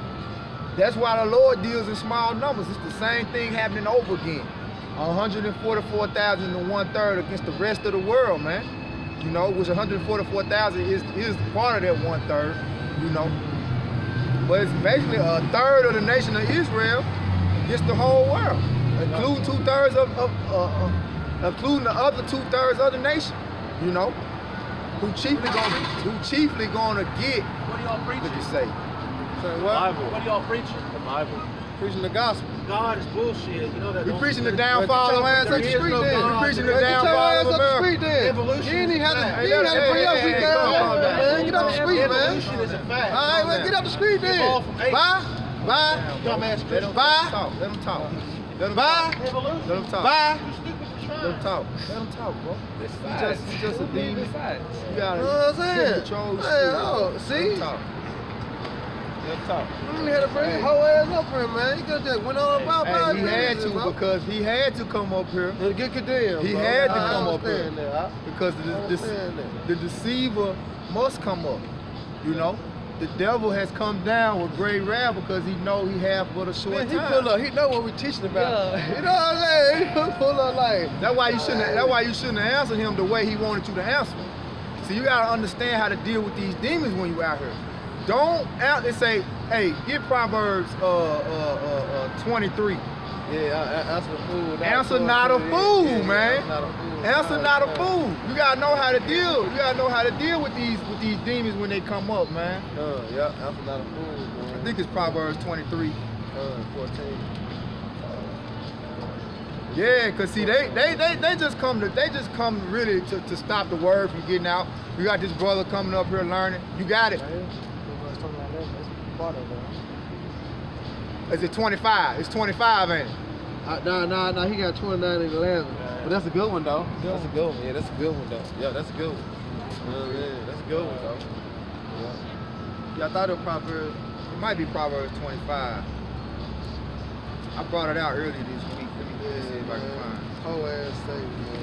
That's why the Lord deals in small numbers. It's the same thing happening over again. 144,000 to 1/3 against the rest of the world, man. You know, which 144,000 is part of that 1/3, you know. But it's basically 1/3 of the nation of Israel against the whole world, including 2/3 including the other 2/3 of the nation, you know, who chiefly gonna get. What are y'all preaching? What you say? What? Bible. What are y'all preaching? The Bible. Preaching the gospel. God is bullshit. You know that. We preaching the Well, downfall get of your ass up the Israel. street then. We preaching the Get your downfall ass of up the street America. then. Evolution. You ain't even have to Hey, bring your feet hey, down, come on, man. Get up the street, man. Evolution is a fact. All right, well, get up the street then. Evolve from apes. Bye. Dumbass Let them Bye. talk. Let them talk. Let them Bye. talk. Evolution. Let them talk. Bye. Let them talk. Let them talk, bro. He's just a demon. You You gotta know what I'm saying? control the Hey, spirit. oh, Let see? them talk. Let them talk. You had to bring his whole ass up here, man. He could just went on about Hey, 5 he had minutes, to bro. because he had to come up here It'll get condemned. He bro. had to I come up here. understand that, huh? because understand that. the deceiver must come up. You know, the devil has come down with great wrath because he know he have but a short Man, he time. pull up. He know what we teaching about. You know what I'm saying? He pull up like. That's why you shouldn't. That's why you shouldn't have answered him the way he wanted you to answer. So you gotta understand how to deal with these demons when you out here. Don't out and say, "Hey, get Proverbs 23." Yeah, answer the fool. Answer not a fool, man. Answer not a fool. Answer not a fool. You gotta know how to deal. You gotta know how to deal with these demons when they come up, man. Yeah, answer not a fool, man. I think it's Proverbs 23. 14. Yeah, cause see they just come really to stop the word from getting out. You got this brother coming up here learning. You got it. Is it 25? It's 25, ain't it? Nah, he got 29 and 11. But that's a good one, though. That's a good one. Yeah, that's a good one, though. Yeah, that's a good one. Yeah, that's a good one, though. Yeah, I thought it was Proverbs. It might be Proverbs 25. I brought it out earlier this week. Let me see if I can find it. Whole ass thing, man.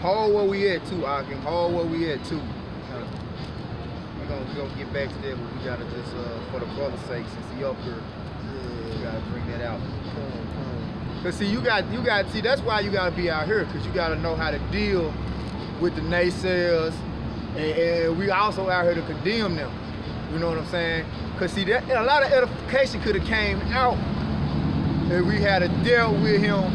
Hold where we at too, Akim. Hold where we at too. We're gonna get back to that, but we gotta just for the brother's sake, since he up here, we gotta bring that out. Cause see, you got see, that's why you gotta be out here, cause you gotta know how to deal with the naysayers, and we also out here to condemn them. You know what I'm saying? Cause see, that a lot of edification could have came out if we had to deal with him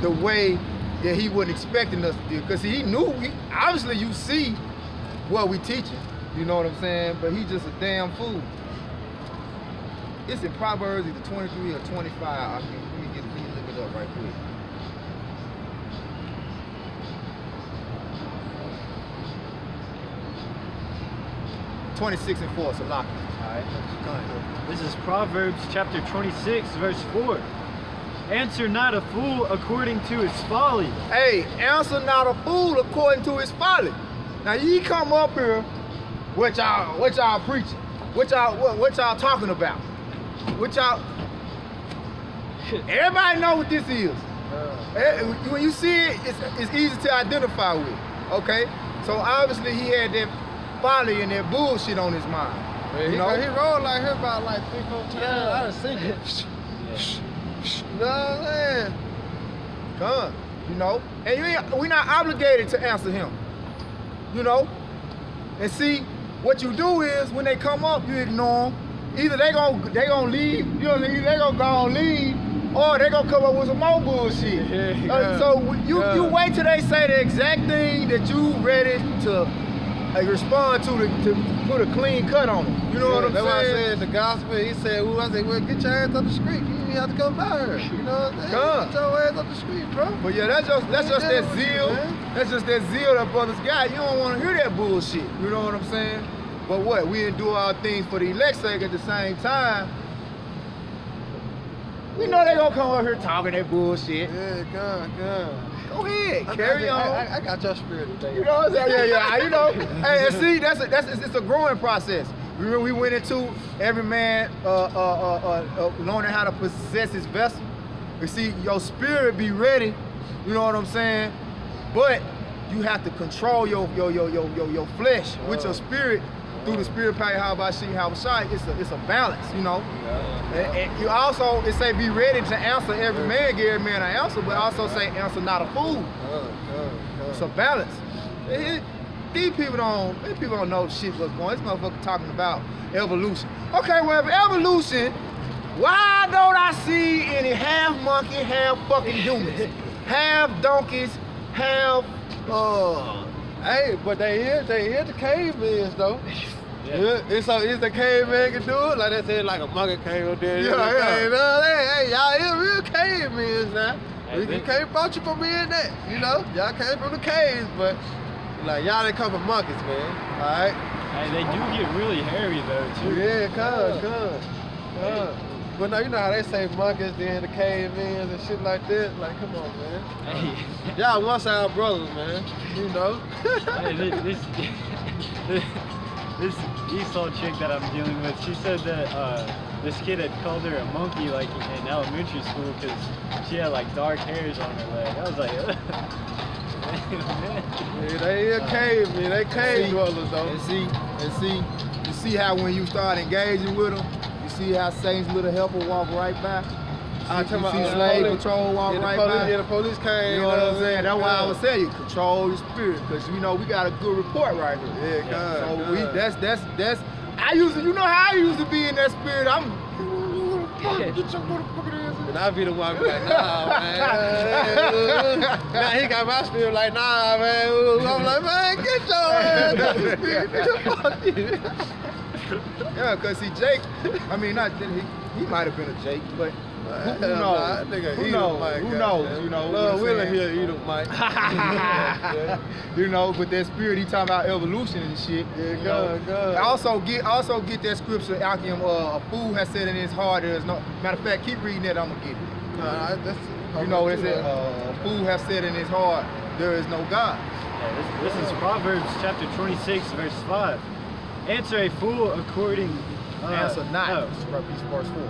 the way that he wasn't expecting us to do. Cause he knew, obviously you see what we teaching, you know what I'm saying? But he just a damn fool. It's in Proverbs either 23 or 25. I mean, let me look it up right quick. (26:4), so lock it. Alright, this is Proverbs chapter 26, verse 4. Answer not a fool according to his folly. Hey, answer not a fool according to his folly. Now ye come up here, what y'all preaching? What y'all talking about? What y'all? Everybody know what this is. When you see it, it's easy to identify with. Okay, so obviously he had that folly and that bullshit on his mind. Man, he rolled like her about like 3-4 times. I done seen it. You know what I'm saying? Come, you know, and we're not obligated to answer him, you know. And see, what you do is when they come up, you ignore them. Either they gonna leave, you know, either they gonna go and leave, or they gonna come up with some more bullshit. So you wait till they say the exact thing that you ready to respond to put a clean cut on them. You know what I'm saying? That's why I said the gospel. He said, "Well, I said, well, get your ass up the street. You ain't have to come by here. You know what I'm saying? Get your ass up the street, bro." But yeah, that's just that zeal. That's just that zeal that brothers got. You don't want to hear that bullshit. You know what I'm saying? But what? We endure our things for the elect's sake at the same time. We know they gonna come up here talking that bullshit. Yeah, come. Go ahead, carry on. I got your spirit today. You know what I'm saying? Yeah. You know. Hey, and see, it's a growing process. We went into every man learning how to possess his vessel. You see, your spirit be ready. You know what I'm saying? But you have to control your flesh with your spirit through the spirit power. How about she? It's a balance. You know. And you also, it say be ready to answer every man, give every man an answer, but also say answer not a fool. It's a balance. These people don't know shit what's going on. This motherfucker talking about evolution. Okay, well, if evolution, why don't I see any half monkey, half fucking humans? Half donkeys, half Hey, but they hear the cavemen though. Yeah. It's the caveman can do it, like they said, like a monkey came up there. Hey, y'all is real cavemen now. We can't fault you for being that, you know. Y'all came from the caves, but like y'all didn't come from monkeys, man. All right. Hey, they do get really hairy though too. Yeah, come. But now you know how they say monkeys, then the cavemen and shit like that. Like, come on, man. Hey. Y'all once our brothers, man. You know. Hey, this Esau chick that I'm dealing with, she said that this kid had called her a monkey like in elementary school because she had like dark hairs on her leg. I was like, yeah, they a cave, man. They cave dwellers though. And you see how when you start engaging with them, you see how Satan's little helper walk right by. You see slave patrol walk right by. Yeah, the police came. You know what I'm saying? That's why I was saying you control your spirit, because you know we got a good report right here. Yeah, So that's I used to, you know how I used to be in that spirit. I'm get your motherfucking ass in. And I be the one be like, nah, man. Now he got my spirit like, nah, man. I'm like, man, get your ass out the spirit. Fuck you. Yeah, cause see, Jake. I mean, not he might have been a Jake, but who knows? Who knows? You know, Lord willing, he'll eat him, Mike. You know, but that spirit, he talking about evolution and shit. Yeah, good. Also get that scripture out him. A fool has said in his heart, there is no. Matter of fact, keep reading that. I'm gonna get it. You know, it said, a fool has said in his heart, there is no God. Yeah, this is Proverbs chapter 26, verse 5. Answer a fool according. Answer not. No. Verse 4.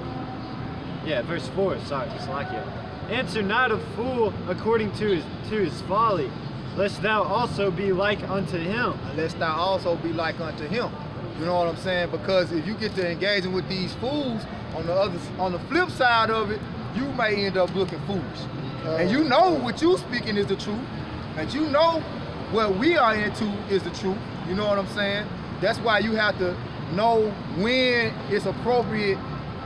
Yeah, verse 4. Sorry, it's like it. Answer not a fool according to his folly, lest thou also be like unto him. Lest thou also be like unto him. You know what I'm saying? Because if you get to engaging with these fools, on the flip side of it, you may end up looking foolish. And you know what you speaking is the truth, and you know what we are into is the truth. You know what I'm saying? That's why you have to know when it's appropriate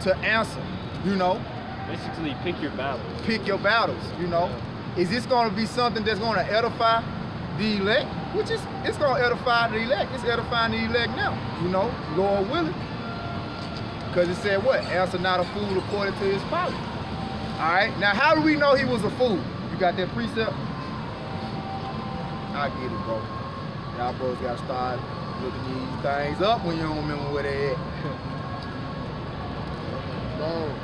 to answer. You know, Basically, pick your battles. pick your battles. You know, is this going to be something that's going to edify the elect? Which is, it's going to edify the elect. It's edifying the elect now. You know, Lord willing. Because it said what? Answer not a fool according to his folly. All right. Now, how do we know he was a fool? You got that precept? I get it, bro. Y'all bros got to start looking these things up when you don't remember where they at. No.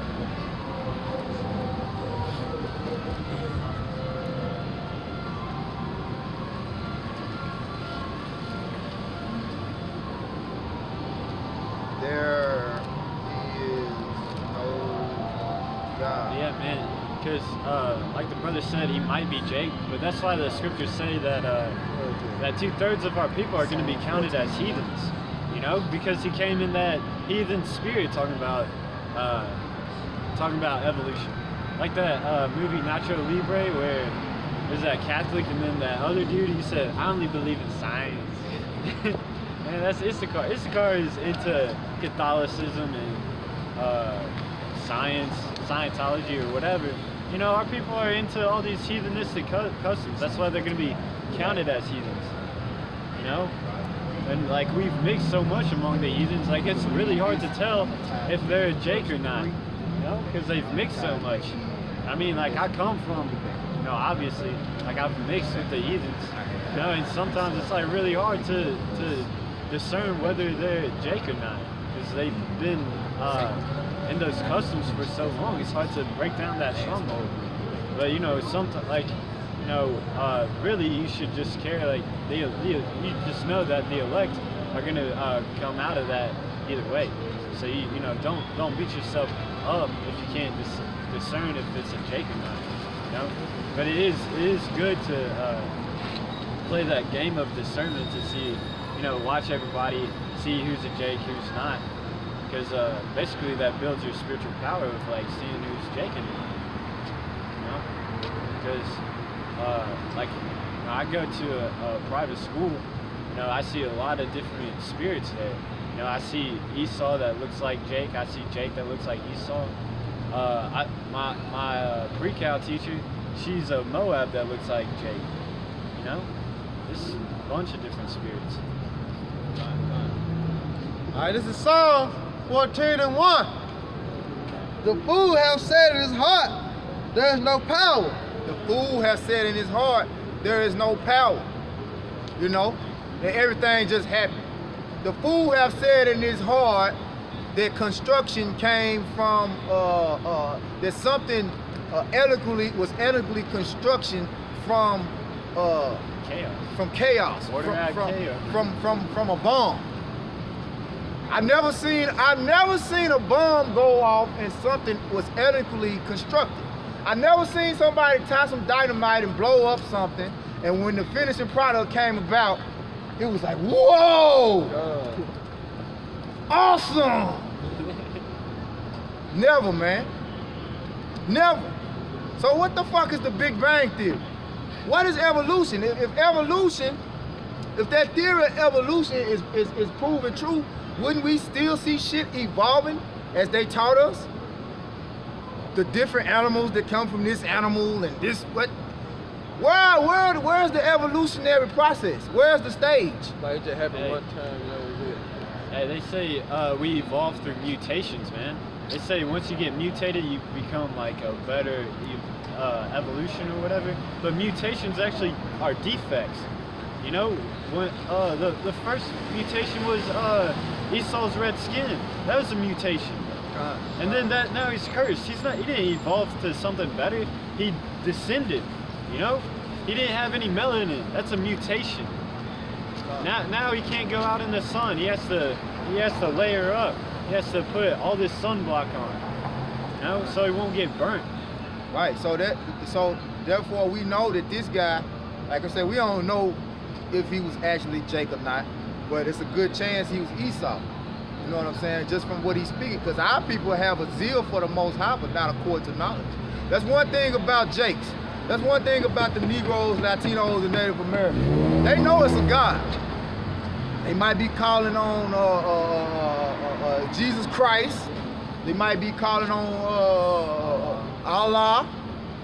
There is no God. Yeah, man. Because, like the brother said, he might be Jake, but that's why the scriptures say that that 2/3 of our people are going to be counted as heathens. You know, because he came in that heathen spirit, talking about evolution. Like that movie Nacho Libre, where there's that Catholic and then that other dude. He said, "I only believe in science." Man, that's Issachar. Issachar is into Catholicism and science, Scientology or whatever. You know, our people are into all these heathenistic customs. That's why they're going to be counted as heathens. You know? And like we've mixed so much among the heathens, like it's really hard to tell if they're a Jake or not. You know? Because they've mixed so much. I mean, like I come from, you know, obviously, like I've mixed with the heathens. You know, and sometimes it's like really hard to discern whether they're Jake or not. Because they've been in those customs for so long, it's hard to break down that stronghold. But you know, sometimes, like, you know, really you should just care, like, you just know that the elect are gonna come out of that either way. So you know, don't beat yourself up if you can't discern if it's a Jake or not. You know, but it is good to play that game of discernment to see, you know, watch everybody, see who's a Jake, who's not. Because basically that builds your spiritual power of like seeing who's Jake in you. You know? Because like when I go to a private school, you know, I see a lot of different spirits there. You know, I see Esau that looks like Jake. I see Jake that looks like Esau. My pre-cal teacher, she's a Moab that looks like Jake. You know, there's a bunch of different spirits. All right, this is Psalm 14:1. The fool have said in his heart, there is no power. The fool has said in his heart, there is no power. You know, that everything just happened. The fool have said in his heart that construction came from, that something was elegantly construction from Chaos. From chaos, from a bomb. I've never seen a bomb go off and something was elegantly constructed. I never seen somebody tie some dynamite and blow up something, and when the finishing product came about, it was like, whoa, awesome. Never, man, never. So what the fuck is the Big Bang Theory? What is evolution? If that theory of evolution is proven true, wouldn't we still see shit evolving as they taught us? the different animals that come from this animal and this, what? Where's the evolutionary process? Where's the stage? Like it just happened Hey. one time, you know, we did. Hey, they say we evolve through mutations, man. They say once you get mutated, you become like a better evolution or whatever. But mutations actually are defects. You know, when the first mutation was Esau's red skin. That was a mutation. And then now he's cursed. He didn't evolve to something better. He descended. You know, he didn't have any melanin. That's a mutation. Now he can't go out in the sun. He has to layer up. He has to put all this sunblock on. You know, so he won't get burnt. Right. So therefore we know that this guy, like I said, we don't know if he was actually Jacob or not, but it's a good chance he was Esau. You know what I'm saying? Just from what he's speaking, because our people have a zeal for the Most High, but not according to knowledge. That's one thing about Jakes. That's one thing about the Negroes, Latinos, and Native Americans. They know it's a God. They might be calling on Jesus Christ. They might be calling on Allah.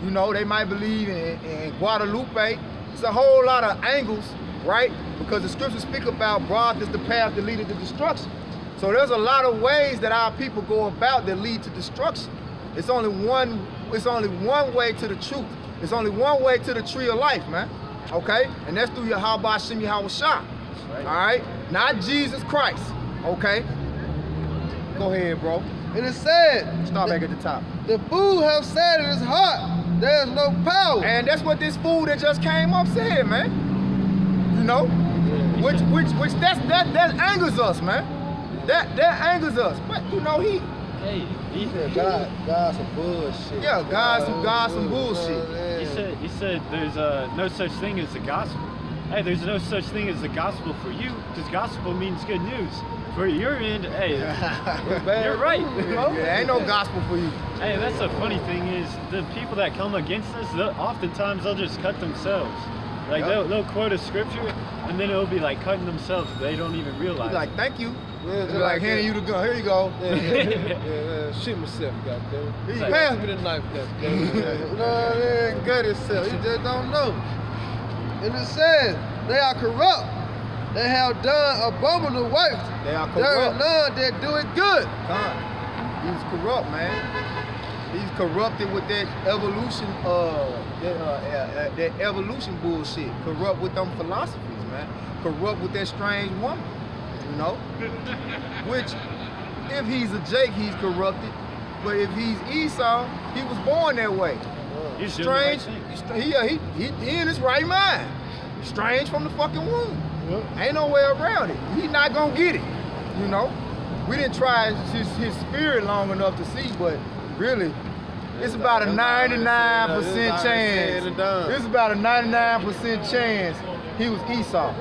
You know, they might believe in Guadalupe. It's a whole lot of angles, right? Because the scriptures speak about broad is the path that leadeth to destruction. So there's a lot of ways that our people go about that lead to destruction. It's only one way to the truth. There's only one way to the tree of life, man. Okay? And that's through Yahweh Hashem Yahweh Shah. Right. All right? Not Jesus Christ. Okay? Go ahead, bro. And it said, Start back at the top. the fool have said in his heart, there is no power. And that's what this fool that just came up said, man. You know? Which that angers us, man. That angers us. But you know, he God some bullshit. Yeah, God some bullshit. He said there's no such thing as the gospel. Hey, there's no such thing as the gospel for you, because gospel means good news. For your end, hey, you're right. Yeah, ain't no gospel for you. Hey, that's the funny thing is the people that come against us, oftentimes they'll just cut themselves. Like they'll quote a scripture and then it'll be like cutting themselves. They don't even realize. He's like, thank you. Yeah, They're like handing you the gun. Here you go. Yeah, shoot myself, goddamn. He Like- passed me the knife, goddamn. You know what I mean? Gut himself. He just don't know. And it says, they are corrupt. They have done abominable works. They are There is corrupt. none that do it good. He's corrupt, man. He's corrupted with that evolution, that evolution bullshit. Corrupt with them philosophies, man. Corrupt with that strange woman, you know. Which, if he's a Jake, he's corrupted. But if he's Esau, he was born that way. He's doing the right Strange. thing. He in his right mind. Strange from the fucking womb. Ain't no way around it. He not gonna get it, you know. We didn't try his spirit long enough to see, but really, it's about a 99% chance. It's about a 99% chance he was Esau.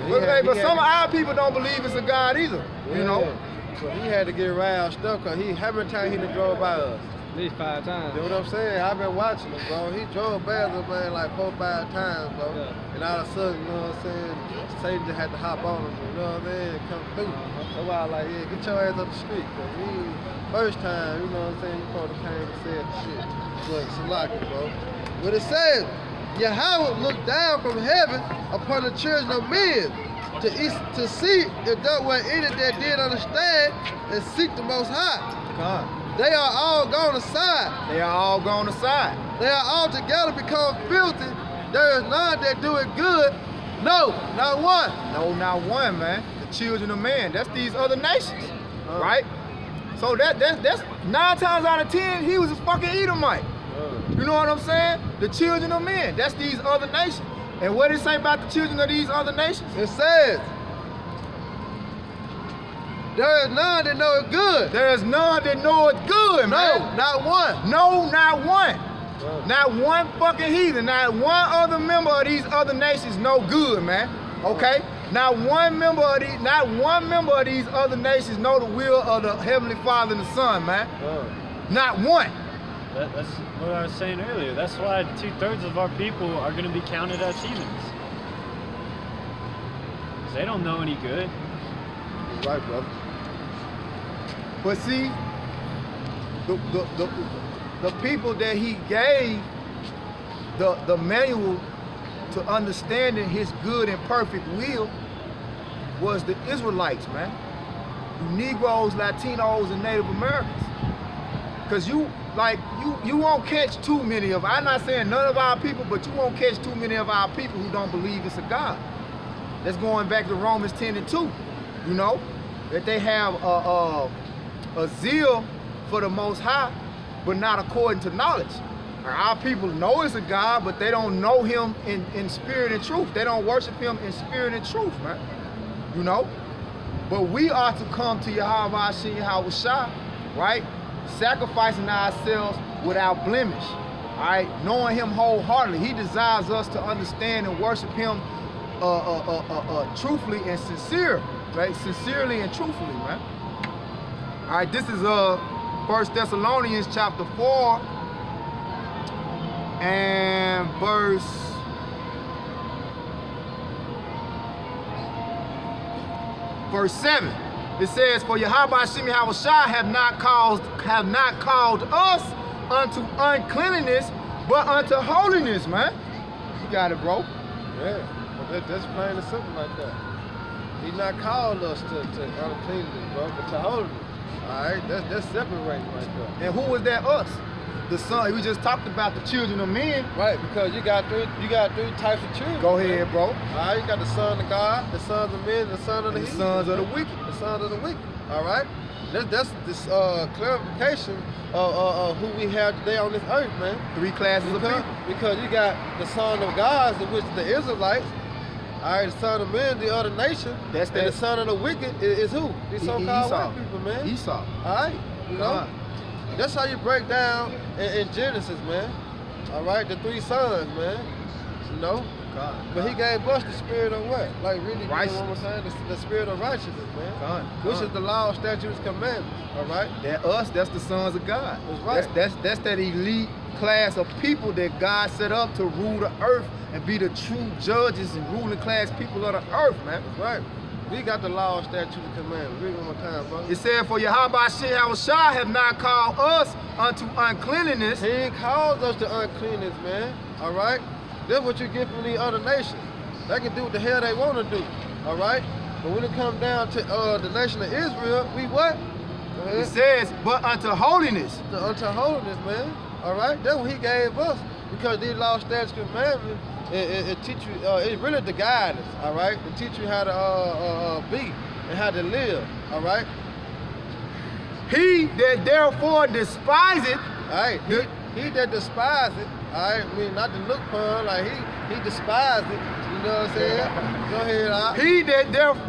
But some of our people don't believe it's a God either, you know. So he had to get roused up because how many times he done drove by us? At least 5 times. You know what I'm saying? I've been watching him, bro. He drove by us, man, like 4 or 5 times, bro. Yeah. And all of a sudden, you know what I'm saying? Satan just had to hop on him, you know what I mean? Come through. That's why I like, yeah, get your ass up the street. Cause first time, you know what I'm saying? You probably came and said the shit. But Salaki, bro. But it says, Yahweh looked down from heaven upon the children of men to see if there were any that did understand and seek the Most High. They are all gone aside. They are all gone aside. They are all together become filthy. There is none that do it good. No, not one. No, not one, man. The children of man. That's these other nations, right? So that's 9 times out of 10, he was a fucking Edomite. You know what I'm saying? The children of men. That's these other nations. And what does it say about the children of these other nations? It says, there is none that know it good. There is none that know it good, man. No, not one. No, not one. Not one fucking heathen. Not one other member of these other nations know good, man. Okay? Not one member of these other nations know the will of the Heavenly Father and the Son, man. Not one. That's what I was saying earlier. That's why 2/3 of our people are going to be counted as heathens. 'Cause they don't know any good. You're right, brother. But see, the people that he gave the manual to understanding his good and perfect will was the Israelites, man. You Negroes, Latinos, and Native Americans. Because you won't catch too many of, I'm not saying none of our people, but you won't catch too many of our people who don't believe it's a God. That's going back to Romans 10:2, you know, that they have a zeal for the Most High, but not according to knowledge. Our people know it's a God, but they don't know him in spirit and truth. They don't worship him in spirit and truth, man. You know? But we are to come to Yahweh Hashem Yahweh Shah, right? Sacrificing ourselves without blemish, all right? Knowing him wholeheartedly. He desires us to understand and worship him truthfully and sincere, right? Sincerely and truthfully, man. All right, this is 1 Thessalonians chapter 4 and verse 7. It says, "For Yahweh Hashem Yahweh Shah have not called us unto uncleanness, but unto holiness," man. You got it, bro. Yeah, but that's plain and simple like that. He not called us to uncleanness, bro, but to holiness. All right, that's separating right there. And who was that us? The son. We just talked about the children of men. Right, because you got three types of children. Go ahead, bro. All right, you got the son of God, the sons of men, the son of the heathen. sons of the wicked. The sons of the wicked. All right, that's this clarification of who we have today on this earth, man. Three classes of people. Because you got the son of God, which is the Israelites. All right, the son of men, the other nation. That's and the son of the wicked is who? These so-called white people, man. Esau. All right, you know. That's how you break down in Genesis, man. All right, the three sons, man. You know. But he gave us the spirit of what? Like really, righteousness. You know what I'm saying? The spirit of righteousness, man. Which is the law, statutes, commandments. All right. That us, that's the sons of God. That's right. That's that elite class of people that God set up to rule the earth and be the true judges and ruling class people of the earth, man. That's right. We got the law, statutes, and commandments. Read one more time, bro. It said, "For Yahweh Hashem Yahweh Shah have not called us unto uncleanness." He ain't called us to uncleanness, man. All right. That's what you get from these other nations. They can do what the hell they want to do. All right. But when it comes down to the nation of Israel, we what? It says, "But unto holiness." Unto holiness, man. All right. That's what he gave us, because these law, statutes, commandments. It teach you, it's really to guide us, all right? To teach you how to be and how to live, all right? He that therefore despiseth, all right? He that despiseth, all right? I mean, not to look upon, like he despised it, you know what I'm saying? Go ahead, all right?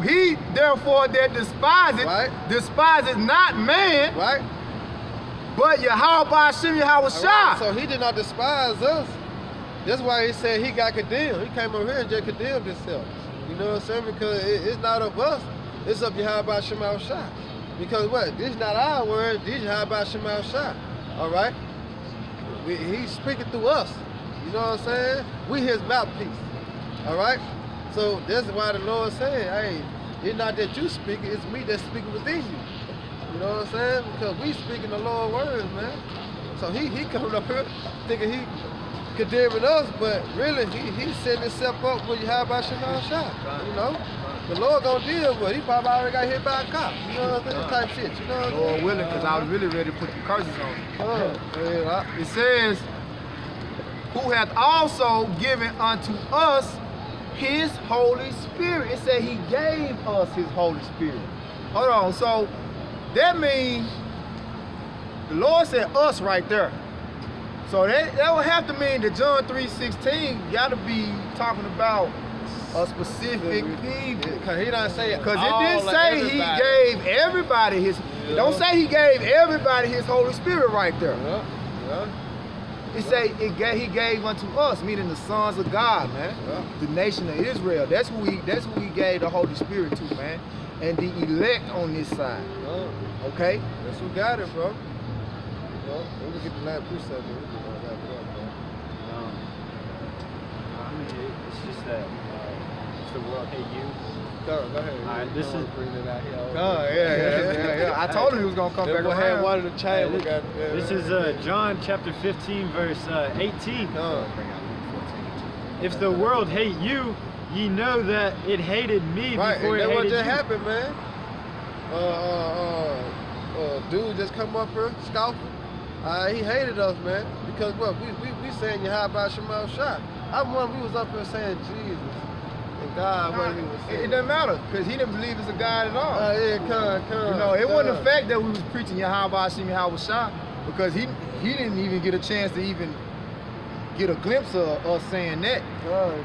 He therefore that despiseth, right, despiseth not man, right? But Yahweh Hashem Yahweh Shah. Right. So he did not despise us. That's why he said he got condemned. He came over here and just condemned himself. You know what I'm saying? Because it's not of us. It's of Yahweh Shema Shah. Because what? This is not our word. This is Yahweh Shema Shah. All right? He's speaking through us. You know what I'm saying? We his mouthpiece. All right? So that's why the Lord said, hey, it's not that you speaking, it's me that's speaking within you. You know what I'm saying? Because we speaking the Lord's words, man. So he coming up here thinking he condemning us, but really he's setting himself up with Yahweh Shema Shah. You know? The Lord gonna deal with it. He probably already got hit by a cop. You know what I'm saying? Type shit. You know what I'm saying? Lord willing, because I was really ready to put the curses on him. Yeah. It says, "Who hath also given unto us his Holy Spirit." It said he gave us his Holy Spirit. Hold on, so that means the Lord said us right there. So that would have to mean that John 3:16 got to be talking about a specific people. Because he don't say because it didn't say he gave everybody his. Yeah. Don't say he gave everybody his Holy Spirit right there. Yeah. It say he gave unto us, meaning the sons of God, man. Yeah. The nation of Israel. That's who he gave the Holy Spirit to, man. And the elect on this side. Yeah. Okay? That's who got it, bro. Well, let me get the last precept. I mean, it's just that the world hate you. Go ahead. All right, this is. Yeah. I told him he was gonna come back We'll have around. one of the chambers. This is John chapter 15, verse 18. If the world hate you, ye know that it hated me Right, before and it that what hated just you. happened, man. Dude just come up here, scoffing. He hated us, man, because what we saying Yahweh Shema Shah. We was up here saying Jesus and God, what he was saying. It doesn't matter, because he didn't believe it's a God at all. Yeah, come. You know, it wasn't the fact that we was preaching Yahweh Shem Yahweh Shah, because he didn't even get a chance to even get a glimpse of us saying that.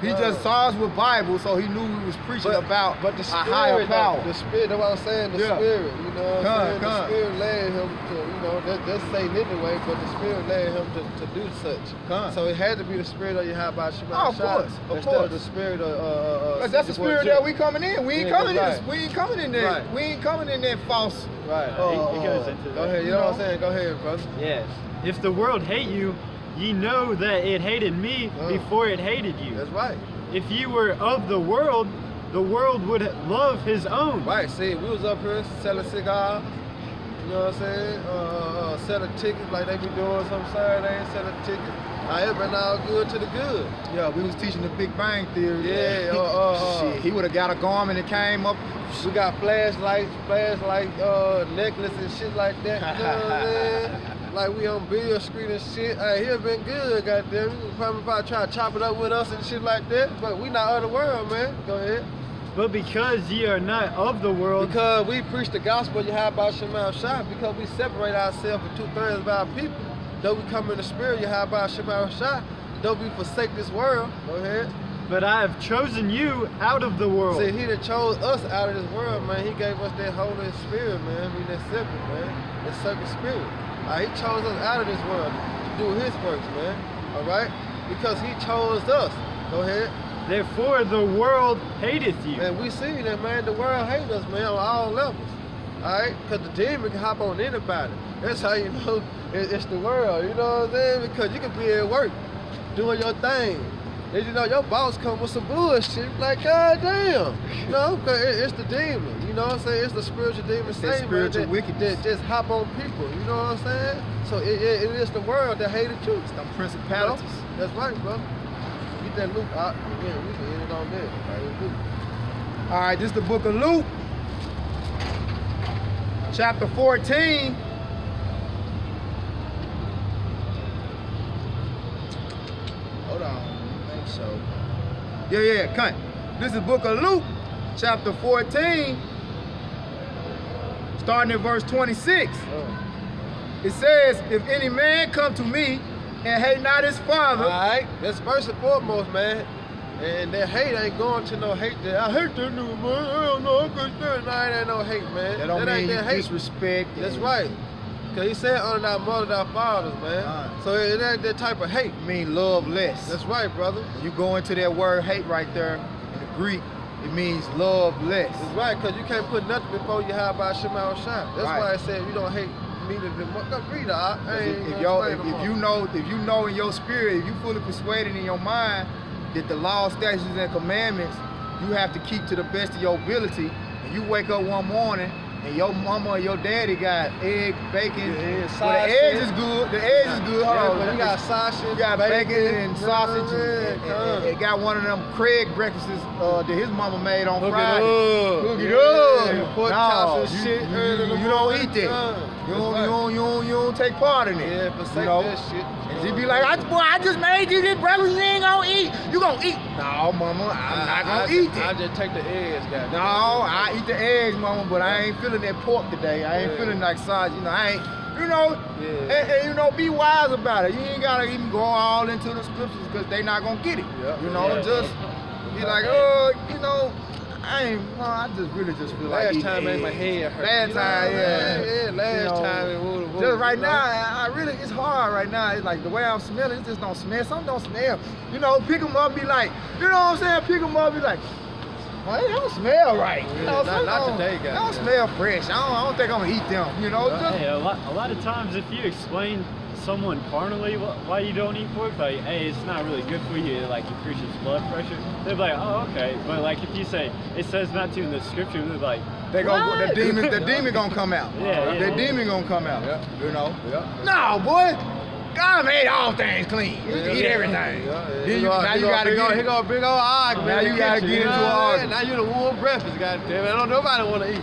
He just saw us with Bible, so he knew we was preaching about but the spirit, a higher power. The spirit, that's what I'm saying, the spirit, you know what I'm saying? The spirit led him to, you know, that's Satan anyway, but the spirit led him to do such. So it had to be the spirit of Yahweh Shema Shah instead of the spirit of that's the spirit that we coming in. We ain't coming in. We ain't coming in there. Right. We ain't coming in that false. Right. He goes into that. Go ahead, you know what I'm saying? Go ahead, brother. Yes. If the world hate you, ye know that it hated me before it hated you. That's right. If you were of the world would love his own. Right, see, we was up here selling cigars, you know what I'm saying? Selling tickets like they be doing some Saturdays, selling tickets. It been all good to the good. Yeah, we was teaching the Big Bang Theory. Yeah, shit, he would have got a garment that came up. We got flashlights, necklace and shit like that, you know what I'm saying? Like we on video screen and shit. He have been good, goddamn. You probably try to chop it up with us and shit like that, but we not of the world, man. Go ahead. But because ye are not of the world. Because we preach the gospel, Yahweh Shema Shah, because we separate ourselves from 2/3 of our people. Though we come in the spirit, Yahweh Shema Shah, though we forsake this world. Go ahead. But I have chosen you out of the world. See, he that chose us out of this world, man. He gave us that Holy Spirit, man. We that separate, man. That second spirit. He chose us out of this world to do his works, man. All right? Because he chose us. Go ahead. Therefore the world hateth you. And we see that, man. The world hates us, man, on all levels. All right? Because the demon can hop on anybody. That's how you know it's the world. You know what I'm saying? Because you can be at work doing your thing. And you know, your boss come with some bullshit, like, God damn. You know, because it's the demon. You know what I'm saying? It's the spiritual demon Satan, spiritual that wickedness. just hop on people. You know what I'm saying? So it is the world that hated you. It's them principalities. You know? That's right, brother. Get that Luke out. Yeah, we can end it on that. Right, All right, this is the book of Luke, chapter 14. Hold on. So, yeah, cunt. This is book of Luke, chapter 14, starting at verse 26. It says, if any man come to me and hate not his father. all right, that's first and foremost, man. And that hate ain't going to no hate. I hate that new man. I don't know. I'm good. Nah, it ain't no hate, man. That don't ain't mean that you hate. disrespect. That's right. Because he said honor thy mother, thy fathers, man. So it ain't that type of hate. It mean love less. That's right, brother. You go into that word hate right there in the Greek, it means love less. That's right, because you can't put nothing before you have by Shema Shah. That's why I said you don't hate me to the read if you know in your spirit, if you fully persuaded in your mind that the law, statutes, and commandments you have to keep to the best of your ability, and you wake up one morning and your mama or your daddy got egg, bacon. Well, the eggs is good. The eggs is good. Hold on. You got sausage. You got bacon and sausage. And it got one of them Craig breakfasts that his mama made on Friday. Cook it up. Pork chops and shit. You don't eat that. You don't take part in it. Yeah, forsake that shit. And she be like, I just made you this breakfast. You ain't gonna eat. You gonna eat? No, mama, I'm not gonna eat it. I just take the eggs, guys. No, I eat the eggs, mama, but I ain't feeling that pork today. I ain't feeling like sausage. You know, I ain't. You know, and you know, be wise about it. You ain't gotta even go all into the scriptures because they not gonna get it. You know, just be like, you know, I just really just feel like last time made my head hurt. Last time, last time it would. Just right now, I really, it's hard right now. It's like the way I'm smelling, it just don't smell. Something don't smell. You know, pick them up, be like, you know what I'm saying? Pick them up, be like, well, they don't smell right. You know, not today, guys. They don't smell fresh. I don't think I'm gonna eat them. You know. Hey, a lot of times, if you explain someone carnally why you don't eat pork, like, hey, it's not really good for you, it like increases blood pressure, they'd be like, oh, okay. But like if you say it says not to in the scripture, they're like, the demon gonna come out. Yeah, The demon gonna come out. Yeah. You know? Yeah. No, boy. God made all things clean. You can eat everything. Then now you gotta get Here go a big old argument. Now you gotta get into an argument. Now you the warm breakfast, goddamn it. I don't nobody want to eat.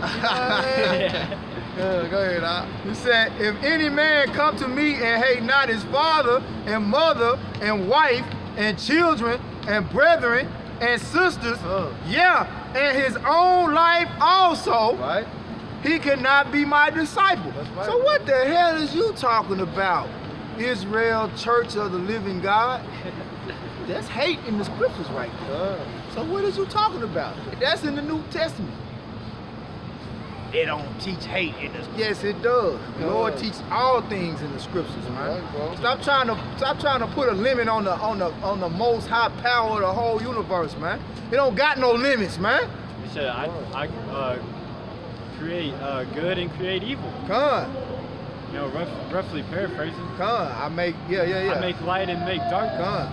Go ahead, Doc. He said, if any man come to me and hate not his father and mother and wife and children and brethren and sisters, and his own life also, Right? he cannot be my disciple. That's right. So what the hell is you talking about? Israel, Church of the Living God? That's hate in the scriptures right there. So what is you talking about? That's in the New Testament. It don't teach hate in the scriptures. Yes, it does. The Lord teaches all things in the scriptures, man. Stop trying to put a limit on the most high power of the whole universe, man. It don't got no limits, man. he said, I create good and create evil. Come. You know, roughly paraphrasing. I make I make light and make darkness. Come.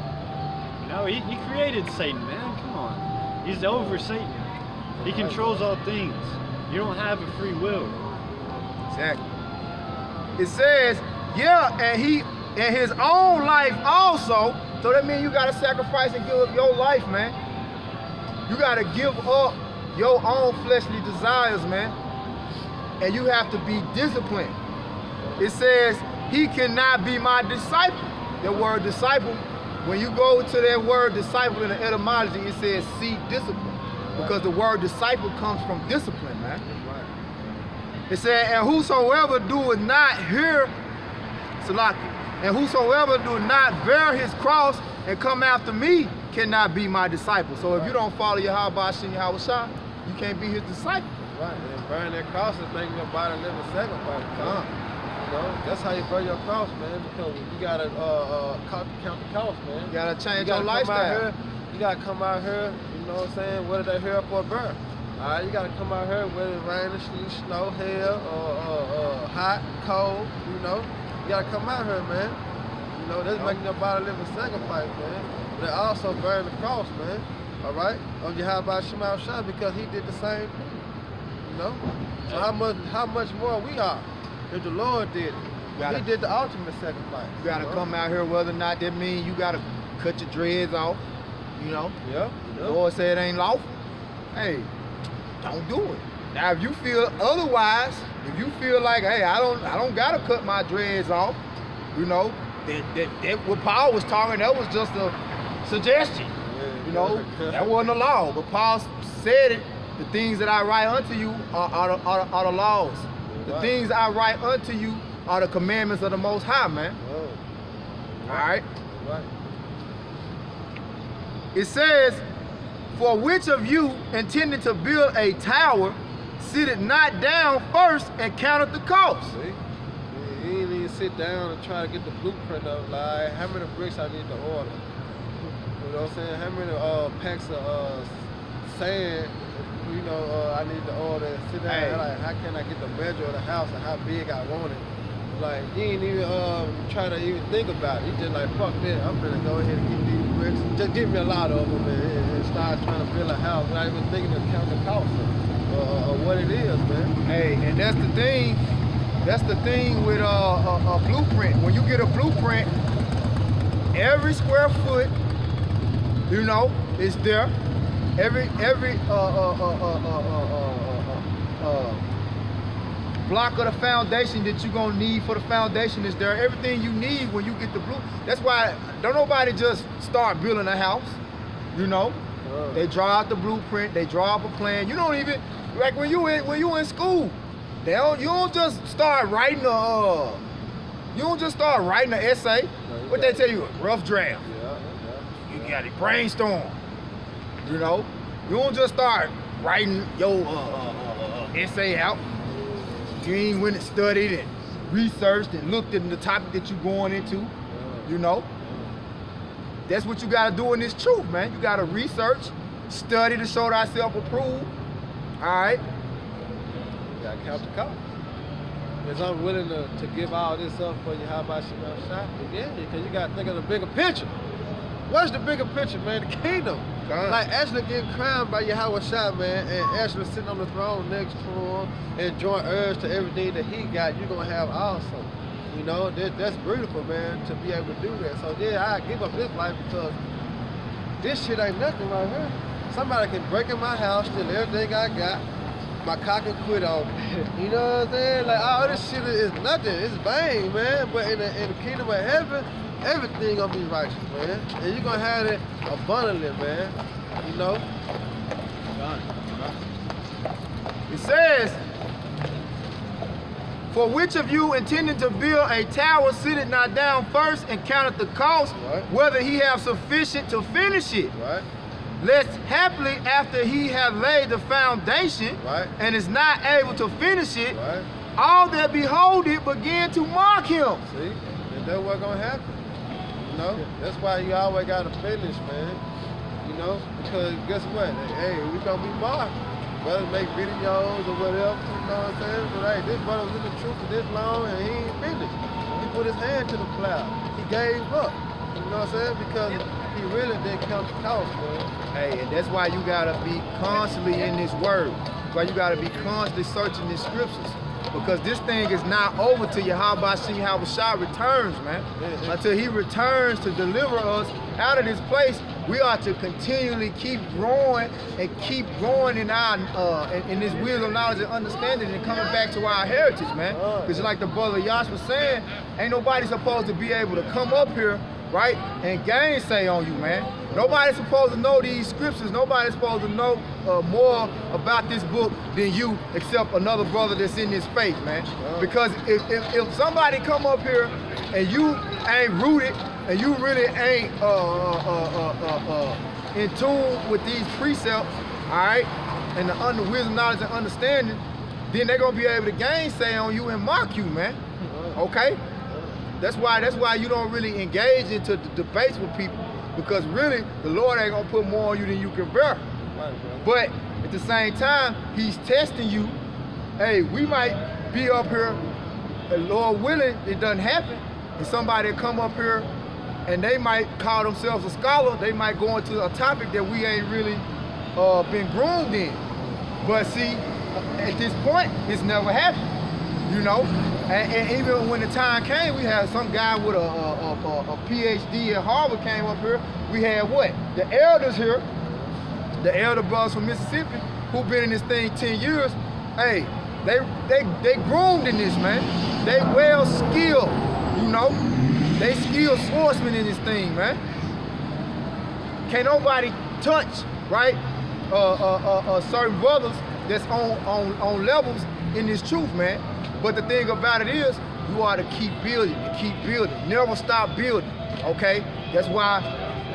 You know, he created Satan, man. Come on. He's over Satan. He controls all things. You don't have a free will. Exactly. It says, and his own life also. So that means you gotta sacrifice and give up your life, man. You gotta give up your own fleshly desires, man. And you have to be disciplined. It says, he cannot be my disciple. That word disciple, when you go to that word disciple in the etymology, it says seek discipline. Because the word disciple comes from discipline, man. It said, and whosoever doeth not hear, Salaki, and whosoever do not bear his cross and come after me cannot be my disciple. So if you don't follow Yahweh Shem Yahushua, you can't be his disciple. Right, and burn that cross and make your body live a sacrifice. You know, that's how you burn your cross, man, because you gotta count the cost, man. You gotta change your lifestyle. You gotta come out here, you know what I'm saying, whether they're here for a burn. Alright, you gotta come out here, whether it's raining, snow, hail, or hot, cold, you know. You gotta come out here, man. You know, that's making your body live a sacrifice, man. But they also burn the cross, man. Alright? Of Yahweh Shem Yahushua, because he did the same thing. You know? So how much more we are if the Lord did it? He did the ultimate sacrifice. You gotta come out here, whether or not that means you gotta cut your dreads off. You know? Yeah. The Lord said it ain't lawful. Hey, don't do it. Now if you feel otherwise, if you feel like, hey, I don't gotta cut my dreads off, you know, that what Paul was talking, that was just a suggestion. You know, that wasn't a law. But Paul said it, the things that I write unto you are the laws. The things I write unto you are the commandments of the Most High, man. All right? Right. It says, for which of you intending to build a tower, sitteth not down first and counteth the cost? See? You ain't even sit down and try to get the blueprint of like how many bricks I need to order. You know what I'm saying? How many packs of sand, you know, I need to order and sit down and like how can I get the measure of the house and how big I want it. Like you ain't even try to even think about it. You just like fuck that, I'm gonna go ahead and get these bricks. Just give me a lot of them and start trying to build a house without even thinking to count the cost of what it is, man. Hey, and that's the thing. That's the thing with a blueprint. When you get a blueprint, every square foot, you know, is there. Every block of the foundation that you're gonna need for the foundation is there. Everything you need when you get the blue. That's why don't nobody just start building a house. You know, they draw out the blueprint, they draw up a plan. You don't even like when you in school. You don't just start writing an essay. What they tell you, rough draft. You got to brainstorm. You know, you don't just start writing your essay out. You ain't went and studied and researched and looked at the topic that you're going into. You know, that's what you got to do in this truth, man. You got to research, study to show thyself approved. All right. You gotta count the cost. is I'm willing to give all this up for you. How about you know, shot? Yeah, because you got to think of the bigger picture. What's the bigger picture, man? The kingdom. Like actually getting crowned by Yahweh Shah, man, and actually sitting on the throne next to him, enjoying heirs to everything that he got, you're gonna have also. You know, that's beautiful, man, to be able to do that. So yeah, I give up this life because this shit ain't nothing right here. Somebody can break in my house, steal everything I got, my cock and quit on me. You know what I'm saying? Like all this shit is nothing. It's vain, man. But in the kingdom of heaven, everything gonna be righteous, man. And you're gonna have it abundantly, man. You know? It says, for which of you intending to build a tower sitteth not down first and counteth the cost, whether he have sufficient to finish it? Right. Lest happily after he have laid the foundation and is not able to finish it, all that behold it begin to mock him. See? And that's what's gonna happen. You know, that's why you always gotta finish, man. You know, because guess what? Hey, we gonna be mocked. Brothers make videos or whatever, you know what I'm saying? But hey, this brother was in the truth for this long and he ain't finished. He put his hand to the plow. He gave up. You know what I'm saying? Because he really didn't count the cost, man. Hey, and that's why you gotta be constantly in this word. That's why you gotta be constantly searching the scriptures. Because this thing is not over till Yahweh Shah returns, man. Until he returns to deliver us out of this place, we are to continually keep growing and keep growing in our in this wisdom, knowledge, and understanding, and coming back to our heritage, man. Because like the brother Yash was saying, ain't nobody supposed to be able to come up here, right, and gainsay on you, man. Nobody's supposed to know these scriptures. Nobody's supposed to know more about this book than you, except another brother that's in this faith, man. Because if somebody come up here and you ain't rooted and you really ain't in tune with these precepts, all right, and the wisdom, knowledge, and understanding, then they're gonna be able to gainsay on you and mock you, man. Okay? That's why you don't really engage into the debates with people, because really the Lord ain't gonna put more on you than you can bear. But at the same time, he's testing you. Hey, we might be up here, and Lord willing, it doesn't happen, and somebody come up here and they might call themselves a scholar. They might go into a topic that we ain't really been groomed in. But see, at this point, it's never happened, you know? And even when the time came, we had some guy with a PhD at Harvard came up here. We had what? The elders here, the elder brothers from Mississippi, who've been in this thing 10 years. Hey, they groomed in this, man. They well skilled, you know? They skilled swordsmen in this thing, man. Can't nobody touch, right? Certain brothers that's on levels in this truth, man. But the thing about it is, you ought to keep building and keep building. Never stop building, okay? That's why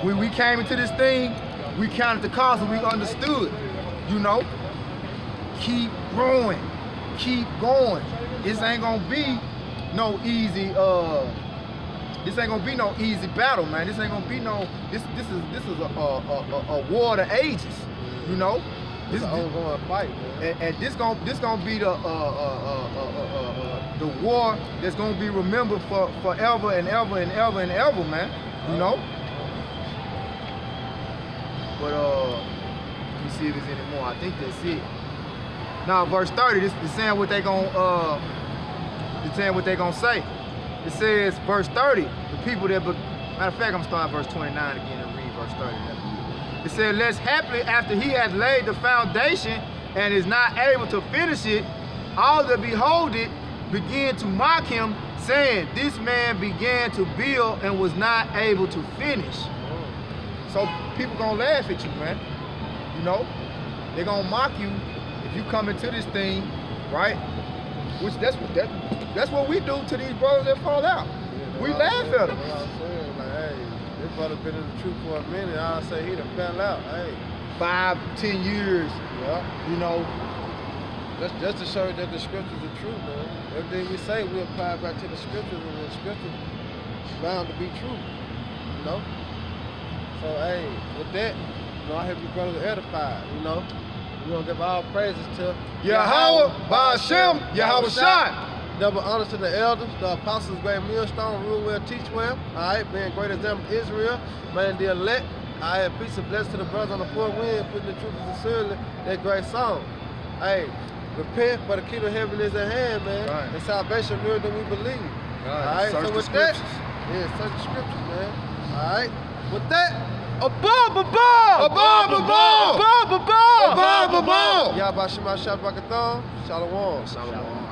when we came into this thing, we counted the cost and we understood, you know? Keep growing, keep going. This ain't gonna be no easy, this ain't gonna be no easy battle, man. This ain't gonna be no, this is a war of the ages, you know? This is an ongoing fight, man. And this gonna be the war that's gonna be remembered for forever and ever and ever and ever, man. You know. But let me see if there's any more. I think that's it. Now, verse 30. This is saying what they gonna say. It says, verse 30. The people that, matter of fact, I'm starting verse 29 again and read verse 30. It said, lest happily after he had laid the foundation and is not able to finish it, all that behold it begin to mock him, saying, this man began to build and was not able to finish. So people gonna laugh at you, man. You know, they're gonna mock you if you come into this thing, right? Which that's what we do to these brothers that fall out. Yeah, we laugh at them. This brother been in the truth for a minute. I'll say he done fell out. Hey, 5-10 years. Yeah. You know. That's just to show you that the scriptures are true, man. Everything we say, we apply back to the scriptures, and the scriptures bound to be true. You know. So hey, with that, you know, I hope you brothers edified. You know, we gonna give all praises to Yahweh, Ba'ashem, Yahweh Shai. Double honors to the elders, the apostles, great millstone, rule well, teach well. All right, being great example of Israel, man, the elect. I have peace and blessings to the brothers on the fourth wind, putting the truth sincerely. That great song. Hey, repent, for the kingdom of heaven is at hand, man. Right. And salvation nearer than we believe. Right. All right, Search so the with that, scriptures. yeah, search the scriptures, man. All right, with that, above, above, Above, above. above, above, Above, above. Y'all about Shema Shabbat Shalom. Shalom.